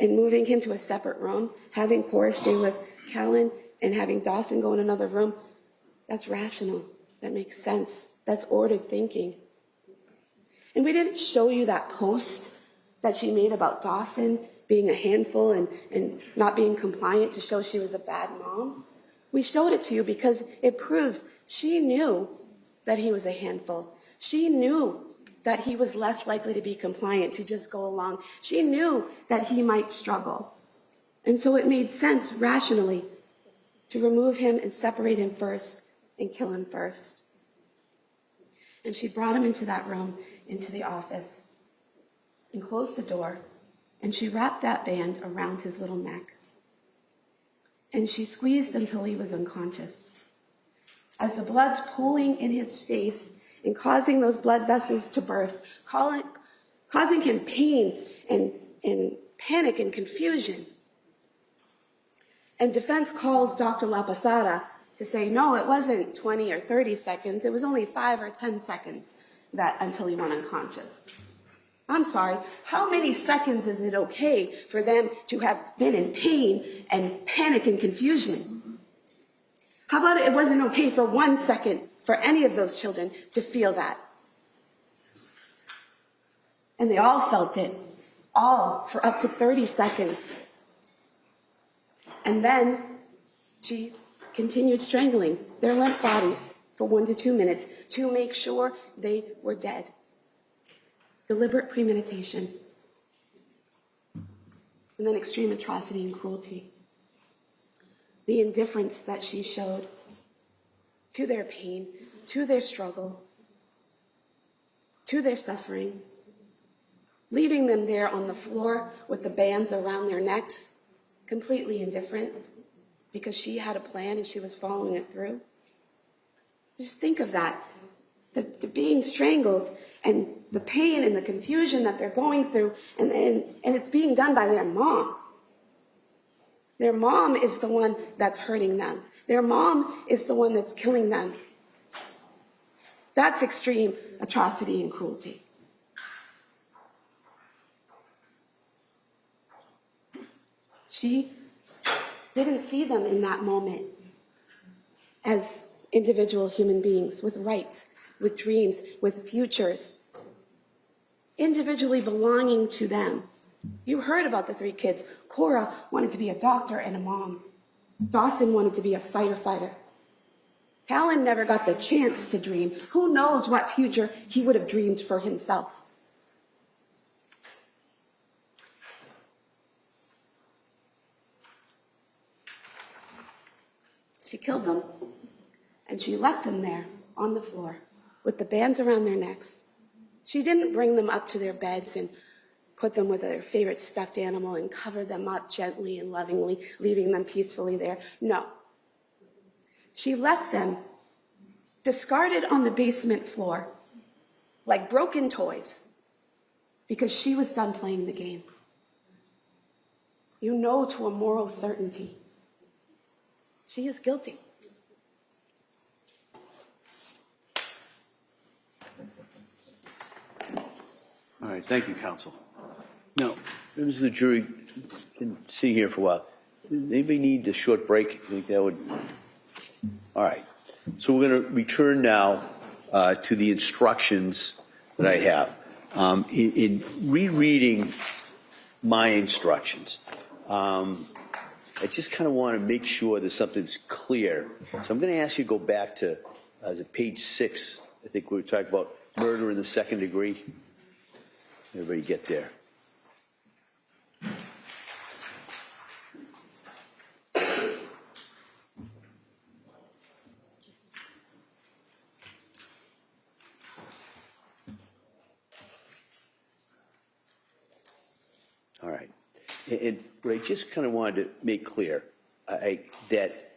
and moving him to a separate room, having Cora stay with Callan and having Dawson go in another room, that's rational. That makes sense. That's ordered thinking. And we didn't show you that post that she made about Dawson being a handful and not being compliant to show she was a bad mom. We showed it to you because it proves she knew that he was a handful. She knew that he was less likely to be compliant, to just go along. She knew that he might struggle. And so it made sense rationally to remove him and separate him first and kill him first. And she brought him into that room, into the office, and closed the door, and she wrapped that band around his little neck. And she squeezed until he was unconscious. As the blood's pooling in his face and causing those blood vessels to burst, causing him pain and panic and confusion. And defense calls Dr. La Posada to say, no, it wasn't 20 or 30 seconds. It was only 5 or 10 seconds until he went unconscious. I'm sorry, how many seconds is it okay for them to have been in pain and panic and confusion? How about it wasn't okay for 1 second for any of those children to feel that? And they all felt it, all for up to 30 seconds. And then she continued strangling their limp bodies for 1 to 2 minutes to make sure they were dead. Deliberate premeditation. And then extreme atrocity and cruelty. The indifference that she showed to their pain, to their struggle, to their suffering, leaving them there on the floor with the bands around their necks, completely indifferent, because she had a plan and she was following it through. Just think of that. The being strangled and the pain and the confusion that they're going through, and it's being done by their mom. Their mom is the one that's hurting them. Their mom is the one that's killing them. That's extreme atrocity and cruelty. She didn't see them in that moment as individual human beings with rights, with dreams, with futures, individually belonging to them. You heard about the 3 kids. Cora wanted to be a doctor and a mom. Dawson wanted to be a firefighter. Callan never got the chance to dream. Who knows what future he would have dreamed for himself. She killed them, and she left them there on the floor with the bands around their necks. She didn't bring them up to their beds and put them with their favorite stuffed animal and cover them up gently and lovingly, leaving them peacefully there. No. She left them discarded on the basement floor like broken toys because she was done playing the game. You know to a moral certainty she is guilty. All right, thank you, counsel. Now, members of the jury, been sitting here for a while. Does anybody need a short break? I think that would. All right. So we're going to return now to the instructions that I have. In rereading my instructions, I just kind of want to make sure that something's clear. So I'm going to ask you to go back to page 6. I think we were talking about murder in the second degree. Everybody get there. All right. And what I just kind of wanted to make clear, that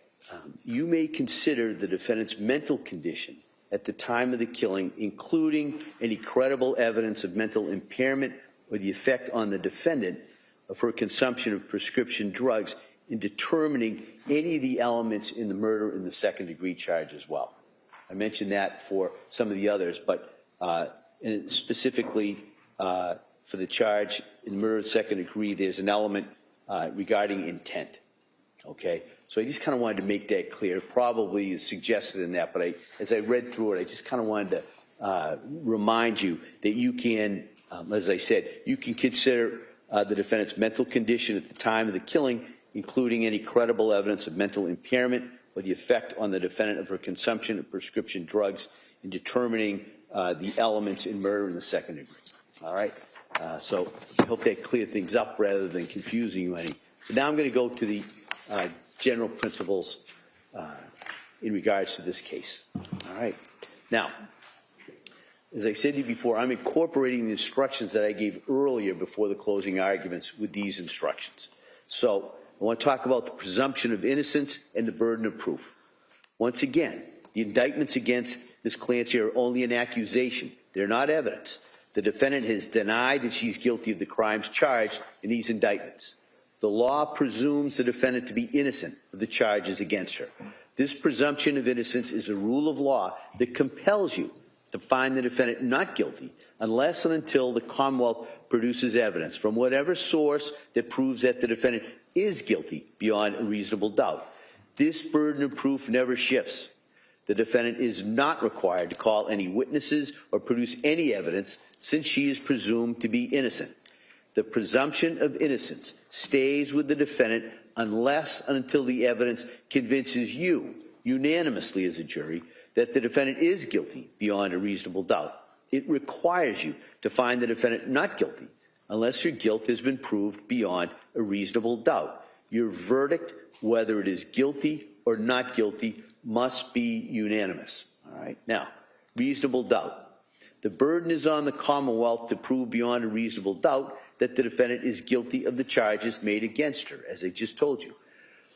you may consider the defendant's mental condition at the time of the killing, including any credible evidence of mental impairment or the effect on the defendant of her consumption of prescription drugs, in determining any of the elements in the murder in the second degree charge as well. I mentioned that for some of the others, but and specifically for the charge in murder in the second degree, there's an element regarding intent. Okay? So I just kind of wanted to make that clear. Probably is suggested in that, but as I read through it, I just kind of wanted to remind you that you can, as I said, you can consider the defendant's mental condition at the time of the killing, including any credible evidence of mental impairment or the effect on the defendant of her consumption of prescription drugs, in determining the elements in murder in the second degree. All right? So I hope that cleared things up rather than confusing you any. But now I'm going to go to the general principles in regards to this case. All right. Now, as I said to you before, I'm incorporating the instructions that I gave earlier before the closing arguments with these instructions. So I want to talk about the presumption of innocence and the burden of proof. Once again, the indictments against Ms. Clancy are only an accusation. They're not evidence. The defendant has denied that she's guilty of the crimes charged in these indictments. The law presumes the defendant to be innocent of the charges against her. This presumption of innocence is a rule of law that compels you to find the defendant not guilty unless and until the Commonwealth produces evidence from whatever source that proves that the defendant is guilty beyond a reasonable doubt. This burden of proof never shifts. The defendant is not required to call any witnesses or produce any evidence, since she is presumed to be innocent. The presumption of innocence stays with the defendant unless and until the evidence convinces you, unanimously as a jury, that the defendant is guilty beyond a reasonable doubt. It requires you to find the defendant not guilty unless your guilt has been proved beyond a reasonable doubt. Your verdict, whether it is guilty or not guilty, must be unanimous. All right. Now, reasonable doubt. The burden is on the Commonwealth to prove beyond a reasonable doubt that the defendant is guilty of the charges made against her, as I just told you.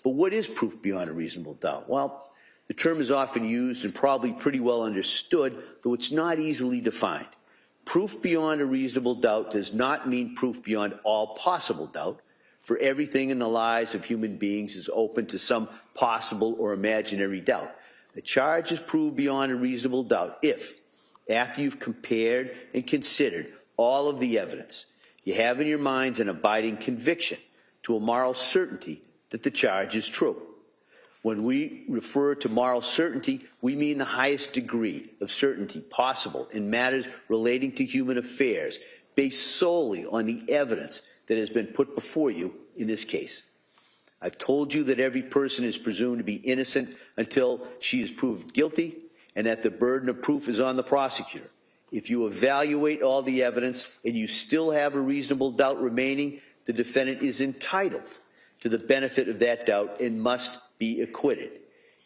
But what is proof beyond a reasonable doubt? Well, the term is often used and probably pretty well understood, though it's not easily defined. Proof beyond a reasonable doubt does not mean proof beyond all possible doubt, for everything in the lives of human beings is open to some possible or imaginary doubt. The charge is proved beyond a reasonable doubt if, after you've compared and considered all of the evidence, you have in your minds an abiding conviction to a moral certainty that the charge is true. When we refer to moral certainty, we mean the highest degree of certainty possible in matters relating to human affairs, based solely on the evidence that has been put before you in this case. I've told you that every person is presumed to be innocent until she is proved guilty, and that the burden of proof is on the prosecutor. If you evaluate all the evidence and you still have a reasonable doubt remaining, the defendant is entitled to the benefit of that doubt and must be acquitted.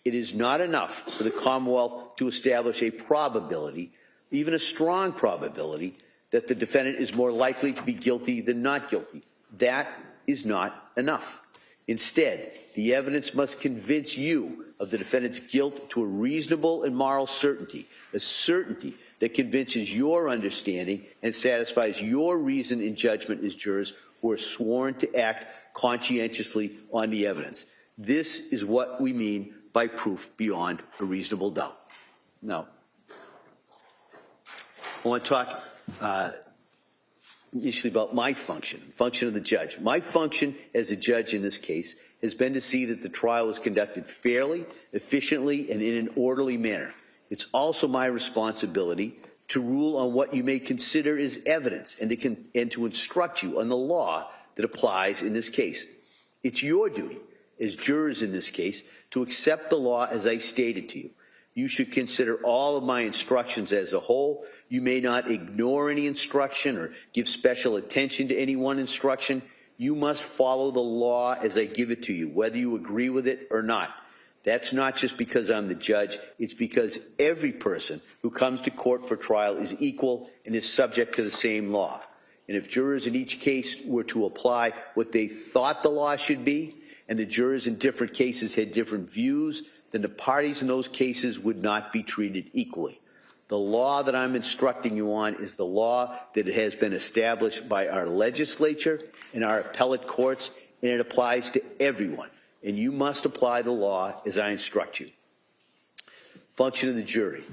It is not enough for the Commonwealth to establish a probability, even a strong probability, that the defendant is more likely to be guilty than not guilty. That is not enough. Instead, the evidence must convince you of the defendant's guilt to a reasonable and moral certainty, a certainty that convinces your understanding and satisfies your reason and judgment as jurors who are sworn to act conscientiously on the evidence. This is what we mean by proof beyond a reasonable doubt. Now, I want to talk initially about my function of the judge. My function as a judge in this case has been to see that the trial was conducted fairly, efficiently, and in an orderly manner. It's also my responsibility to rule on what you may consider as evidence and to instruct you on the law that applies in this case. It's your duty as jurors in this case to accept the law as I stated to you. You should consider all of my instructions as a whole. You may not ignore any instruction or give special attention to any one instruction. You must follow the law as I give it to you, whether you agree with it or not. That's not just because I'm the judge. It's because every person who comes to court for trial is equal and is subject to the same law. And if jurors in each case were to apply what they thought the law should be, and the jurors in different cases had different views, then the parties in those cases would not be treated equally. The law that I'm instructing you on is the law that has been established by our legislature and our appellate courts, and it applies to everyone. And you must apply the law as I instruct you. Function of the jury.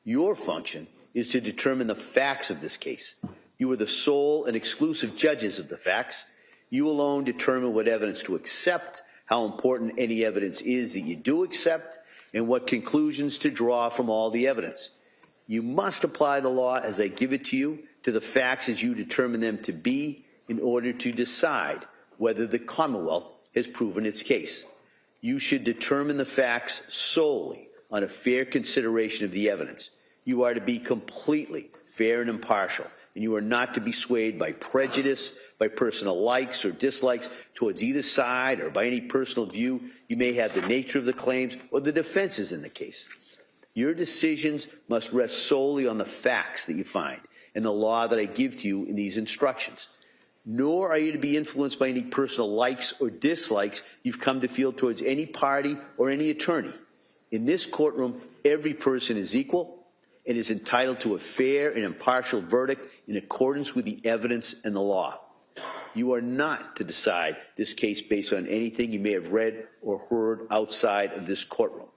Your function is to determine the facts of this case. You are the sole and exclusive judges of the facts. You alone determine what evidence to accept, how important any evidence is that you do accept, and what conclusions to draw from all the evidence. You must apply the law as I give it to you, to the facts as you determine them to be, in order to decide whether the Commonwealth has proven its case. You should determine the facts solely on a fair consideration of the evidence. You are to be completely fair and impartial, and you are not to be swayed by prejudice, by personal likes or dislikes towards either side, or by any personal view you may have the nature of the claims or the defenses in the case. Your decisions must rest solely on the facts that you find and the law that I give to you in these instructions. Nor are you to be influenced by any personal likes or dislikes you've come to feel towards any party or any attorney. In this courtroom, every person is equal and is entitled to a fair and impartial verdict in accordance with the evidence and the law. You are not to decide this case based on anything you may have read or heard outside of this courtroom.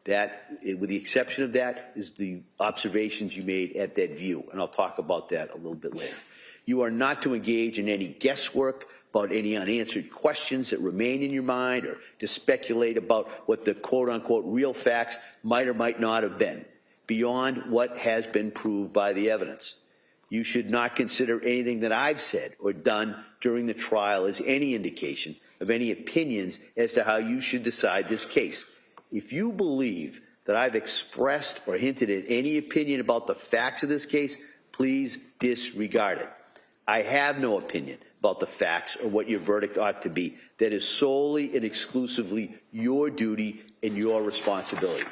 That, with the exception of that, is the observations you made at that view, and I'll talk about that a little bit later. You are not to engage in any guesswork about any unanswered questions that remain in your mind, or to speculate about what the quote-unquote real facts might or might not have been, beyond what has been proved by the evidence. You should not consider anything that I've said or done during the trial as any indication of any opinions as to how you should decide this case. If you believe that I've expressed or hinted at any opinion about the facts of this case, please disregard it. I have no opinion about the facts or what your verdict ought to be. That is solely and exclusively your duty and your responsibility.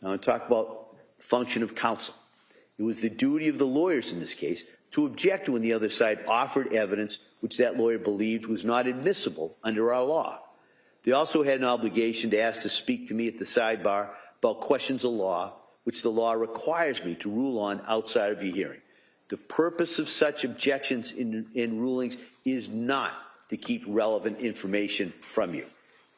Now, I'll talk about function of counsel. It was the duty of the lawyers in this case to object when the other side offered evidence which that lawyer believed was not admissible under our law. They also had an obligation to ask to speak to me at the sidebar about questions of law which the law requires me to rule on outside of your hearing. The purpose of such objections in rulings is not to keep relevant information from you.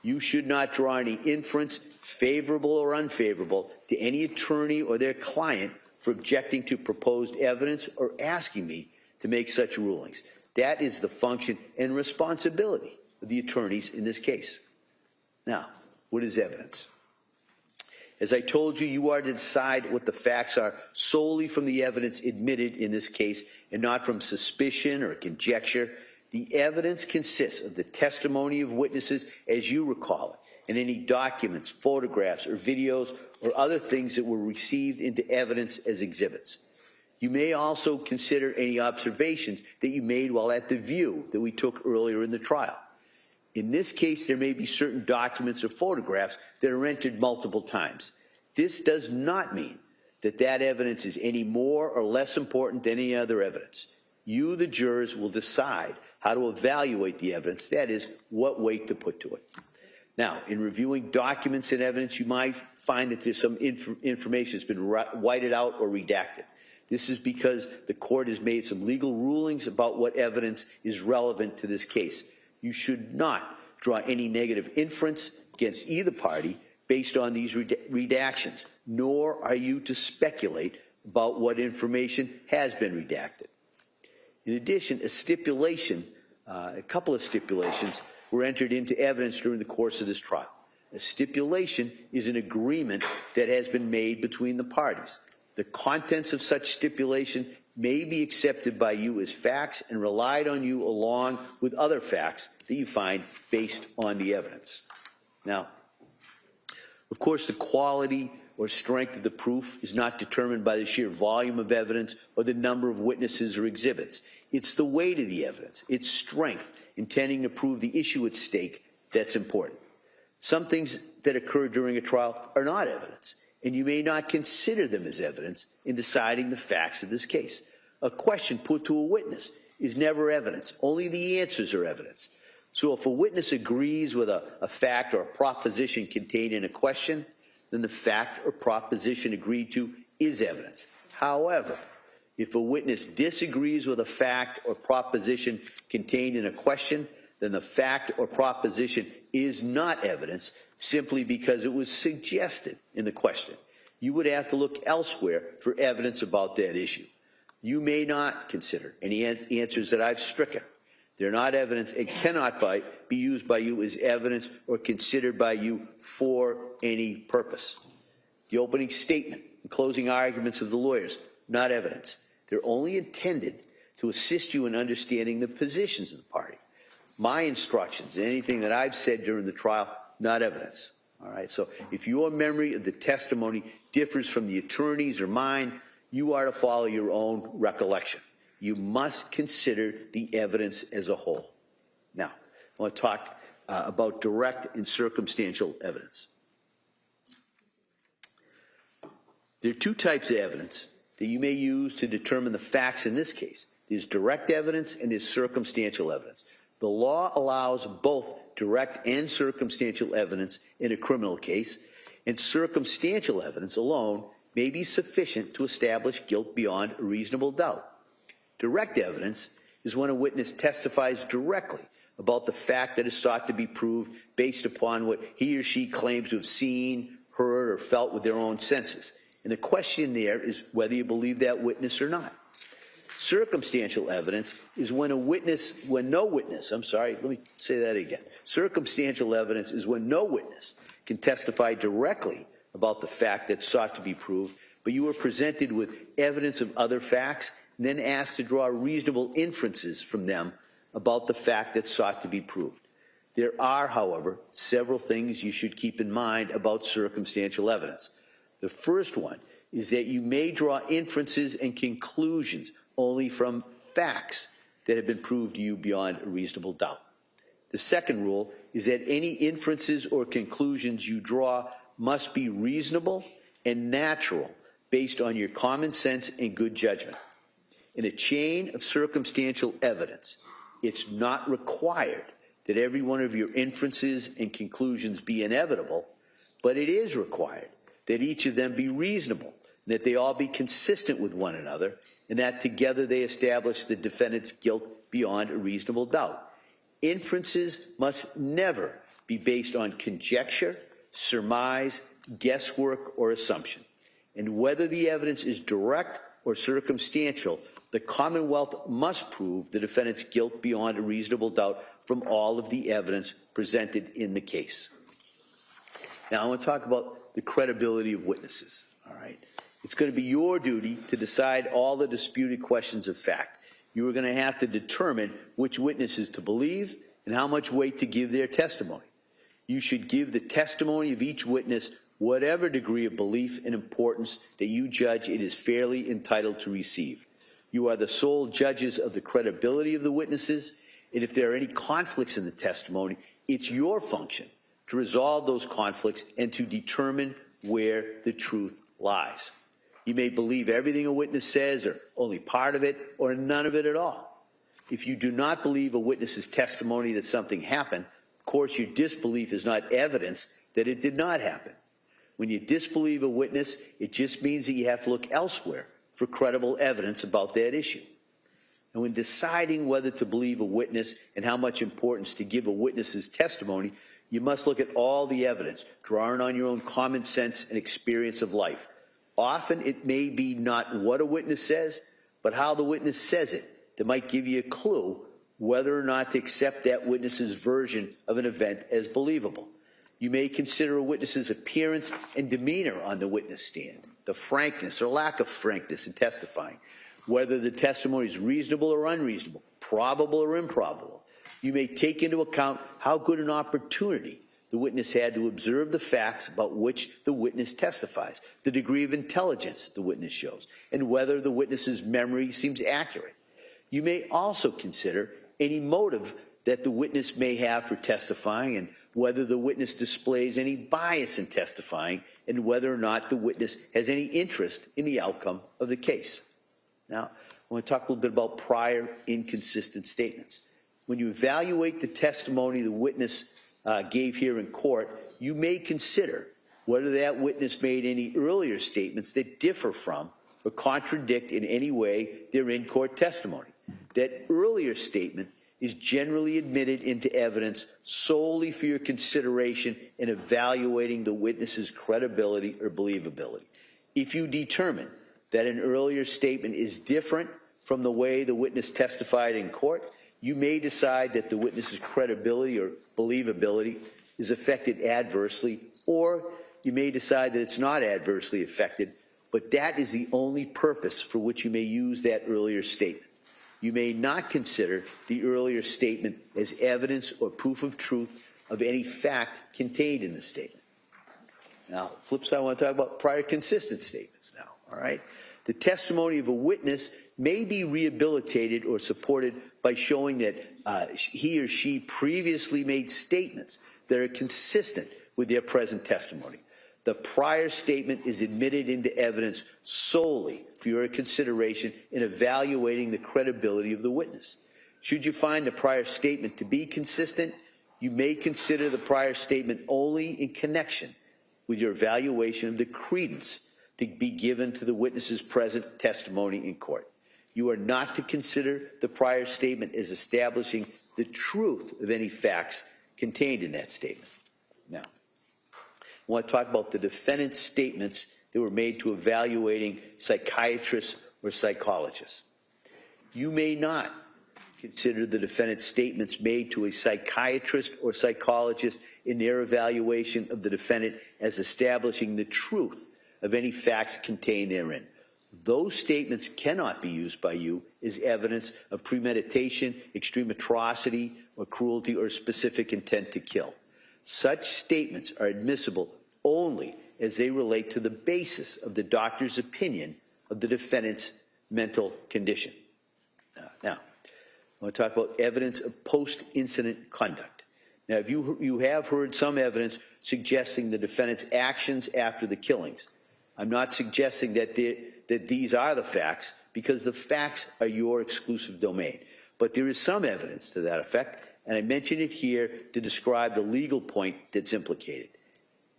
You should not draw any inference, favorable or unfavorable, to any attorney or their client for objecting to proposed evidence or asking me to make such rulings. That is the function and responsibility of the attorneys in this case. Now, what is evidence? As I told you, you are to decide what the facts are solely from the evidence admitted in this case and not from suspicion or conjecture. The evidence consists of the testimony of witnesses as you recall it, and any documents, photographs, or videos or other things that were received into evidence as exhibits. You may also consider any observations that you made while at the view that we took earlier in the trial. In this case, there may be certain documents or photographs that are entered multiple times. This does not mean that that evidence is any more or less important than any other evidence. You, the jurors, will decide how to evaluate the evidence, that is, what weight to put to it. Now, in reviewing documents and evidence, you might find that there's some information that's been whited out or redacted. This is because the court has made some legal rulings about what evidence is relevant to this case. You should not draw any negative inference against either party based on these redactions, nor are you to speculate about what information has been redacted. In addition, a couple of stipulations were entered into evidence during the course of this trial. A stipulation is an agreement that has been made between the parties. The contents of such stipulation may be accepted by you as facts and relied on you along with other facts that you find based on the evidence. Now, of course, the quality or strength of the proof is not determined by the sheer volume of evidence or the number of witnesses or exhibits. It's the weight of the evidence, its strength, intending to prove the issue at stake that's important. Some things that occur during a trial are not evidence, and you may not consider them as evidence in deciding the facts of this case. A question put to a witness is never evidence. Only the answers are evidence. So if a witness agrees with a fact or a proposition contained in a question, then the fact or proposition agreed to is evidence. However, if a witness disagrees with a fact or proposition contained in a question, then the fact or proposition is not evidence simply because it was suggested in the question. You would have to look elsewhere for evidence about that issue. You may not consider any answers that I've stricken. They're not evidence and cannot be used by you as evidence or considered by you for any purpose. The opening statement and closing arguments of the lawyers, not evidence. They're only intended to assist you in understanding the positions of the party. My instructions, anything that I've said during the trial, not evidence. All right, so if your memory of the testimony differs from the attorney's or mine, you are to follow your own recollection. You must consider the evidence as a whole. Now, I want to talk about direct and circumstantial evidence. There are two types of evidence that you may use to determine the facts in this case. There's direct evidence and there's circumstantial evidence. The law allows both direct and circumstantial evidence in a criminal case, and circumstantial evidence alone may be sufficient to establish guilt beyond a reasonable doubt. Direct evidence is when a witness testifies directly about the fact that is sought to be proved based upon what he or she claims to have seen, heard, or felt with their own senses. And the question there is whether you believe that witness or not. Circumstantial evidence is when Circumstantial evidence is when no witness can testify directly about the fact that's sought to be proved, but you are presented with evidence of other facts and then asked to draw reasonable inferences from them about the fact that sought to be proved. There are, however, several things you should keep in mind about circumstantial evidence. The first one is that you may draw inferences and conclusions only from facts that have been proved to you beyond a reasonable doubt. The second rule is that any inferences or conclusions you draw must be reasonable and natural based on your common sense and good judgment. In a chain of circumstantial evidence, it's not required that every one of your inferences and conclusions be inevitable, but it is required that each of them be reasonable, and that they all be consistent with one another, and that together they establish the defendant's guilt beyond a reasonable doubt. Inferences must never be based on conjecture, surmise, guesswork, or assumption. And whether the evidence is direct or circumstantial, the Commonwealth must prove the defendant's guilt beyond a reasonable doubt from all of the evidence presented in the case. Now, I want to talk about the credibility of witnesses, all right? It's going to be your duty to decide all the disputed questions of fact. You are going to have to determine which witnesses to believe and how much weight to give their testimony. You should give the testimony of each witness whatever degree of belief and importance that you judge it is fairly entitled to receive. You are the sole judges of the credibility of the witnesses, and if there are any conflicts in the testimony, it's your function to resolve those conflicts and to determine where the truth lies. You may believe everything a witness says, or only part of it, or none of it at all. If you do not believe a witness's testimony that something happened, Of course, your disbelief is not evidence that it did not happen. When you disbelieve a witness, it just means that you have to look elsewhere for credible evidence about that issue. And when deciding whether to believe a witness and how much importance to give a witness's testimony, you must look at all the evidence, drawing on your own common sense and experience of life. Often it may be not what a witness says, but how the witness says it that might give you a clue whether or not to accept that witness's version of an event as believable. You may consider a witness's appearance and demeanor on the witness stand, the frankness or lack of frankness in testifying, whether the testimony is reasonable or unreasonable, probable or improbable. You may take into account how good an opportunity the witness had to observe the facts about which the witness testifies, the degree of intelligence the witness shows, and whether the witness's memory seems accurate. You may also consider any motive that the witness may have for testifying and whether the witness displays any bias in testifying and whether or not the witness has any interest in the outcome of the case. Now, I want to talk a little bit about prior inconsistent statements. When you evaluate the testimony the witness gave here in court, you may consider whether that witness made any earlier statements that differ from or contradict in any way their in-court testimony. That earlier statement is generally admitted into evidence solely for your consideration in evaluating the witness's credibility or believability. If you determine that an earlier statement is different from the way the witness testified in court, you may decide that the witness's credibility or believability is affected adversely, or you may decide that it's not adversely affected, but that is the only purpose for which you may use that earlier statement. You may not consider the earlier statement as evidence or proof of truth of any fact contained in the statement. Now, flip side, I want to talk about prior consistent statements now, all right? The testimony of a witness may be rehabilitated or supported by showing that he or she previously made statements that are consistent with their present testimony. The prior statement is admitted into evidence solely for your consideration in evaluating the credibility of the witness. Should you find the prior statement to be consistent, you may consider the prior statement only in connection with your evaluation of the credence to be given to the witness's present testimony in court. You are not to consider the prior statement as establishing the truth of any facts contained in that statement. Now, I want to talk about the defendant's statements that were made to evaluating psychiatrists or psychologists. You may not consider the defendant's statements made to a psychiatrist or psychologist in their evaluation of the defendant as establishing the truth of any facts contained therein. Those statements cannot be used by you as evidence of premeditation, extreme atrocity, or cruelty, or specific intent to kill. Such statements are admissible only as they relate to the basis of the doctor's opinion of the defendant's mental condition. Now, I want to talk about evidence of post-incident conduct. Now, if you have heard some evidence suggesting the defendant's actions after the killings, I'm not suggesting that these are the facts, because the facts are your exclusive domain. But there is some evidence to that effect, and I mention it here to describe the legal point that's implicated.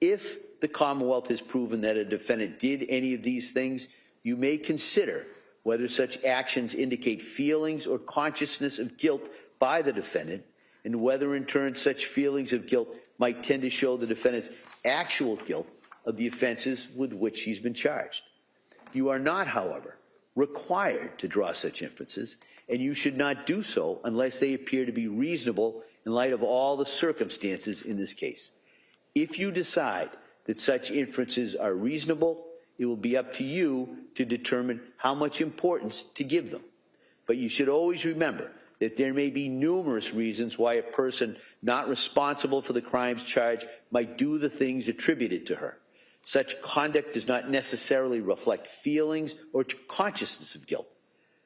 If the Commonwealth has proven that a defendant did any of these things, you may consider whether such actions indicate feelings or consciousness of guilt by the defendant, and whether in turn such feelings of guilt might tend to show the defendant's actual guilt of the offenses with which he's been charged. You are not, however, required to draw such inferences, and you should not do so unless they appear to be reasonable in light of all the circumstances in this case. If you decide that such inferences are reasonable, it will be up to you to determine how much importance to give them. But you should always remember that there may be numerous reasons why a person not responsible for the crimes charged might do the things attributed to her. Such conduct does not necessarily reflect feelings or consciousness of guilt.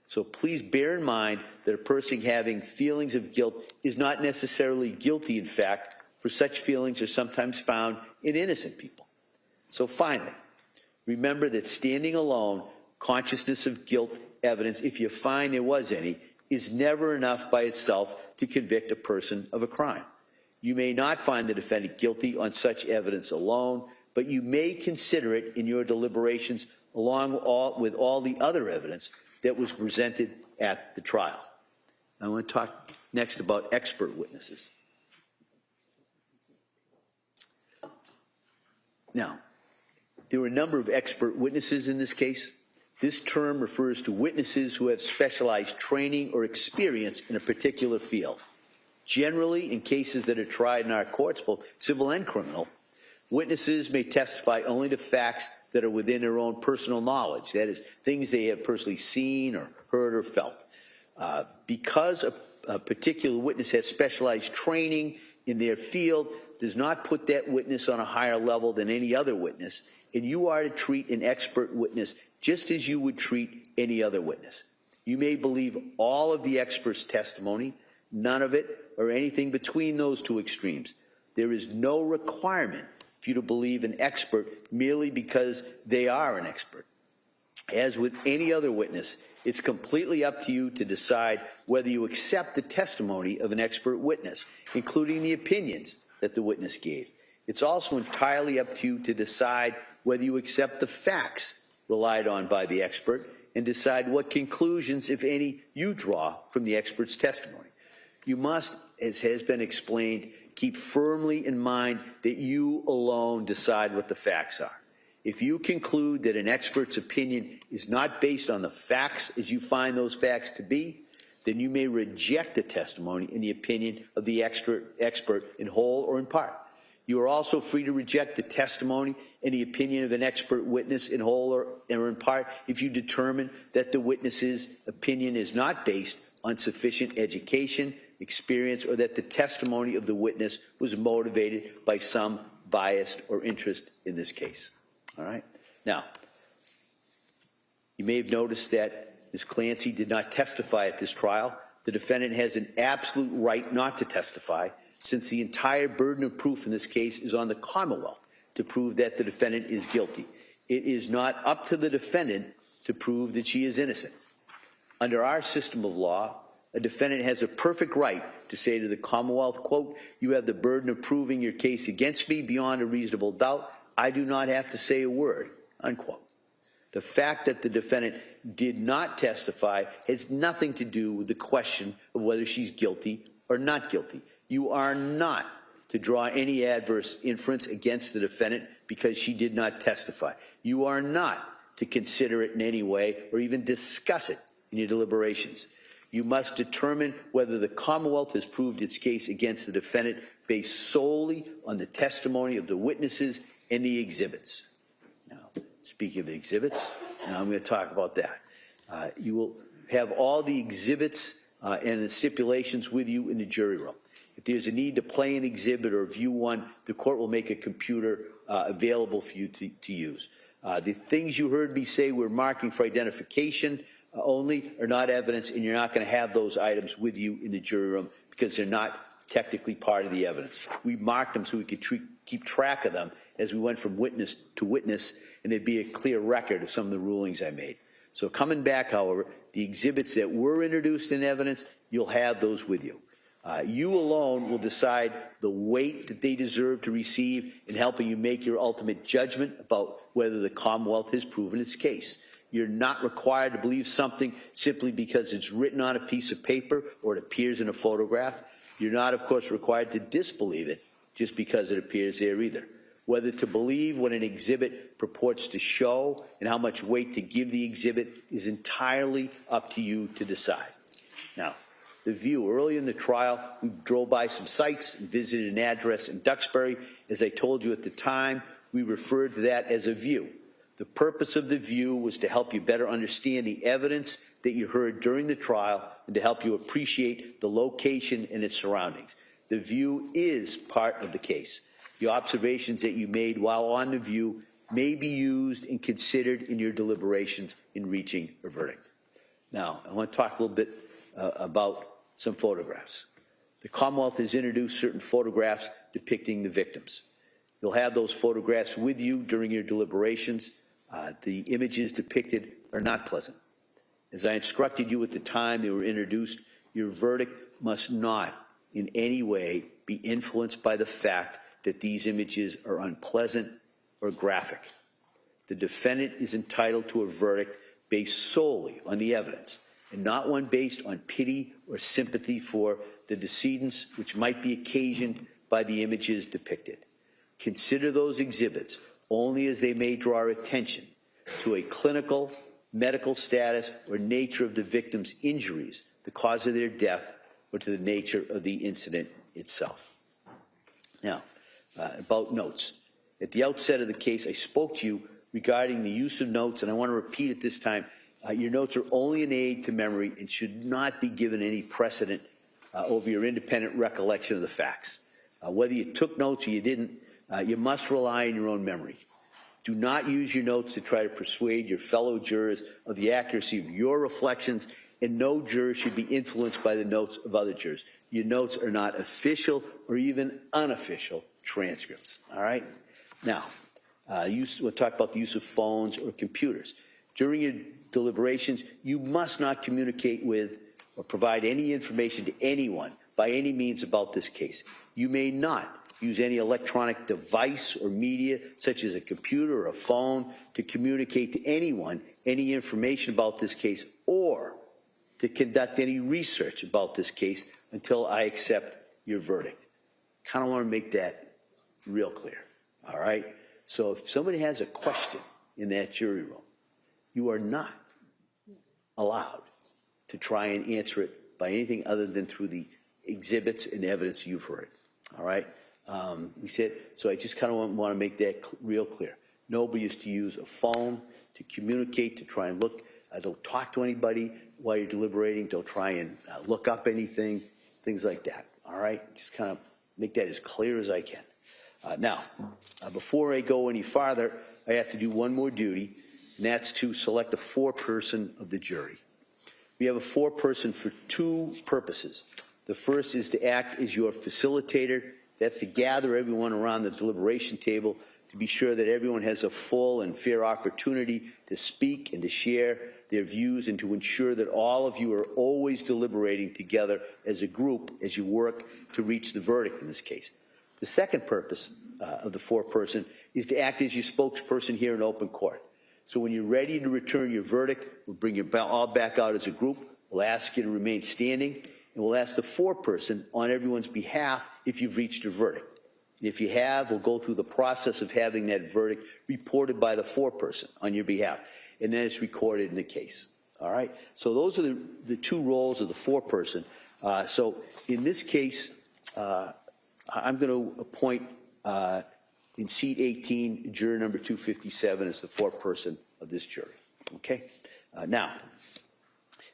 So please bear in mind that a person having feelings of guilt is not necessarily guilty, in fact, for such feelings are sometimes found in innocent people. So finally, remember that standing alone, consciousness of guilt evidence, if you find there was any, is never enough by itself to convict a person of a crime. You may not find the defendant guilty on such evidence alone, but you may consider it in your deliberations with all the other evidence that was presented at the trial. I want to talk next about expert witnesses. Now, there were a number of expert witnesses in this case. This term refers to witnesses who have specialized training or experience in a particular field. Generally, in cases that are tried in our courts, both civil and criminal, witnesses may testify only to facts that are within their own personal knowledge, that is, things they have personally seen or heard or felt. Because a particular witness has specialized training in their field does not put that witness on a higher level than any other witness, and you are to treat an expert witness just as you would treat any other witness. You may believe all of the expert's testimony, none of it, or anything between those two extremes. There is no requirement for you to believe an expert merely because they are an expert. As with any other witness, it's completely up to you to decide whether you accept the testimony of an expert witness, including the opinions that the witness gave. It's also entirely up to you to decide whether you accept the facts relied on by the expert and decide what conclusions, if any, you draw from the expert's testimony. You must, as has been explained, keep firmly in mind that you alone decide what the facts are. If you conclude that an expert's opinion is not based on the facts as you find those facts to be, then you may reject the testimony and the opinion of the expert in whole or in part. You are also free to reject the testimony and the opinion of an expert witness in whole or in part if you determine that the witness's opinion is not based on sufficient education, experience, or that the testimony of the witness was motivated by some bias or interest in this case. All right? Now, you may have noticed that Ms. Clancy did not testify at this trial. The defendant has an absolute right not to testify, since the entire burden of proof in this case is on the Commonwealth to prove that the defendant is guilty. It is not up to the defendant to prove that she is innocent. Under our system of law, a defendant has a perfect right to say to the Commonwealth, quote, "You have the burden of proving your case against me beyond a reasonable doubt. I do not have to say a word," unquote. The fact that the defendant did not testify has nothing to do with the question of whether she's guilty or not guilty. You are not to draw any adverse inference against the defendant because she did not testify. You are not to consider it in any way or even discuss it in your deliberations. You must determine whether the Commonwealth has proved its case against the defendant based solely on the testimony of the witnesses and the exhibits. Now, speaking of exhibits, now I'm going to talk about that. You will have all the exhibits and the stipulations with you in the jury room. If there's a need to play an exhibit or view one, the court will make a computer available for you to use. The things you heard me say we're marking for identification only are not evidence, and you're not going to have those items with you in the jury room because they're not technically part of the evidence. We marked them so we could keep track of them as we went from witness to witness, and there'd be a clear record of some of the rulings I made. So coming back, however, the exhibits that were introduced in evidence, you'll have those with you. You alone will decide the weight that they deserve to receive in helping you make your ultimate judgment about whether the Commonwealth has proven its case. You're not required to believe something simply because it's written on a piece of paper or it appears in a photograph. You're not, of course, required to disbelieve it just because it appears there either. Whether to believe what an exhibit purports to show and how much weight to give the exhibit is entirely up to you to decide. Now, the view. Early in the trial, we drove by some sites and visited an address in Duxbury. As I told you at the time, we referred to that as a view. The purpose of the view was to help you better understand the evidence that you heard during the trial and to help you appreciate the location and its surroundings. The view is part of the case. The observations that you made while on the view may be used and considered in your deliberations in reaching a verdict. Now, I want to talk a little bit about some photographs. The Commonwealth has introduced certain photographs depicting the victims. You'll have those photographs with you during your deliberations. The images depicted are not pleasant. As I instructed you at the time they were introduced, your verdict must not in any way be influenced by the fact that these images are unpleasant or graphic. The defendant is entitled to a verdict based solely on the evidence and not one based on pity or sympathy for the decedents, which might be occasioned by the images depicted. Consider those exhibits only as they may draw attention to a clinical, medical status, or nature of the victim's injuries, the cause of their death, or to the nature of the incident itself. Now, about notes. At the outset of the case, I spoke to you regarding the use of notes, and I want to repeat it this time. Your notes are only an aid to memory and should not be given any precedent over your independent recollection of the facts. Whether you took notes or you didn't, you must rely on your own memory. Do not use your notes to try to persuade your fellow jurors of the accuracy of your reflections, and no juror should be influenced by the notes of other jurors. Your notes are not official or even unofficial transcripts, all right? Now, we'll talk about the use of phones or computers. During your deliberations, you must not communicate with or provide any information to anyone by any means about this case. You may not use any electronic device or media, such as a computer or a phone, to communicate to anyone any information about this case or to conduct any research about this case until I accept your verdict. Kind of want to make that real clear, all right? So if somebody has a question in that jury room, you are not allowed to try and answer it by anything other than through the exhibits and evidence you've heard, all right? We said, so I just kind of want to make that real clear. Nobody is to use a phone to communicate, to try and look. Don't talk to anybody while you're deliberating. Don't try and look up anything, things like that, all right? Just kind of make that as clear as I can. Now, before I go any farther, I have to do one more duty, and that's to select a foreperson of the jury. We have a foreperson for two purposes. The first is to act as your facilitator. That's to gather everyone around the deliberation table to be sure that everyone has a full and fair opportunity to speak and to share their views and to ensure that all of you are always deliberating together as a group as you work to reach the verdict in this case. The second purpose of the foreperson is to act as your spokesperson here in open court. So when you're ready to return your verdict, we'll bring you all back out as a group. We'll ask you to remain standing, and we'll ask the foreperson on everyone's behalf if you've reached a verdict. And if you have, we'll go through the process of having that verdict reported by the foreperson on your behalf, and then it's recorded in the case. All right? So those are the two roles of the foreperson. So in this case, I'm going to appoint in seat 18, juror number 257 as the foreperson of this jury. Okay? Now,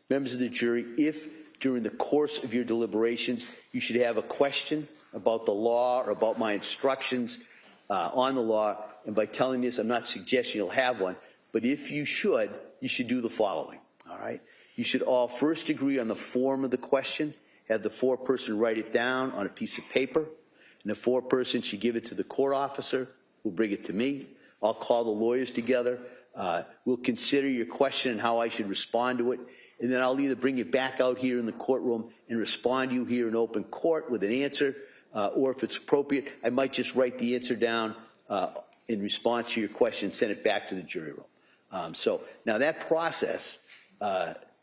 members of the jury, if during the course of your deliberations you should have a question about the law or about my instructions on the law, and by telling this, I'm not suggesting you'll have one, but if you should do the following, all right? You should all first agree on the form of the question, have the foreperson write it down on a piece of paper, and the foreperson should give it to the court officer, who'll bring it to me. I'll call the lawyers together. We'll consider your question and how I should respond to it, and then I'll either bring it back out here in the courtroom and respond to you here in open court with an answer, or if it's appropriate, I might just write the answer down in response to your question and send it back to the jury room. So now that process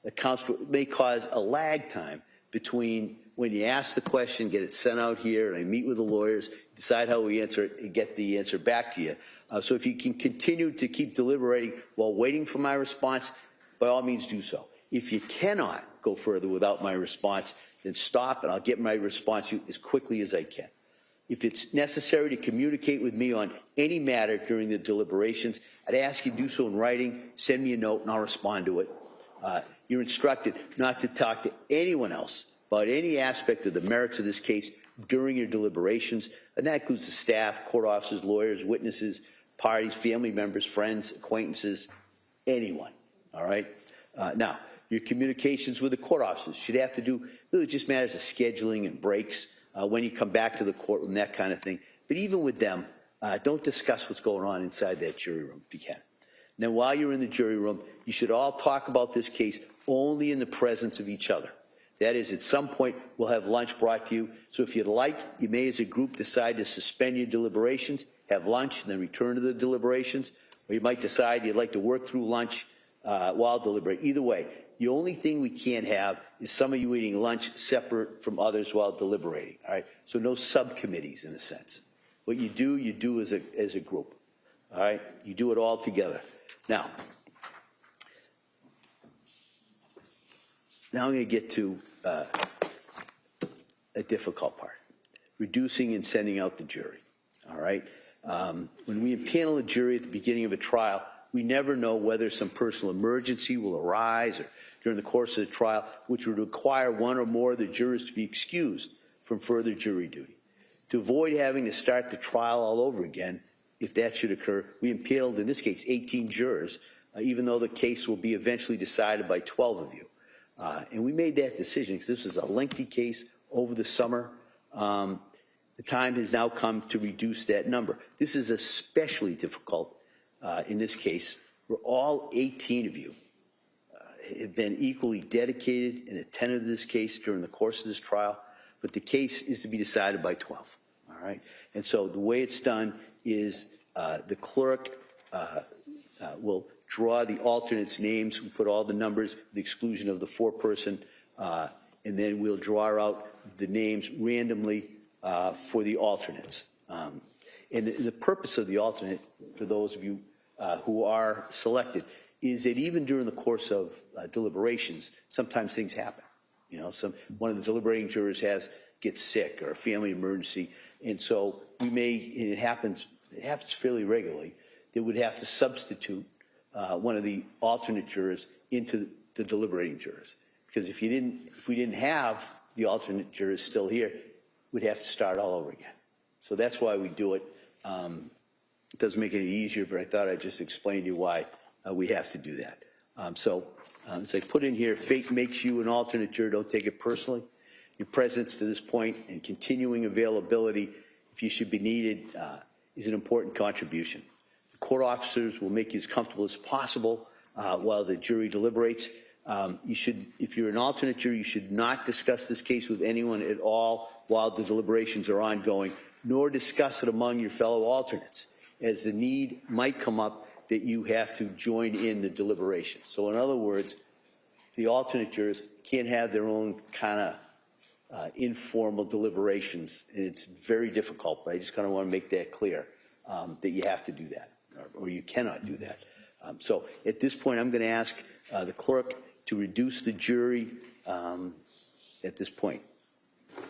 accounts for, may cause a lag time between when you ask the question, get it sent out here, and I meet with the lawyers, decide how we answer it, and get the answer back to you. So if you can continue to keep deliberating while waiting for my response, by all means do so. If you cannot go further without my response, then stop and I'll get my response to you as quickly as I can. If it's necessary to communicate with me on any matter during the deliberations, I'd ask you to do so in writing, send me a note, and I'll respond to it. You're instructed not to talk to anyone else about any aspect of the merits of this case during your deliberations, and that includes the staff, court officers, lawyers, witnesses, parties, family members, friends, acquaintances, anyone, all right? Now, your communications with the court officers should have to do, really just matters of scheduling and breaks, when you come back to the courtroom, that kind of thing. But even with them, don't discuss what's going on inside that jury room if you can. Now, while you're in the jury room, you should all talk about this case only in the presence of each other. That is, at some point, we'll have lunch brought to you. So if you'd like, you may as a group decide to suspend your deliberations, have lunch, and then return to the deliberations. Or you might decide you'd like to work through lunch while deliberating. Either way, the only thing we can't have is some of you eating lunch separate from others while deliberating, all right? So no subcommittees in a sense. What you do as a group, all right? You do it all together. Now I'm going to get to a difficult part, reducing and sending out the jury, all right? When we impanel a jury at the beginning of a trial, we never know whether some personal emergency will arise or during the course of the trial, which would require one or more of the jurors to be excused from further jury duty. To avoid having to start the trial all over again, if that should occur, we impaneled, in this case, 18 jurors, even though the case will be eventually decided by 12 of you. And we made that decision because this is a lengthy case over the summer. The time has now come to reduce that number. This is especially difficult in this case, where all 18 of you have been equally dedicated and attentive to this case during the course of this trial, but the case is to be decided by 12, all right? And so the way it's done is the clerk will draw the alternates' names, we put all the numbers, the exclusion of the foreperson, and then we'll draw out the names randomly for the alternates. And the purpose of the alternate, for those of you who are selected, is that even during the course of deliberations, sometimes things happen. You know, one of the deliberating jurors gets sick or a family emergency, and so we may, and it happens fairly regularly, they would have to substitute one of the alternate jurors into the deliberating jurors. Because if we didn't have the alternate jurors still here, we'd have to start all over again. So that's why we do it. It doesn't make it any easier, but I thought I'd just explain to you why we have to do that. As I put in here, fate makes you an alternate juror. Don't take it personally. Your presence to this point and continuing availability, if you should be needed, is an important contribution. The court officers will make you as comfortable as possible while the jury deliberates. If you're an alternate juror, you should not discuss this case with anyone at all while the deliberations are ongoing, nor discuss it among your fellow alternates, as the need might come up that you have to join in the deliberations. So in other words, the alternate jurors can't have their own kind of informal deliberations, and it's very difficult, but I just kind of want to make that clear, that you have to do that, or you cannot do that. So at this point, I'm going to ask the clerk to reduce the jury at this point.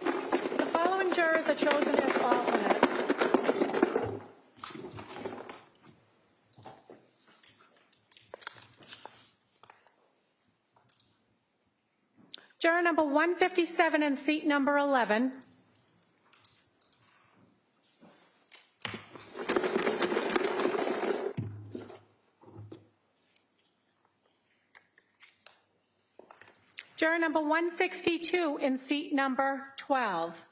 The following jurors are chosen as alternates. Juror number 157 in seat number 11. Juror number 162 in seat number 12.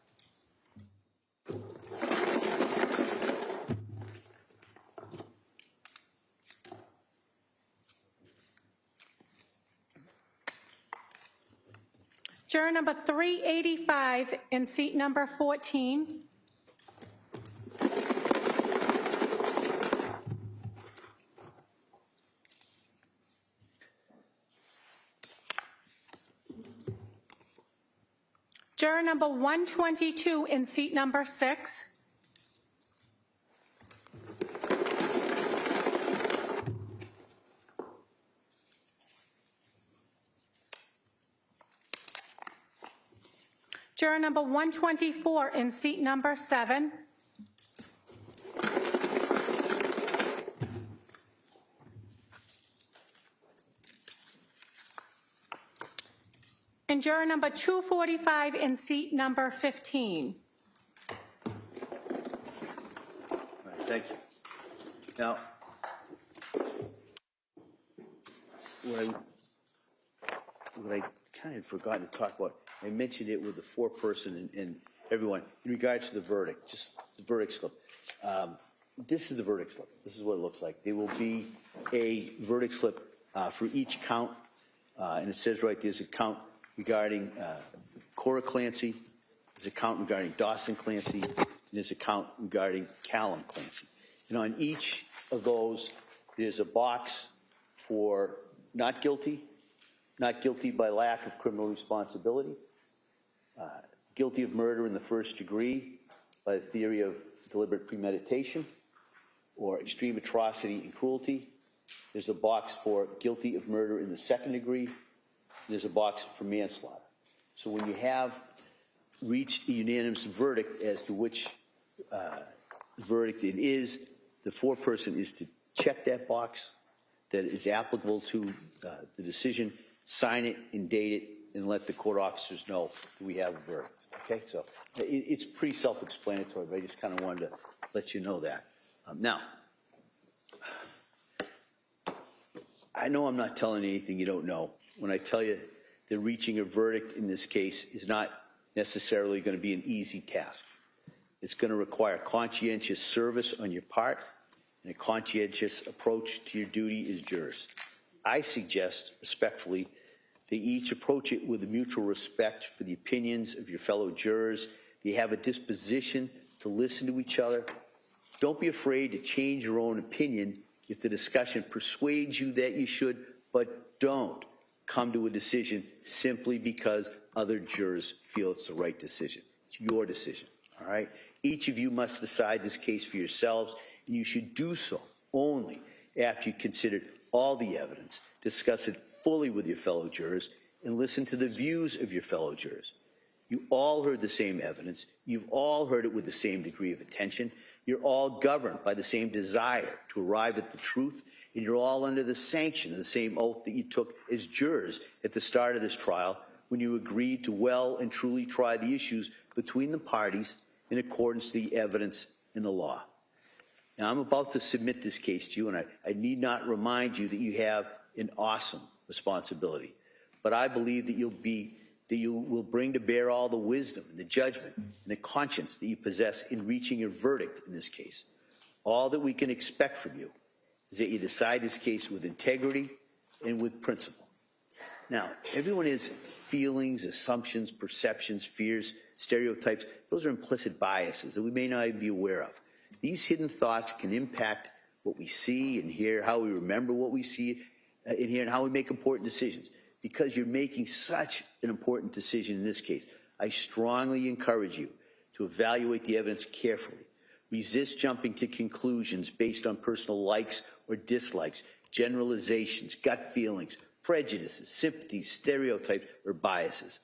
Juror number 385 in seat number 14. Juror number 122 in seat number 6. Juror number 124 in seat number 7. And juror number 245 in seat number 15. All right, thank you. Now, what I kind of had forgotten to talk about, I mentioned it with the foreperson and everyone in regards to the verdict, just the verdict slip. This is the verdict slip. This is what it looks like. There will be a verdict slip for each count, and it says right there's a count regarding Cora Clancy, there's a count regarding Dawson Clancy, and there's a count regarding Callum Clancy. And on each of those, there's a box for not guilty by lack of criminal responsibility, guilty of murder in the first degree by the theory of deliberate premeditation, or extreme atrocity and cruelty. There's a box for guilty of murder in the second degree. There's a box for manslaughter. So when you have reached a unanimous verdict as to which verdict it is, the foreperson is to check that box that is applicable to the decision, sign it and date it, and let the court officers know that we have a verdict. Okay, so it's pretty self-explanatory, but I just kind of wanted to let you know that. Now, I know I'm not telling you anything you don't know when I tell you that reaching a verdict in this case is not necessarily going to be an easy task. It's going to require conscientious service on your part and a conscientious approach to your duty as jurors. I suggest, respectfully, that each approach it with a mutual respect for the opinions of your fellow jurors. They have a disposition to listen to each other. Don't be afraid to change your own opinion if the discussion persuades you that you should, but don't come to a decision simply because other jurors feel it's the right decision. It's your decision, all right? Each of you must decide this case for yourselves, and you should do so only after you considered all the evidence, discuss it fully with your fellow jurors, and listen to the views of your fellow jurors. You all heard the same evidence. You've all heard it with the same degree of attention. You're all governed by the same desire to arrive at the truth, and you're all under the sanction of the same oath that you took as jurors at the start of this trial when you agreed to well and truly try the issues between the parties in accordance to the evidence and the law. Now, I'm about to submit this case to you, and I need not remind you that you have an awesome responsibility. But I believe that you will bring to bear all the wisdom and the judgment and the conscience that you possess in reaching your verdict in this case. All that we can expect from you is that you decide this case with integrity and with principle. Now, everyone has feelings, assumptions, perceptions, fears, stereotypes. Those are implicit biases that we may not even be aware of. These hidden thoughts can impact what we see and hear, how we remember what we see and hear, and how we make important decisions. Because you're making such an important decision in this case, I strongly encourage you to evaluate the evidence carefully. Resist jumping to conclusions based on personal likes or dislikes, generalizations, gut feelings, prejudices, sympathies, stereotypes, or biases.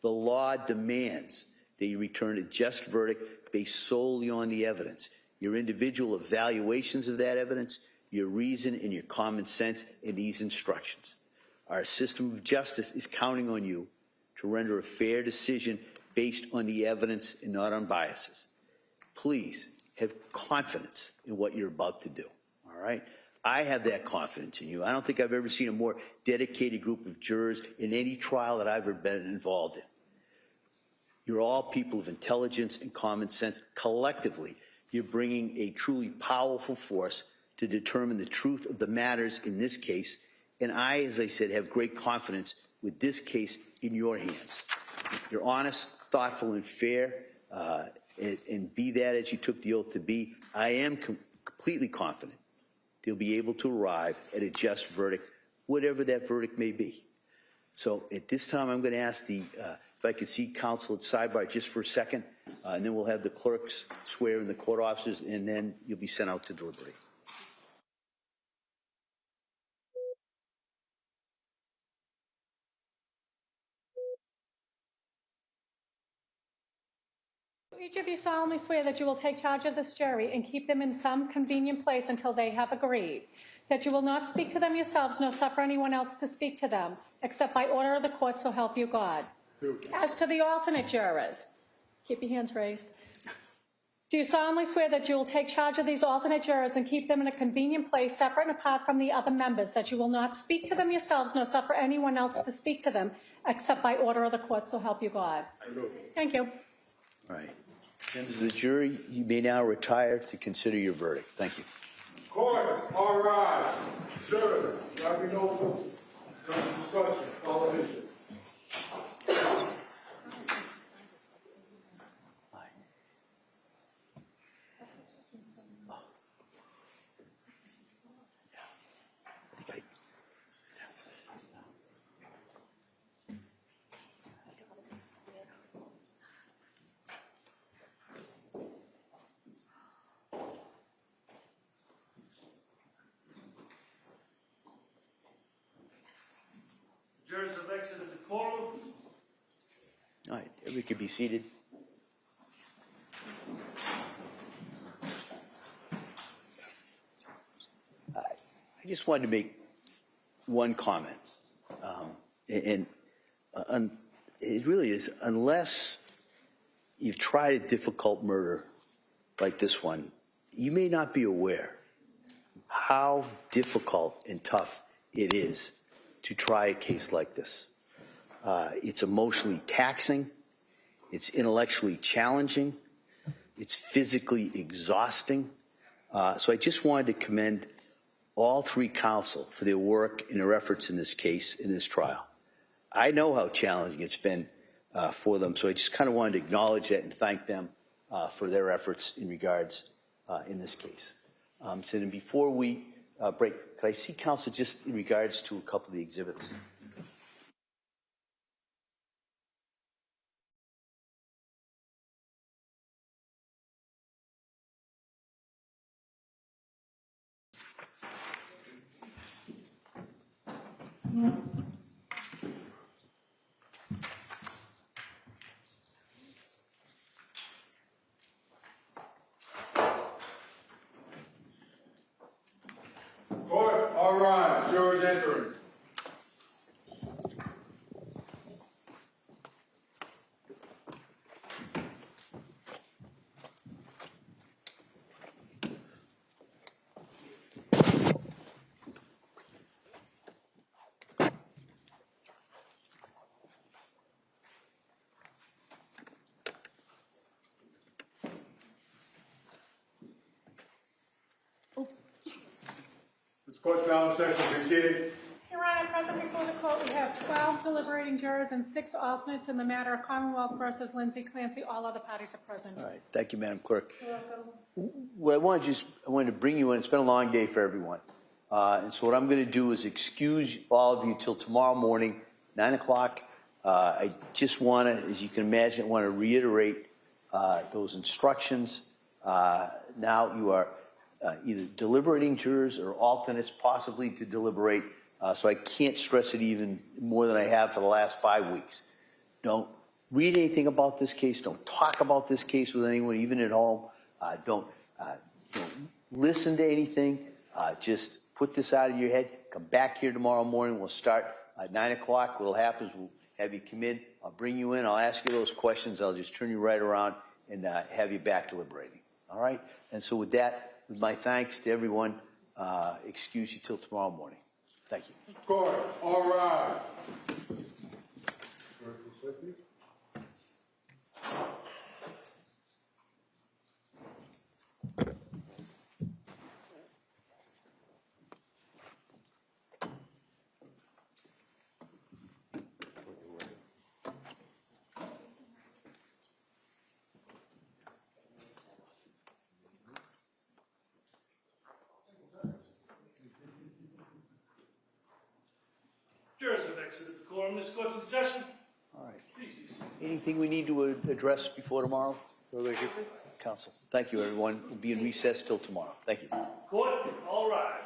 The law demands that you return a just verdict based solely on the evidence, your individual evaluations of that evidence, your reason and your common sense in these instructions. Our system of justice is counting on you to render a fair decision based on the evidence and not on biases. Please have confidence in what you're about to do, all right? I have that confidence in you. I don't think I've ever seen a more dedicated group of jurors in any trial that I've ever been involved in. You're all people of intelligence and common sense. Collectively, you're bringing a truly powerful force to determine the truth of the matters in this case. And I, as I said, have great confidence with this case in your hands. You're honest, thoughtful, and fair, and be that as you took the oath to be. I am completely confident they'll be able to arrive at a just verdict, whatever that verdict may be. So at this time, I'm going to ask if I could see counsel at sidebar just for a second, and then we'll have the clerks swear in the court officers, and then you'll be sent out to deliberate. Each of you solemnly swear that you will take charge of this jury and keep them in some convenient place until they have agreed, that you will not speak to them yourselves nor suffer anyone else to speak to them, except by order of the court, so help you God. As to the alternate jurors, keep your hands raised. Do you solemnly swear that you will take charge of these alternate jurors and keep them in a convenient place separate and apart from the other members, that you will not speak to them yourselves nor suffer anyone else to speak to them, except by order of the court, so help you God? I do. Thank you. All right. Members of the jury, you may now retire to consider your verdict. Thank you. Court, all rise. Jurors, there be no discussion, television. exited the courtroom. All right, everybody could be seated. I just wanted to make one comment, and it really is, unless you've tried a difficult murder like this one, you may not be aware how difficult and tough it is to try a case like this. It's emotionally taxing, it's intellectually challenging, it's physically exhausting. So I just wanted to commend all three counsel for their work and their efforts in this case, in this trial. I know how challenging it's been for them, so I just kind of wanted to acknowledge that and thank them for their efforts in regards in this case. So then before we break, could I see counsel just in regards to a couple of the exhibits? Court, all rise. Jurors entering. This court's now in session. Be seated. Your Honor, present before the court, we have 12 deliberating jurors and 6 alternates in the matter of Commonwealth versus Lindsay Clancy. All other parties are present. All right, thank you, Madam Clerk. You're welcome. What I wanted to bring you in, it's been a long day for everyone. And so what I'm going to do is excuse all of you till tomorrow morning, 9 o'clock. I just want to, as you can imagine, want to reiterate those instructions. Now you are either deliberating jurors or alternates, possibly to deliberate. So I can't stress it even more than I have for the last 5 weeks. Don't read anything about this case. Don't talk about this case with anyone, even at home. Don't listen to anything. Just put this out of your head. Come back here tomorrow morning. We'll start at 9 o'clock. What'll happen is we'll have you come in. I'll bring you in. I'll ask you those questions. I'll just turn you right around and have you back deliberating. All right? And so with that, with my thanks to everyone, excuse you till tomorrow morning. Thank you. Court, all rise. Jurors have exited the courtroom. This court's in session. All right. Please be seated. Anything we need to address before tomorrow? Counsel. Thank you, everyone. We'll be in recess till tomorrow. Thank you. Court, all rise.